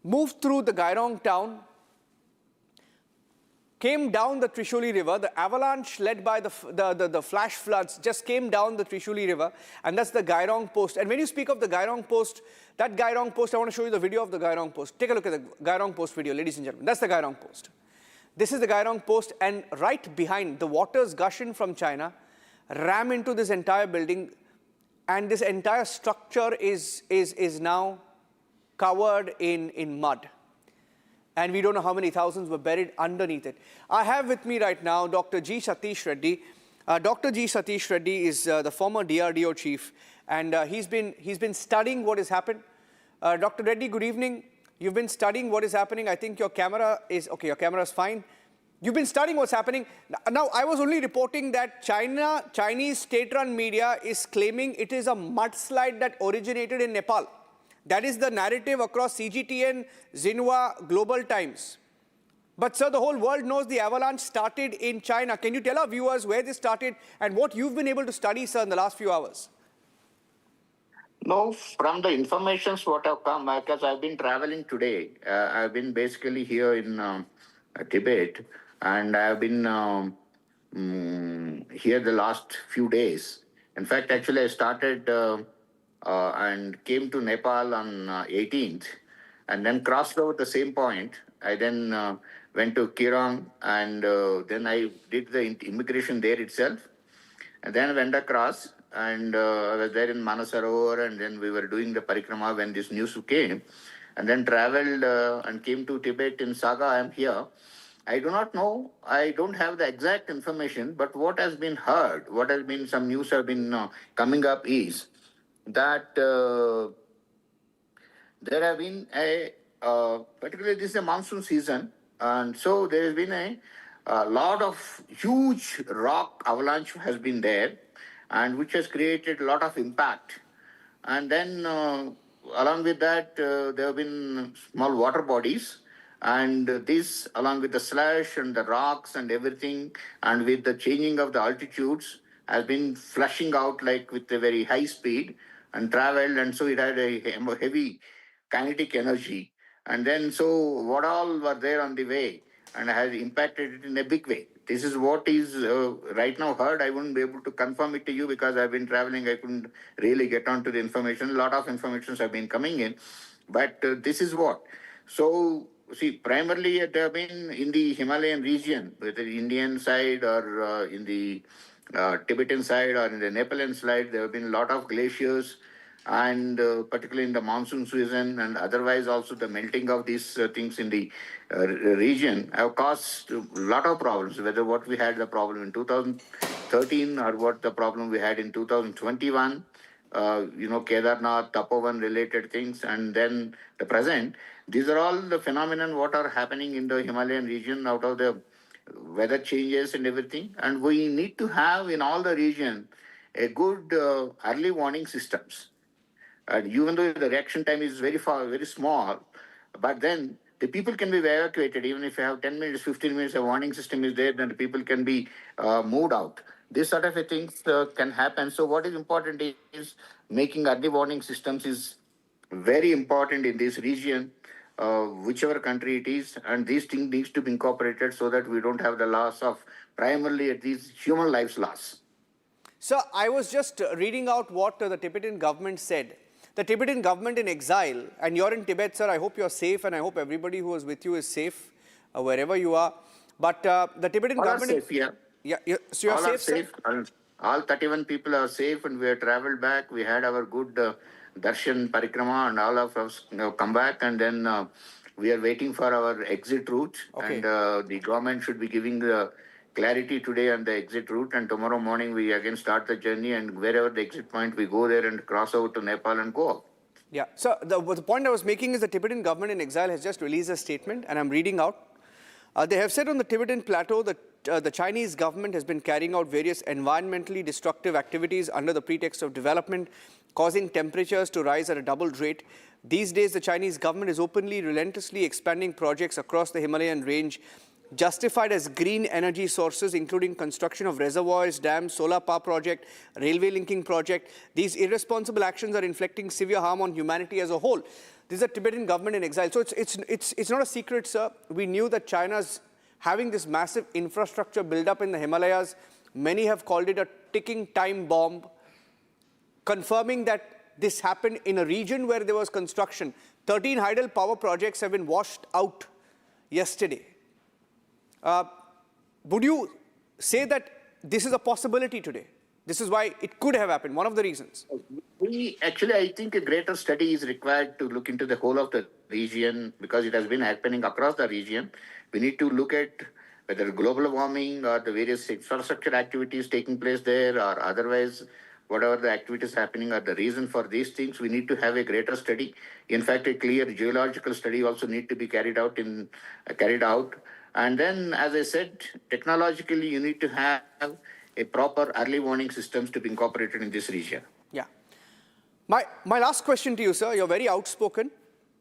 moved through the Gairong town, came down the Trishuli River. The avalanche led by the flash floods just came down the Trishuli River, and that's the Gairong post. And when you speak of the Gairong post, that Gairong post, I want to show you the video of the Gairong post. Take a look at the Gairong post video, ladies and gentlemen. That's the Gairong post. This is the Gairong post, and right behind, the waters gush in from China, ram into this entire building, and this entire structure is now covered in mud. And we don't know how many thousands were buried underneath it. I have with me right now Dr. G. Satish Reddy. Dr. G. Satish Reddy is the former DRDO chief, and he's been studying what has happened. Dr. Reddy, good evening. You've been studying what is happening. I think your camera is, okay, your camera is fine. You've been studying what's happening. Now, I was only reporting that Chinese state-run media is claiming it is a mudslide that originated in Nepal. That is the narrative across CGTN, Xinhua, Global Times. But, sir, the whole world knows the avalanche started in China. Can you tell our viewers where this started and what you've been able to study, sir, in the last few hours? No, from the informations what have come, because I've been traveling today. I've been basically here in Tibet, and I've been here the last few days. In fact, actually, I started and came to Nepal on 18th, and then crossed over the same point. I then went to Kirong, and then I did the immigration there itself, and then went across, and I was there in Manasarovar, and then we were doing the parikrama when this news came, and then traveled and came to Tibet in Saga. I am here. I do not know, I don't have the exact information, but what has been heard, what has been, some news have been coming up is that there have been particularly this is a monsoon season, and so there has been a lot of huge rock avalanche has been there, and which has created a lot of impact. And then along with that, there have been small water bodies, And this, along with the slush and the rocks and everything, and with the changing of the altitudes, has been flushing out like with a very high speed and traveled, and so it had a heavy kinetic energy. And then, so what all were there on the way and has impacted it in a big way. This is what is right now heard. I wouldn't be able to confirm it to you because I've been traveling. I couldn't really get onto the information. A lot of informations have been coming in, but this is what. So, see, primarily they have been in the Himalayan region, whether the Indian side or in the Tibetan side or in the Nepalese side, there have been a lot of glaciers, and particularly in the monsoon season, and otherwise also the melting of these things in the region have caused a lot of problems, whether what we had the problem in 2013 or what the problem we had in 2021, Kedarnath, Tapovan related things, and then the present. These are all the phenomenon what are happening in the Himalayan region out of the weather changes and everything. And we need to have in all the region a good early warning systems. And even though the reaction time is very small, but then the people can be evacuated. Even if you have 10 minutes, 15 minutes, a warning system is there, then the people can be moved out. This sort of a things can happen. So what is important is making early warning systems is very important in this region, whichever country it is, and these things needs to be incorporated so that we don't have the loss of primarily these human lives loss. Sir, I was just reading out what the Tibetan government said. The Tibetan government in exile, and you're in Tibet, sir, I hope you're safe, and I hope everybody who is with you is safe wherever you are. But the Tibetan government... Are safe, yeah. Yeah, so you're all safe, are safe. All 31 people are safe, and we have traveled back. We had our good darshan parikrama, and all of us come back, and then we are waiting for our exit route. Okay. And the government should be giving the clarity today on the exit route, and tomorrow morning we again start the journey, and wherever the exit point, we go there and cross over to Nepal and go. Yeah, so the point I was making is the Tibetan government in exile has just released a statement, and I'm reading out. They have said on the Tibetan plateau that the Chinese government has been carrying out various environmentally destructive activities under the pretext of development, causing temperatures to rise at a double rate. These days, the Chinese government is openly, relentlessly expanding projects across the Himalayan range, justified as green energy sources, including construction of reservoirs, dams, solar power project, railway linking project. These irresponsible actions are inflicting severe harm on humanity as a whole. This is a Tibetan government in exile. So it's not a secret, sir. We knew that China's having this massive infrastructure build-up in the Himalayas. Many have called it a ticking time bomb, confirming that this happened in a region where there was construction. 13 hydel power projects have been washed out yesterday. Would you say that this is a possibility today? This is why it could have happened, one of the reasons. I think a greater study is required to look into the whole of the region, because it has been happening across the region. We need to look at whether global warming or the various infrastructure activities taking place there, or otherwise whatever the activities happening are the reason for these things. We need to have a greater study. In fact, a clear geological study also need to be carried out. And then, as I said, technologically, you need to have a proper early warning systems to be incorporated in this region. Yeah. My last question to you, sir. You're very outspoken,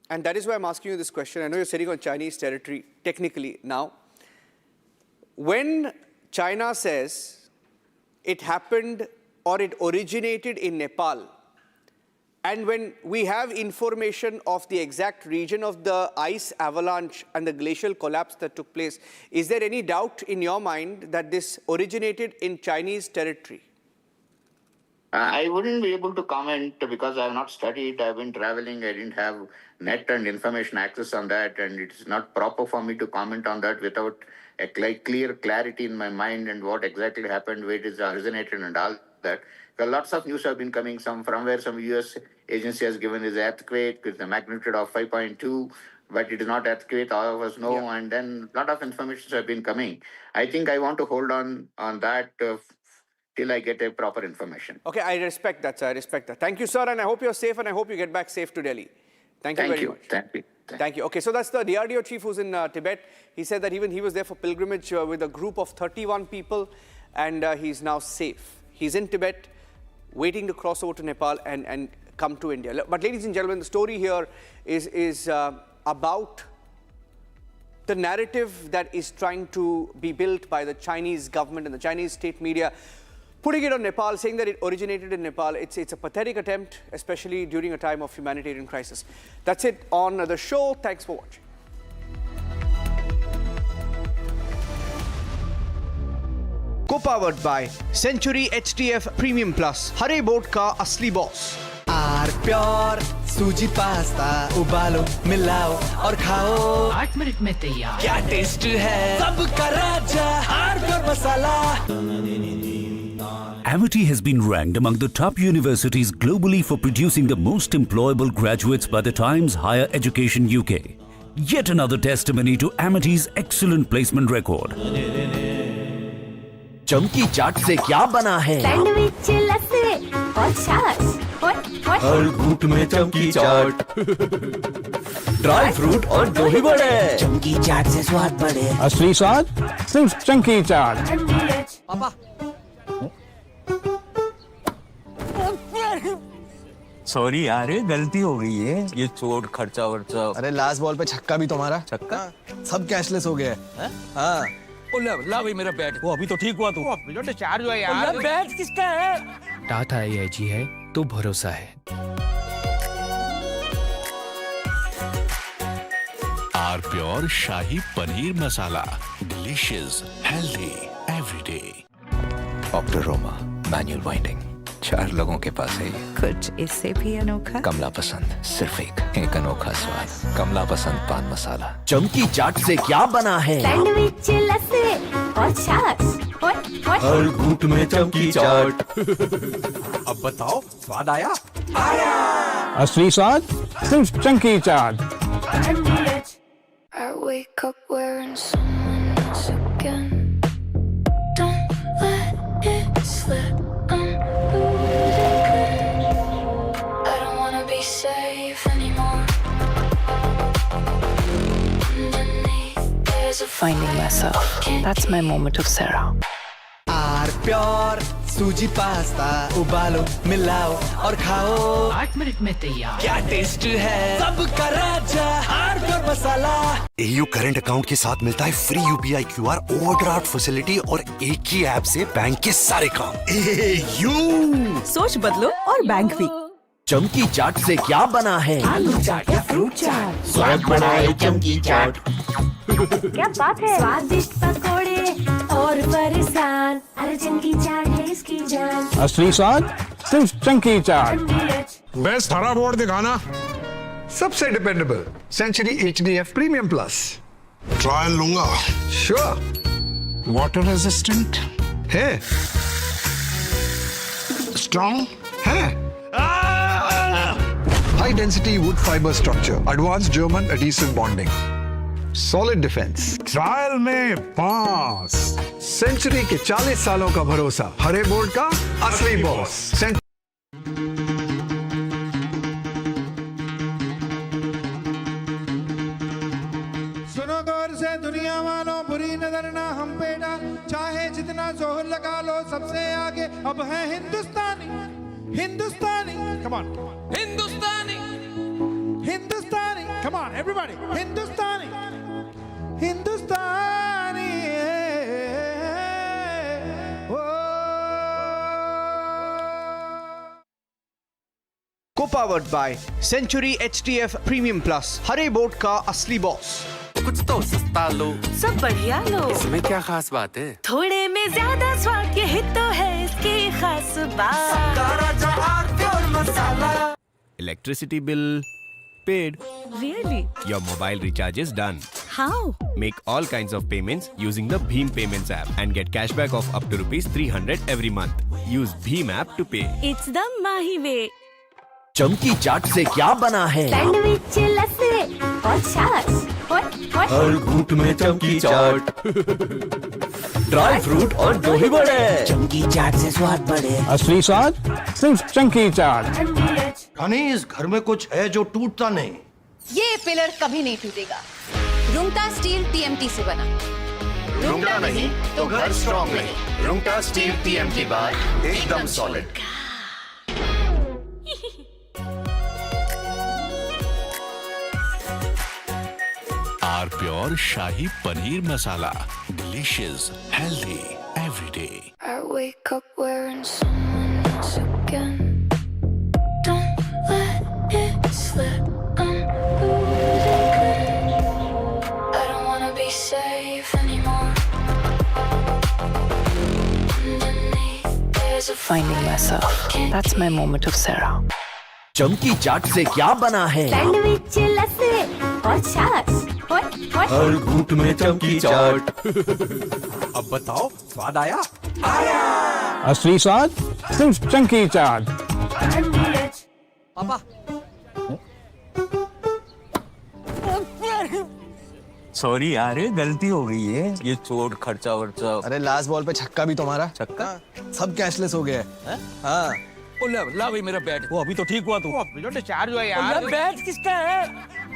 and that is why I'm asking you this question. I know you're sitting on Chinese territory technically now. When China says it happened or it originated in Nepal, and when we have information of the exact region of the ice avalanche and the glacial collapse that took place, is there any doubt in your mind that this originated in Chinese territory? I wouldn't be able to comment because I have not studied. I've been traveling. I didn't have net and information access on that, and it's not proper for me to comment on that without a clear clarity in my mind and what exactly happened, where it is originated and all that. Lots of news have been coming, some from where some US agency has given this earthquake with the magnitude of 5.2, but it is not earthquake, all of us know, yeah. And then a lot of information have been coming. I think I want to hold on that till I get a proper information. Okay, I respect that, sir. I respect that. Thank you, sir, and I hope you're safe, and I hope you get back safe to Delhi. Thank you very much. Thank you. Okay, so that's the DRDO chief who's in Tibet. He said that even he was there for pilgrimage with a group of 31 people, and he's now safe. He's in Tibet, waiting to cross over to Nepal and come to India. But ladies and gentlemen, the story here is about the narrative that is trying to be built by the Chinese government and the Chinese state media, putting it on Nepal, saying that it originated in Nepal, it's a pathetic attempt, especially during a time of humanitarian crisis. That's it on the show. Thanks for watching. Co-powered by Century HTF Premium Plus, Hare board का असली boss. Are pure सूजी pasta उबालो मिलाओ और खाओ 8 minute में तैयार। क्या टेस्ट है सबका राजा R pure masala. Amity has been ranked among the top universities globally for producing the most employable graduates by the Times Higher Education UK. Yet another testimony to Amity's excellent placement record. चमकी चाट से क्या बना है? Sandwich लस्सी और छाछ। हर घूंट में चमकी चाट। ड्राई फ्रूट और दही बड़े। चमकी चाट से स्वाद बढ़े। असली स्वाद सिर्फ चमकी चाट। पापा सॉरी यार, गलती हो गई है। ये चोट खर्चा वर्चा। अरे लास्ट बॉल पे छक्का भी तुम्हारा। छक्का? सब कैशलेस हो गया है। हाँ ला भाई मेरा बैट। वो अभी तो ठीक हुआ तू। अभी तो डिस्चार्ज हुआ यार। बैट किसका है? टाटा AIG है तो भरोसा है। R pure shahi paneer masala, delicious, healthy, everyday. ऑप्टर रोमा मैनुअल वाइंडिंग 4 लोगों के पास है। कुछ इससे भी अनोखा। कमला पसंद सिर्फ एक अनोखा स्वाद। कमला पसंद पान मसाला। चमकी चाट से क्या बना है? सैंडविच लस्सी और छाछ। हर घूंट में चमकी चाट। अब बताओ स्वाद आया? असली स्वाद सिर्फ चमकी चाट। I wake up wearing someone else again. Don't let it slip. Safe anymore. Finding myself. That's my moment of Sarah. R pure सूजी पास्ता उबालो मिलाओ और खाओ 8 मिनट में तैयार। क्या टेस्ट है सबका राजा R pure masala. AU current account के साथ मिलता है free UPI QR overdraft facility और एक ही ऐप से बैंक के सारे काम। AU सोच बदलो और बैंक भी। चमकी चाट से क्या बना है? आलू चाट या फ्रूट चाट। स्वाद बढ़ाए चमकी चाट। क्या बात है? स्वादिष्ट पकोड़े और परेशान, अरे चमकी चाट है इसकी जान। असली स्वाद सिर्फ चमकी चाट। बेस्ट हरा बोर्ड दिखाना। सबसे dependable Century HDF premium plus. Trial लूंगा। श्योर। वाटर रेजिस्टेंट है, स्ट्रॉन्ग है, high density wood fibre structure, advance German adhesive bonding, solid defence. Trial में पास। सेंचुरी के 40 सालों का भरोसा, हरे बोर्ड का असली बॉस। सुनो गौर से दुनिया वालों, बुरी नजर ना हम पे डाल, चाहे जितना जोहर लगा लो, सबसे आगे अब है हिंदुस्तानी। हिंदुस्तानी, come on, Hindustani, Hindustani, come on, everybody, Hindustani, Hindustani, Co-powered by Century HTF Premium Plus, Hare board का असली बॉस। कुछ तो सस्ता लो, सब बढ़िया लो। इसमें क्या खास बात है? थोड़े में ज्यादा स्वाद, यही तो है इसकी खास बात। Electricity bill paid. Really? Your mobile recharge is done. How? Make all kinds of payments using the Bheem Payments app and get cashback of up to ₹300 every month. Use Bheem app to pay. It's the Mahi way. चमकी चाट से क्या बना है? Sandwich लस्सी और छाछ। हर घूंट में चमकी चाट। ड्राई फ्रूट और दही बड़े। चमकी चाट से स्वाद बढ़े। असली स्वाद सिर्फ चमकी चाट। यानी इस घर में कुछ है जो टूटता नहीं। ये पिलर कभी नहीं टूटेगा। रुंगटा स्टील TMT से बना। रुंगटा नहीं तो घर स्ट्रॉन्ग नहीं। रुंगटा स्टील TMT बार एकदम solid. R pure shahi paneer masala, delicious, healthy every day. I wake up wearing someone else again. Don't let it slip. I'm losing grip. I don't wanna be safe anymore. Underneath there's a Finding myself. That's my moment of Sarah. चमकी चाट से क्या बना है? Sandwich लस्सी और छाछ हर घूंट में चमकी चाट। अब बताओ स्वाद आया? असली स्वाद सिर्फ चंकी चाट। पापा सॉरी यार, गलती हो गई है। ये चोट खर्चा वर्चा। अरे लास्ट बॉल पे छक्का भी तुम्हारा। छक्का? सब कैशलेस हो गया है। हाँ। ला भाई मेरा बैट। वो अभी तो ठीक हुआ तू। जो डिस्चार्ज हुआ यार। बैट किसका है?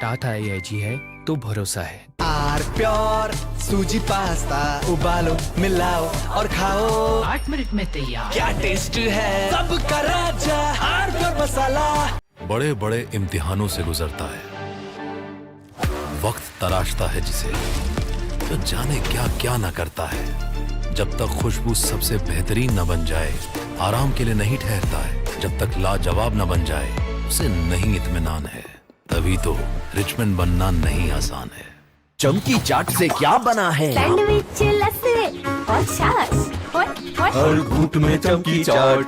टाटा AIG है तो भरोसा है। आर प्योर सूजी पास्ता उबालो मिलाओ और खाओ 8 मिनट में तैयार। क्या टेस्ट है सबका राजा आर प्योर मसाला। बड़े बड़े इम्तिहानों से गुजरता है, वक्त तराशता है जिसे, तो जाने क्या क्या न करता है। जब तक खुशबू सबसे बेहतरीन न बन जाए, आराम के लिए नहीं ठहरता है। जब तक लाजवाब न बन जाए, उसे नहीं इत्मीनान है। तभी तो रिचमंड बनना नहीं आसान है। चमकी चाट से क्या बना है? सैंडविच लस्सी और छाछ हर घूंट में चमकी चाट।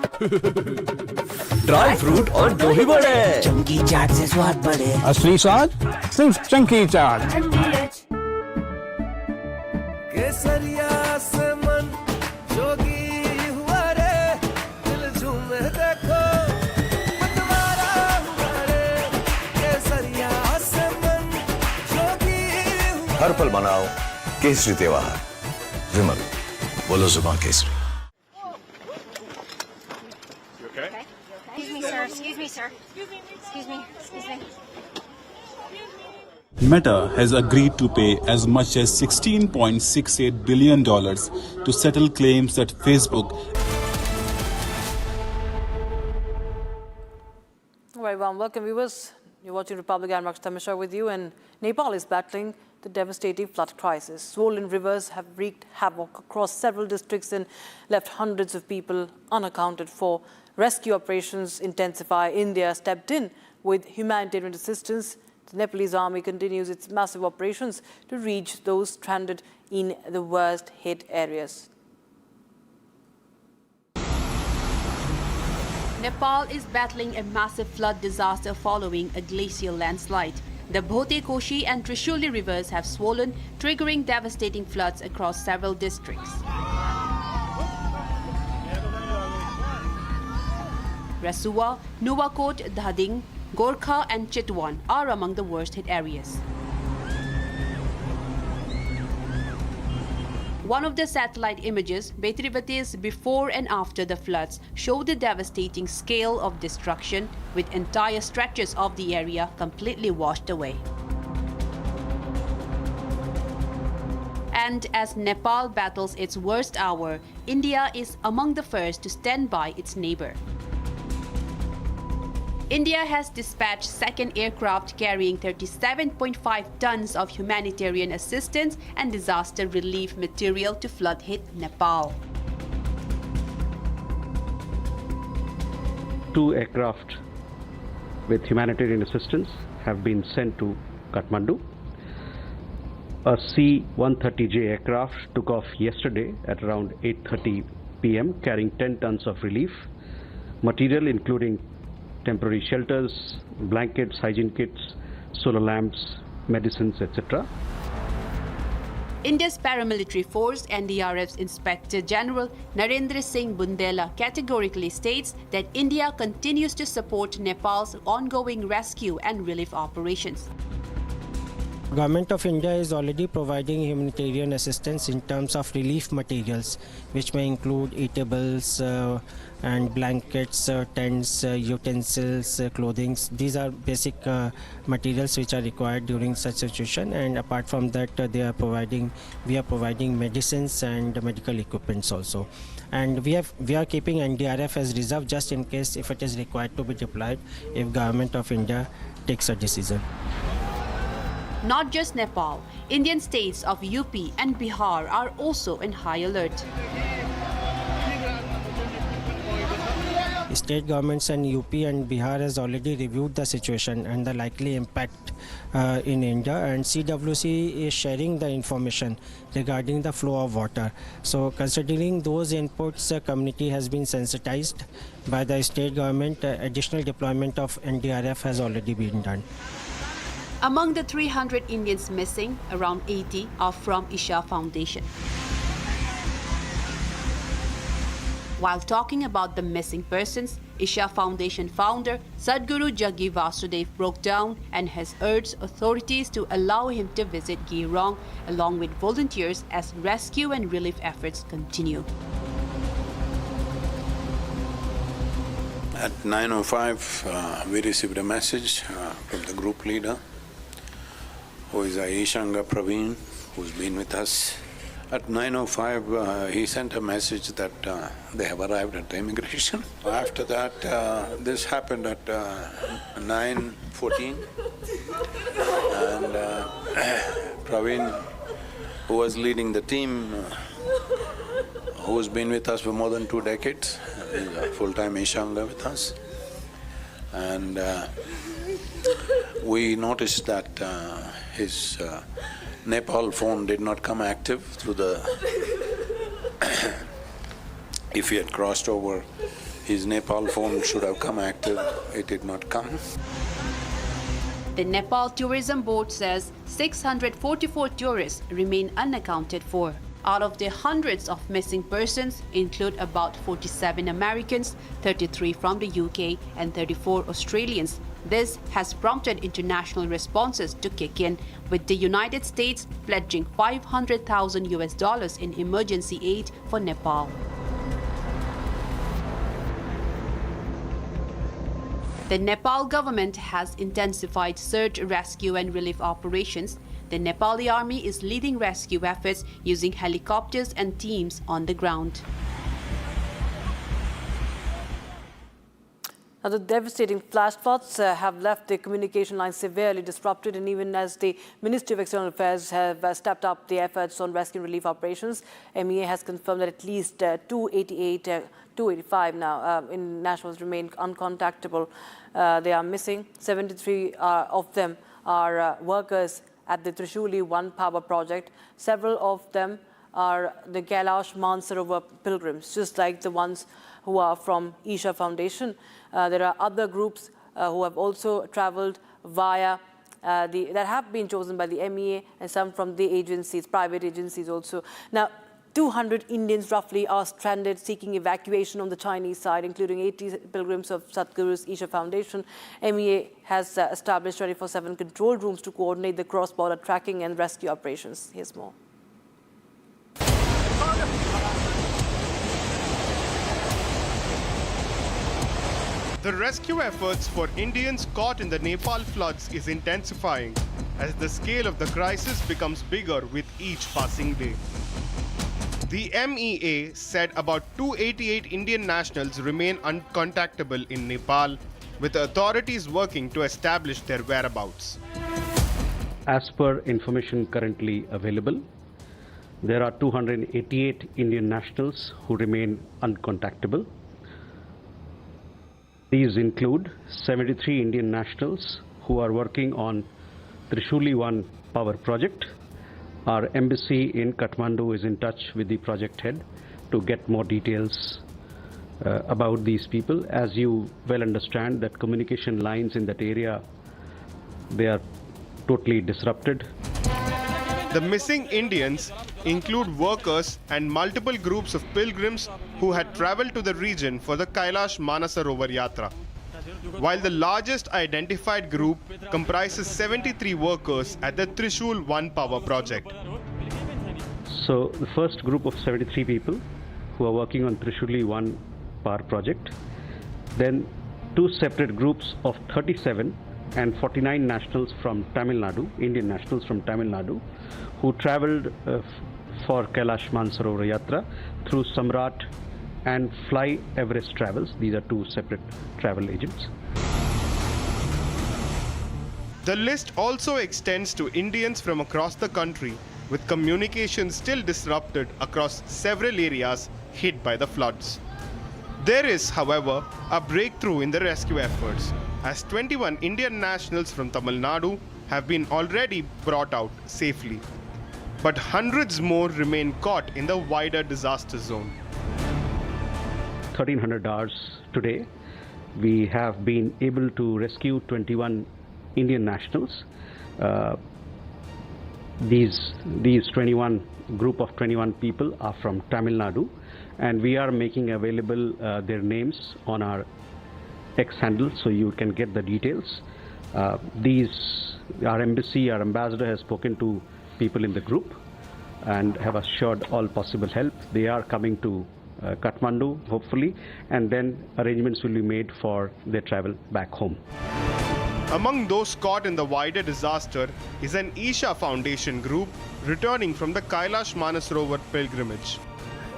ड्राई फ्रूट और दही बड़े। चमकी चाट से स्वाद बढ़े। असली स्वाद सिर्फ चंकी चाट। केसरिया से मन जोगी हुआ रे, दिल झूमे देखो मतवारा हुआ रे। केसरिया से मन जोगी हुआ। हर पल मनाओ केसरी त्योहार। विमल बोलो जुबान Kesari. Excuse me, sir. Excuse me. Meta has agreed to pay as much as $16.68 billion to settle claims that Facebook. Very warm welcome, viewers. You're watching Republic and Rakshita Mishra with you, and Nepal is battling the devastating flood crisis. Swollen rivers have wreaked havoc across several districts and left hundreds of people unaccounted for. Rescue operations intensify. India stepped in with humanitarian assistance. The Nepalese army continues its massive operations to reach those stranded in the worst hit areas. Nepal is battling a massive flood disaster following a glacial landslide. The Bhote Koshi and Trishuli rivers have swollen, triggering devastating floods across several districts. Rasua, Nuwakot, Dhading, Gorkha and Chitwan are among the worst hit areas. One of the satellite images, Betrivate's before and after the floods, show the devastating scale of destruction, with entire stretches of the area completely washed away. And as Nepal battles its worst hour, India is among the first to stand by its neighbor. India has dispatched second aircraft carrying 37.5 tons of humanitarian assistance and disaster relief material to flood-hit Nepal. 2 aircraft with humanitarian assistance have been sent to Kathmandu. A C-130J aircraft took off yesterday at around 8:30 p.m. carrying 10 tons of relief material, including temporary shelters, blankets, hygiene kits, solar lamps, medicines, etc. India's paramilitary force, NDRF's Inspector General Narendra Singh Bundela, categorically states that India continues to support Nepal's ongoing rescue and relief operations. Government of India is already providing humanitarian assistance in terms of relief materials, which may include eatables and blankets, tents, utensils, clothing. These are basic materials which are required during such situation. And apart from that, we are providing medicines and medical equipments also. And we are keeping NDRF as reserve just in case if it is required to be deployed if Government of India takes a decision. Not just Nepal, Indian states of UP and Bihar are also in high alert. State governments and UP and Bihar has already reviewed the situation and the likely impact in India, and CWC is sharing the information regarding the flow of water. So considering those inputs, the community has been sensitized by the state government. Additional deployment of NDRF has already been done. Among the 300 Indians missing, around 80 are from Isha Foundation. While talking about the missing persons, Isha Foundation founder Sadhguru Jaggi Vasudev broke down and has urged authorities to allow him to visit Girong along with volunteers as rescue and relief efforts continue. At 9:05, we received a message from the group leader, who is Aishanga Praveen, who's been with us. At 9:05, he sent a message that they have arrived at the immigration. After that, this happened at 9:14, and Praveen, who was leading the team, who's been with us for more than 2 decades, is a full-time Ishanga with us, and we noticed that his Nepal phone did not come active through the… If he had crossed over, his Nepal phone should have come active. It did not come. The Nepal Tourism Board says 644 tourists remain unaccounted for. Out of the hundreds of missing persons include about 47 Americans, 33 from the UK and 34 Australians. This has prompted international responses to kick in, with the United States pledging $500,000 in emergency aid for Nepal. The Nepal government has intensified search, rescue and relief operations. The Nepali army is leading rescue efforts using helicopters and teams on the ground. Now, the devastating flash floods have left the communication lines severely disrupted, and even as the Ministry of External Affairs have stepped up the efforts on rescue and relief operations, MEA has confirmed that at least 285 now in nationals remain uncontactable. They are missing. 73 of them are workers at the Trishuli 1 power project. Several of them are the Kailash Mansarovar pilgrims, just like the ones who are from Isha Foundation. There are other groups who have also traveled via that have been chosen by the MEA, and some from the agencies, private agencies also. Now, 200 Indians roughly are stranded seeking evacuation on the Chinese side, including 80 pilgrims of Sadhguru's Isha Foundation. MEA has established 24/7 control rooms to coordinate the cross-border tracking and rescue operations. Here's more. The rescue efforts for Indians caught in the Nepal floods is intensifying as the scale of the crisis becomes bigger with each passing day. The MEA said about 288 Indian nationals remain uncontactable in Nepal, with authorities working to establish their whereabouts. As per information currently available, there are 288 Indian nationals who remain uncontactable. These include 73 Indian nationals who are working on Trishuli 1 power project. Our embassy in Kathmandu is in touch with the project head to get more details about these people. As you well understand, that communication lines in that area, they are totally disrupted. The missing Indians include workers and multiple groups of pilgrims who had traveled to the region for the Kailash Manasarovar Yatra. While the largest identified group comprises 73 workers at the Trishul 1 power project. So the first group of 73 people who are working on Trishuli 1 power project, then two separate groups of 37 and 49 nationals from Tamil Nadu, Indian nationals from Tamil Nadu, who traveled for Kailash Mansarovar Yatra through Samrat and Fly Everest Travels. These are two separate travel agents. The list also extends to Indians from across the country, with communication still disrupted across several areas hit by the floods. There is, however, a breakthrough in the rescue efforts, as 21 Indian nationals from Tamil Nadu have been already brought out safely. But hundreds more remain caught in the wider disaster zone. 1300 hours today, we have been able to rescue 21 Indian nationals. These 21 group of 21 people are from Tamil Nadu, and we are making available their names on our X handle, so you can get the details. Our embassy, our ambassador has spoken to people in the group and have assured all possible help. They are coming to Kathmandu, hopefully, and then arrangements will be made for their travel back home. Among those caught in the wider disaster is an Isha Foundation group returning from the Kailash Mansarovar pilgrimage.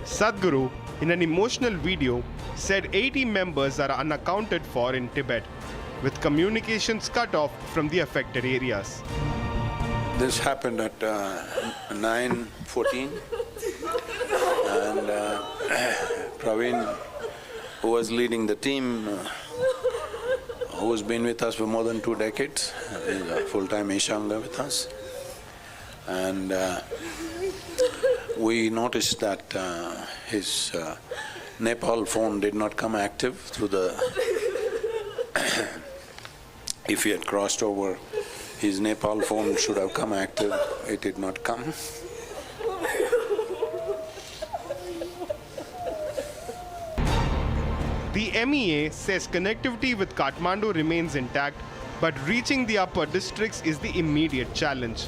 Sadhguru, in an emotional video, said 80 members are unaccounted for in Tibet, with communications cut off from the affected areas. This happened at 9:14, and Praveen, who was leading the team, who has been with us for more than 2 decades, is a full-time Ishanga with us. And we noticed that his Nepal phone did not come active through the... If he had crossed over, his Nepal phone should have come active. It did not come. The MEA says connectivity with Kathmandu remains intact, but reaching the upper districts is the immediate challenge.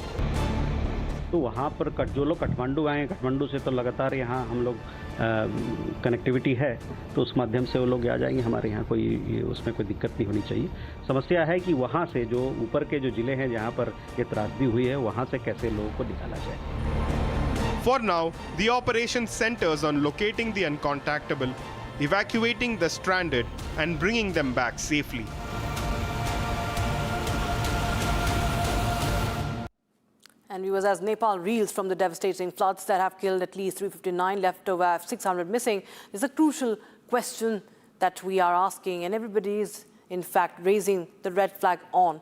तो वहाँ पर जो लोग काठमांडू आए, काठमांडू से तो लगातार यहाँ हम लोग कनेक्टिविटी है, तो उस माध्यम से वो लोग आ जाएंगे हमारे यहाँ, कोई उसमें कोई दिक्कत नहीं होनी चाहिए। समस्या है कि वहाँ से जो ऊपर के जो जिले हैं जहाँ पर ये त्रासदी हुई है, वहाँ से कैसे लोगों को निकाला जाए। For now, the operation centers on locating the uncontactable, evacuating the stranded, and bringing them back safely. And viewers, as Nepal reels from the devastating floods that have killed at least 359, left over 600 missing, there's a crucial question that we are asking, and everybody is, in fact, raising the red flag on.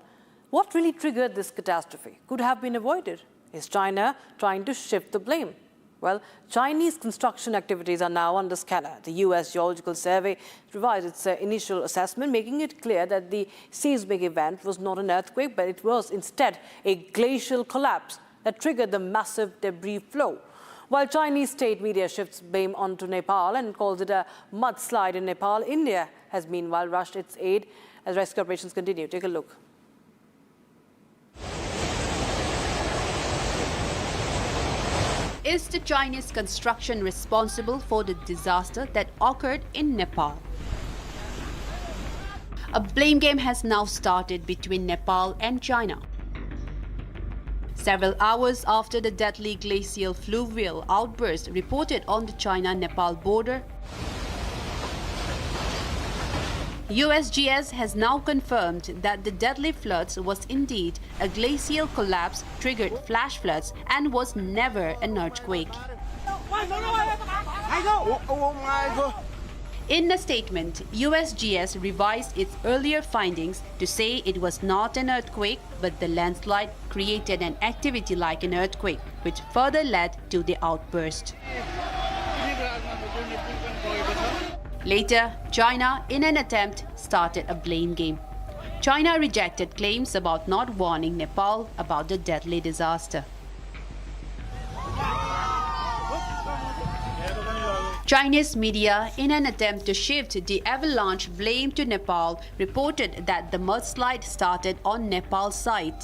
What really triggered this catastrophe? Could have been avoided? Is China trying to shift the blame? Well, Chinese construction activities are now under scanner. The US Geological Survey revised its initial assessment, making it clear that the seismic event was not an earthquake, but it was instead a glacial collapse that triggered the massive debris flow. While Chinese state media shifts blame onto Nepal and calls it a mudslide in Nepal, India has meanwhile rushed its aid as rescue operations continue. Take a look. Is the Chinese construction responsible for the disaster that occurred in Nepal? A blame game has now started between Nepal and China. Several hours after the deadly glacial fluvial outburst reported on the China-Nepal border, USGS has now confirmed that the deadly floods was indeed a glacial collapse triggered flash floods and was never an earthquake. In a statement, USGS revised its earlier findings to say it was not an earthquake, but the landslide created an activity like an earthquake, which further led to the outburst. Later, China, in an attempt, started a blame game. China rejected claims about not warning Nepal about the deadly disaster. Chinese media, in an attempt to shift the avalanche blame to Nepal, reported that the mudslide started on Nepal's side.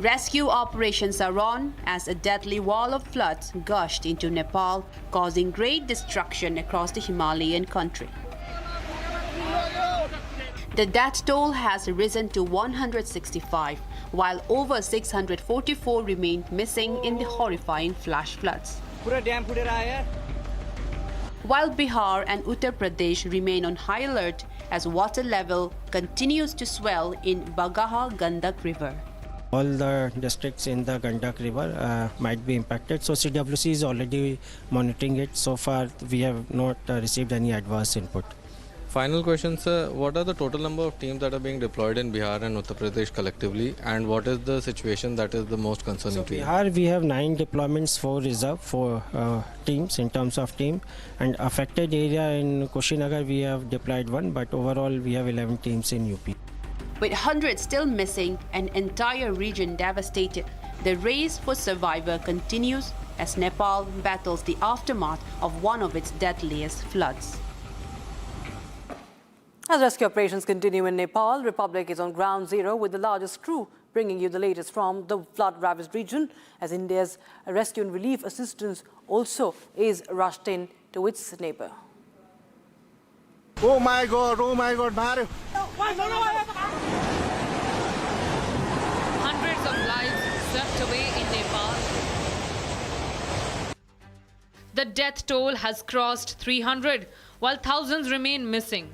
Rescue operations are on as a deadly wall of floods gushed into Nepal, causing great destruction across the Himalayan country. The death toll has risen to 165, while over 644 remained missing in the horrifying flash floods. While Bihar and Uttar Pradesh remain on high alert as water level continues to swell in Bagaha Gandak River. All the districts in the Gandak River might be impacted. So CWC is already monitoring it. So far, we have not received any adverse input. Final question, sir. What are the total number of teams that are being deployed in Bihar and Uttar Pradesh collectively? And what is the situation that is the most concerning to you? Bihar, we have 9 deployments for reserve for teams in terms of team. And affected area in Kushinagar, we have deployed 1. But overall, we have 11 teams in UP. With hundreds still missing, an entire region devastated, the race for survivor continues as Nepal battles the aftermath of one of its deadliest floods. As rescue operations continue in Nepal, Republic is on ground zero with the largest crew, bringing you the latest from the flood-ravaged region, as India's rescue and relief assistance also is rushed in to its neighbor. Oh my God, Mario. Hundreds of lives swept away in Nepal. The death toll has crossed 300, while thousands remain missing.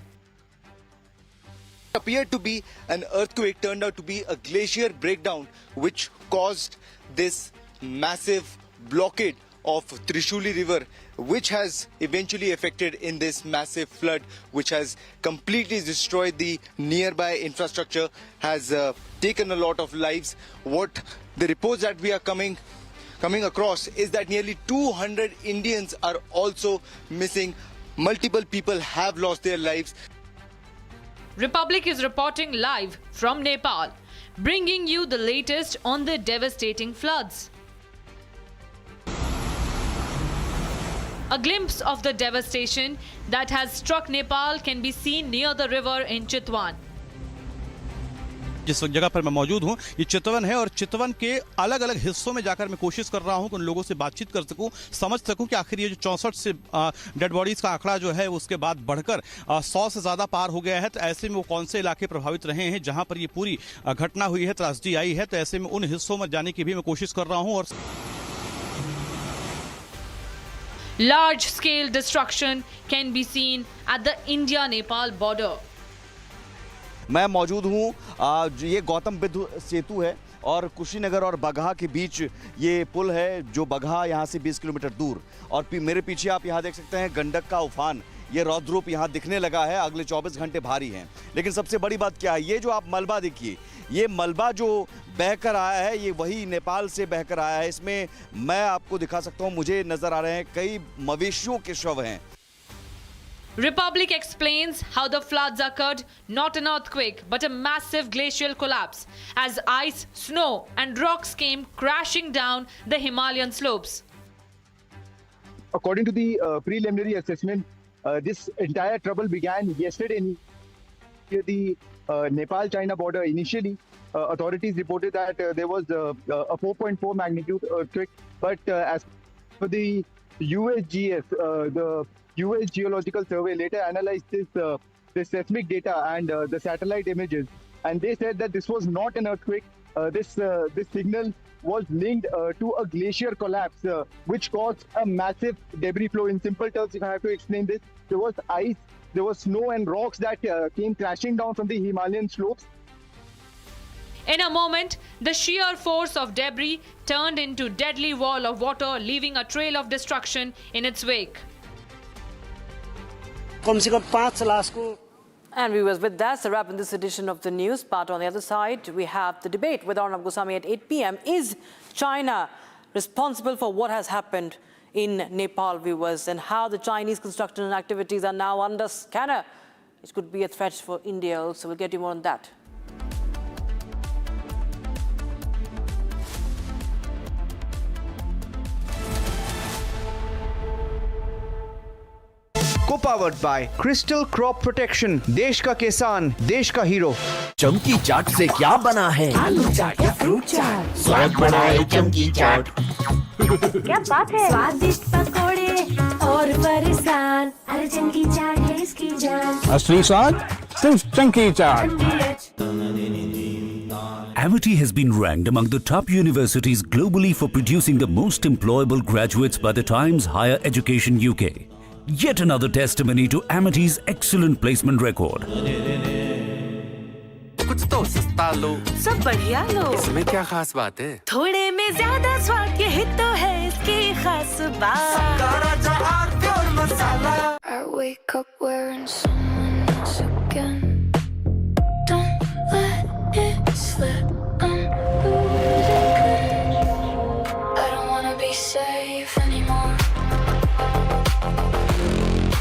Appeared to be an earthquake, turned out to be a glacier breakdown which caused this massive blockade of Trishuli River, which has eventually affected in this massive flood, which has completely destroyed the nearby infrastructure, has taken a lot of lives. What the reports that we are coming across is that nearly 200 Indians are also missing. Multiple people have lost their lives. Republic is reporting live from Nepal, bringing you the latest on the devastating floods. A glimpse of the devastation that has struck Nepal can be seen near the river in Chitwan. जिस जगह पर मैं मौजूद हूं ये चितवन है और चितवन के अलग अलग हिस्सों में जाकर मैं कोशिश कर रहा हूं कि उन लोगों से बातचीत कर सकूं, समझ सकूं कि आखिर ये जो 64 से डेड बॉडीज का आंकड़ा जो है उसके बाद बढ़कर 100 से ज्यादा पार हो गया है। तो ऐसे में वो कौन से इलाके प्रभावित रहे हैं जहां पर ये पूरी घटना हुई है, त्रासदी आई है, तो ऐसे में उन हिस्सों में जाने की भी मैं कोशिश कर रहा हूं। और Large scale destruction can be seen at the India-Nepal border. मैं मौजूद हूँ ये गौतम बुद्ध सेतु है और कुशीनगर और बगहा के बीच ये पुल है जो बगहा यहाँ से 20 किलोमीटर दूर, और मेरे पीछे आप यहाँ देख सकते हैं गंडक का उफान, ये रौद्र रूप यहाँ दिखने लगा है। अगले 24 घंटे भारी हैं। लेकिन सबसे बड़ी बात क्या है, ये जो आप मलबा देखिए, ये मलबा जो बहकर आया है ये वही नेपाल से बहकर आया है। इसमें मैं आपको दिखा सकता हूँ, मुझे नजर आ रहे हैं कई मवेशियों के शव हैं। Republic explains how the floods occurred, not an earthquake, but a massive glacial collapse, as ice, snow and rocks came crashing down the Himalayan slopes. According to the preliminary assessment, this entire trouble began yesterday near the Nepal-China border. Initially, authorities reported that there was a 4.4 magnitude earthquake, but as per the USGS, the US Geological Survey later analyzed this seismic data and the satellite images, and they said that this was not an earthquake. This signal was linked to a glacier collapse, which caused a massive debris flow. In simple terms, if I have to explain this, there was ice, there was snow and rocks that came crashing down from the Himalayan slopes. In a moment, the sheer force of debris turned into deadly wall of water, leaving a trail of destruction in its wake. And viewers, with that, a wrap in this edition of the news. But on the other side, we have the debate with Arnab Goswami at 8 p.m. Is China responsible for what has happened in Nepal, viewers, and how the Chinese construction activities are now under scanner? It could be a threat for India also. We'll get you more on that. Co-powered by Crystal Crop Protection, देश का किसान, देश का hero. चमकी चाट से क्या बना है? आलू चाट या फ्रूट चाट, स्वाद बढ़ाए चमकी चाट। क्या बात है? स्वादिष्ट पकोड़े और परेशान, अरे चमकी चाट है इसकी जान। असली स्वाद सिर्फ चमकी चाट। Amity has been ranked among the top universities globally for producing the most employable graduates by the Times Higher Education UK. Yet another testimony to Amity's excellent placement record. कुछ तो सस्ता लो, सब बढ़िया लो, इसमें क्या खास बात है? थोड़े में ज्यादा स्वाद, यही तो है इसकी खास बात। I wake up wearing someone else again. Don't let it slip. I'm losing grip. I don't wanna be safe anymore.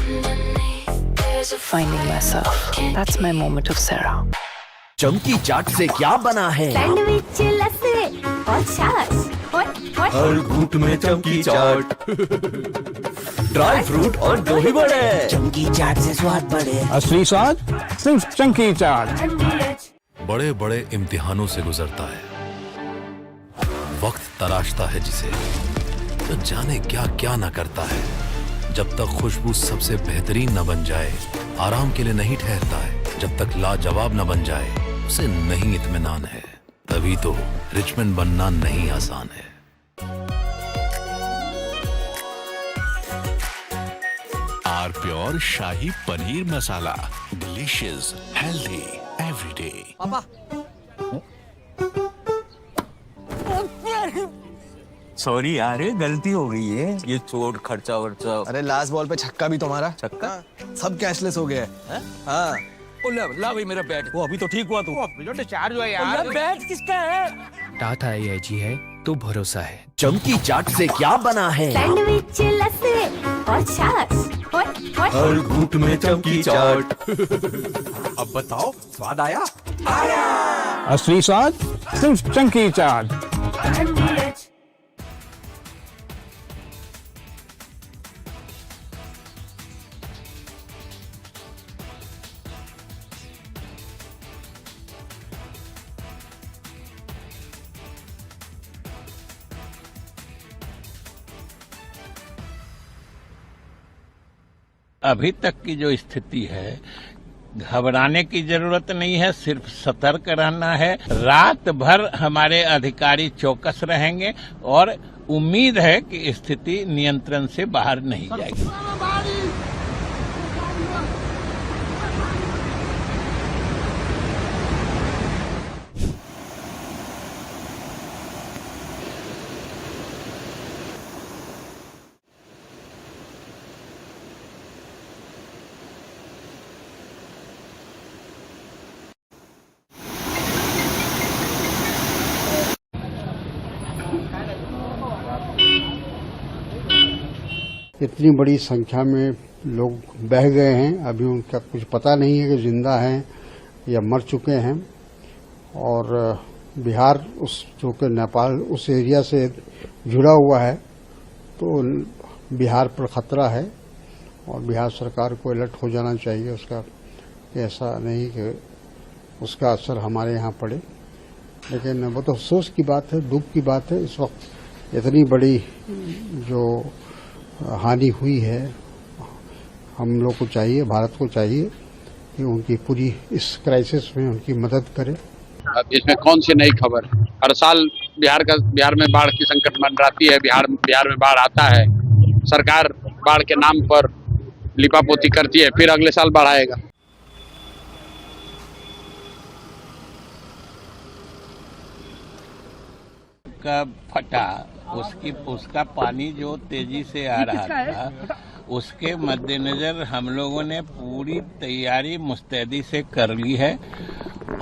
Underneath there's a Finding myself. That's my moment of Sarah. चमकी चाट से क्या बना है? सैंडविच, लस्सी और छाछ। हर घूंट में चमकी चाट। ड्राई फ्रूट और दही बड़े। चमकी चाट से स्वाद बढ़े। असली स्वाद सिर्फ चमकी चाट। बड़े बड़े इम्तिहानों से गुजरता है, वक्त तराशता है जिसे, तो जाने क्या क्या न करता है। जब तक खुशबू सबसे बेहतरीन न बन जाए, आराम के लिए नहीं ठहरता है। जब तक लाजवाब न बन जाए, उसे नहीं इत्मीनान है। तभी तो रिचमंड बनना नहीं आसान है। R pure shahi paneer masala, delicious, healthy, everyday. पापा सॉरी यार, गलती हो गई है। ये चोट खर्चा वर्चा। अरे लास्ट बॉल पे छक्का भी तुम्हारा। छक्का? सब कैशलेस हो गया है। हाँ। ला भाई मेरा बैट। वो अभी तो ठीक हुआ तू। जो डिस्चार्ज हुआ यार। बैट किसका है? टाटा AIG है तो भरोसा है। चमकी चाट से क्या बना है? सैंडविच, लस्सी और छाछ। हर घूंट में चमकी चाट। अब बताओ स्वाद आया? असली स्वाद सिर्फ चमकी चाट। अभी तक की जो स्थिति है, घबराने की जरूरत नहीं है, सिर्फ सतर्क रहना है। रात भर हमारे अधिकारी चौकस रहेंगे और उम्मीद है कि स्थिति नियंत्रण से बाहर नहीं जाएगी। इतनी बड़ी संख्या में लोग बह गए हैं, अभी उनका कुछ पता नहीं है कि जिंदा हैं या मर चुके हैं। और बिहार उस जो कि नेपाल उस एरिया से जुड़ा हुआ है, तो बिहार पर खतरा है और बिहार सरकार को अलर्ट हो जाना चाहिए उसका, ऐसा नहीं कि उसका असर हमारे यहाँ पड़े। लेकिन वो तो अफसोस की बात है, दुख की बात है। इस वक्त इतनी बड़ी जो हानि हुई है, हम लोग को चाहिए, भारत को चाहिए कि उनकी पूरी इस क्राइसिस में उनकी मदद करे। अब इसमें कौन सी नई खबर? हर साल बिहार में बाढ़ की संकट मंडराती है, बिहार में बाढ़ आता है, सरकार बाढ़ के नाम पर लिपापोती करती है, फिर अगले साल बाढ़ आएगा। का फटा, उसका पानी जो तेजी से आ रहा था, उसके मद्देनजर हम लोगों ने पूरी तैयारी मुस्तैदी से कर ली है।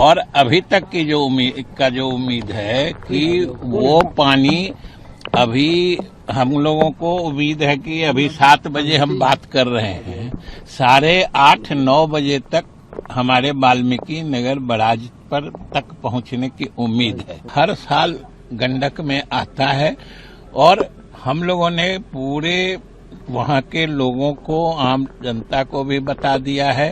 और अभी तक की जो उम्मीद है कि वो पानी, अभी हम लोगों को उम्मीद है कि अभी 7 बजे हम बात कर रहे हैं, 8:30-9 बजे तक हमारे वाल्मीकि नगर बराज पर तक पहुंचने की उम्मीद है। हर साल गंडक में आता है और हम लोगों ने पूरे वहां के लोगों को, आम जनता को भी बता दिया है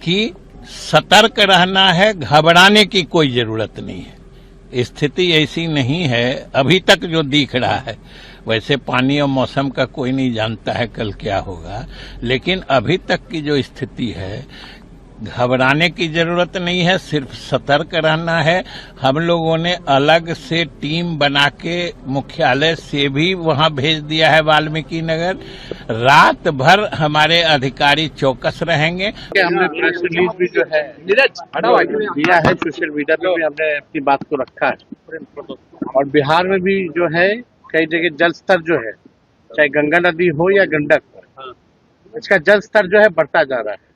कि सतर्क रहना है, घबराने की कोई जरूरत नहीं है। स्थिति ऐसी नहीं है अभी तक जो दिख रहा है। वैसे पानी और मौसम का कोई नहीं जानता है कल क्या होगा, लेकिन अभी तक की जो स्थिति है, घबराने की जरूरत नहीं है, सिर्फ सतर्क रहना है। हम लोगों ने अलग से टीम बना के मुख्यालय से भी वहां भेज दिया है वाल्मीकि नगर। रात भर हमारे अधिकारी चौकस रहेंगे। हमने प्रेस रिलीज भी जो है दिया है, सोशल मीडिया पे भी हमने अपनी बात को रखा है। और बिहार में भी जो है कई जगह जल स्तर जो है, चाहे गंगा नदी हो या गंडक हो, इसका जल स्तर जो है बढ़ता जा रहा है।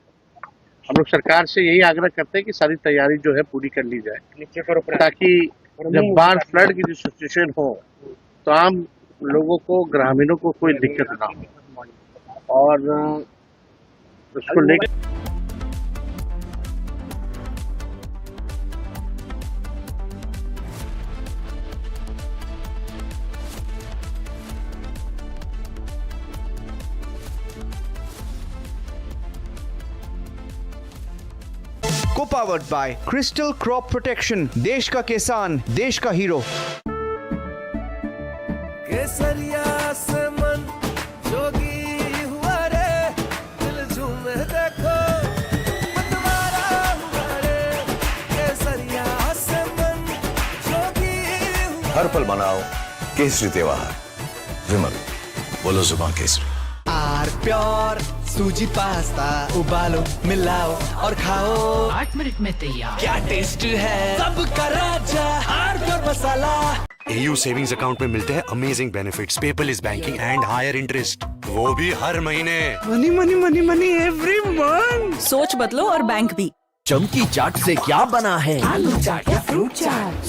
हम लोग सरकार से यही आग्रह करते हैं कि सारी तैयारी जो है पूरी कर ली जाए, ताकि जब बाढ़ फ्लड की जो सिचुएशन हो तो आम लोगों को, ग्रामीणों को कोई दिक्कत ना हो। और उसको लेकर को powered by crystal crop protection, देश का किसान, देश का हीरो। केसरिया से मन जोगी हुआ रे, दिल झूमे देखो मतवारा हुआ रे। केसरिया से मन जोगी हुआ। हर पल मनाओ केसरी त्योहार। विमल, बोलो जुबान केसरी। आर प्योर सूजी पास्ता, उबालो मिलाओ और खाओ, 8 मिनट में तैयार। क्या टेस्ट है सबका राजा R pure masala. AU savings account में मिलते हैं amazing benefits, paperless banking and higher interest, वो भी हर महीने। Money money money money every month. सोच बदलो और बैंक भी। चमकी चाट से क्या बना है? आलू चाट या फ्रूट चाट।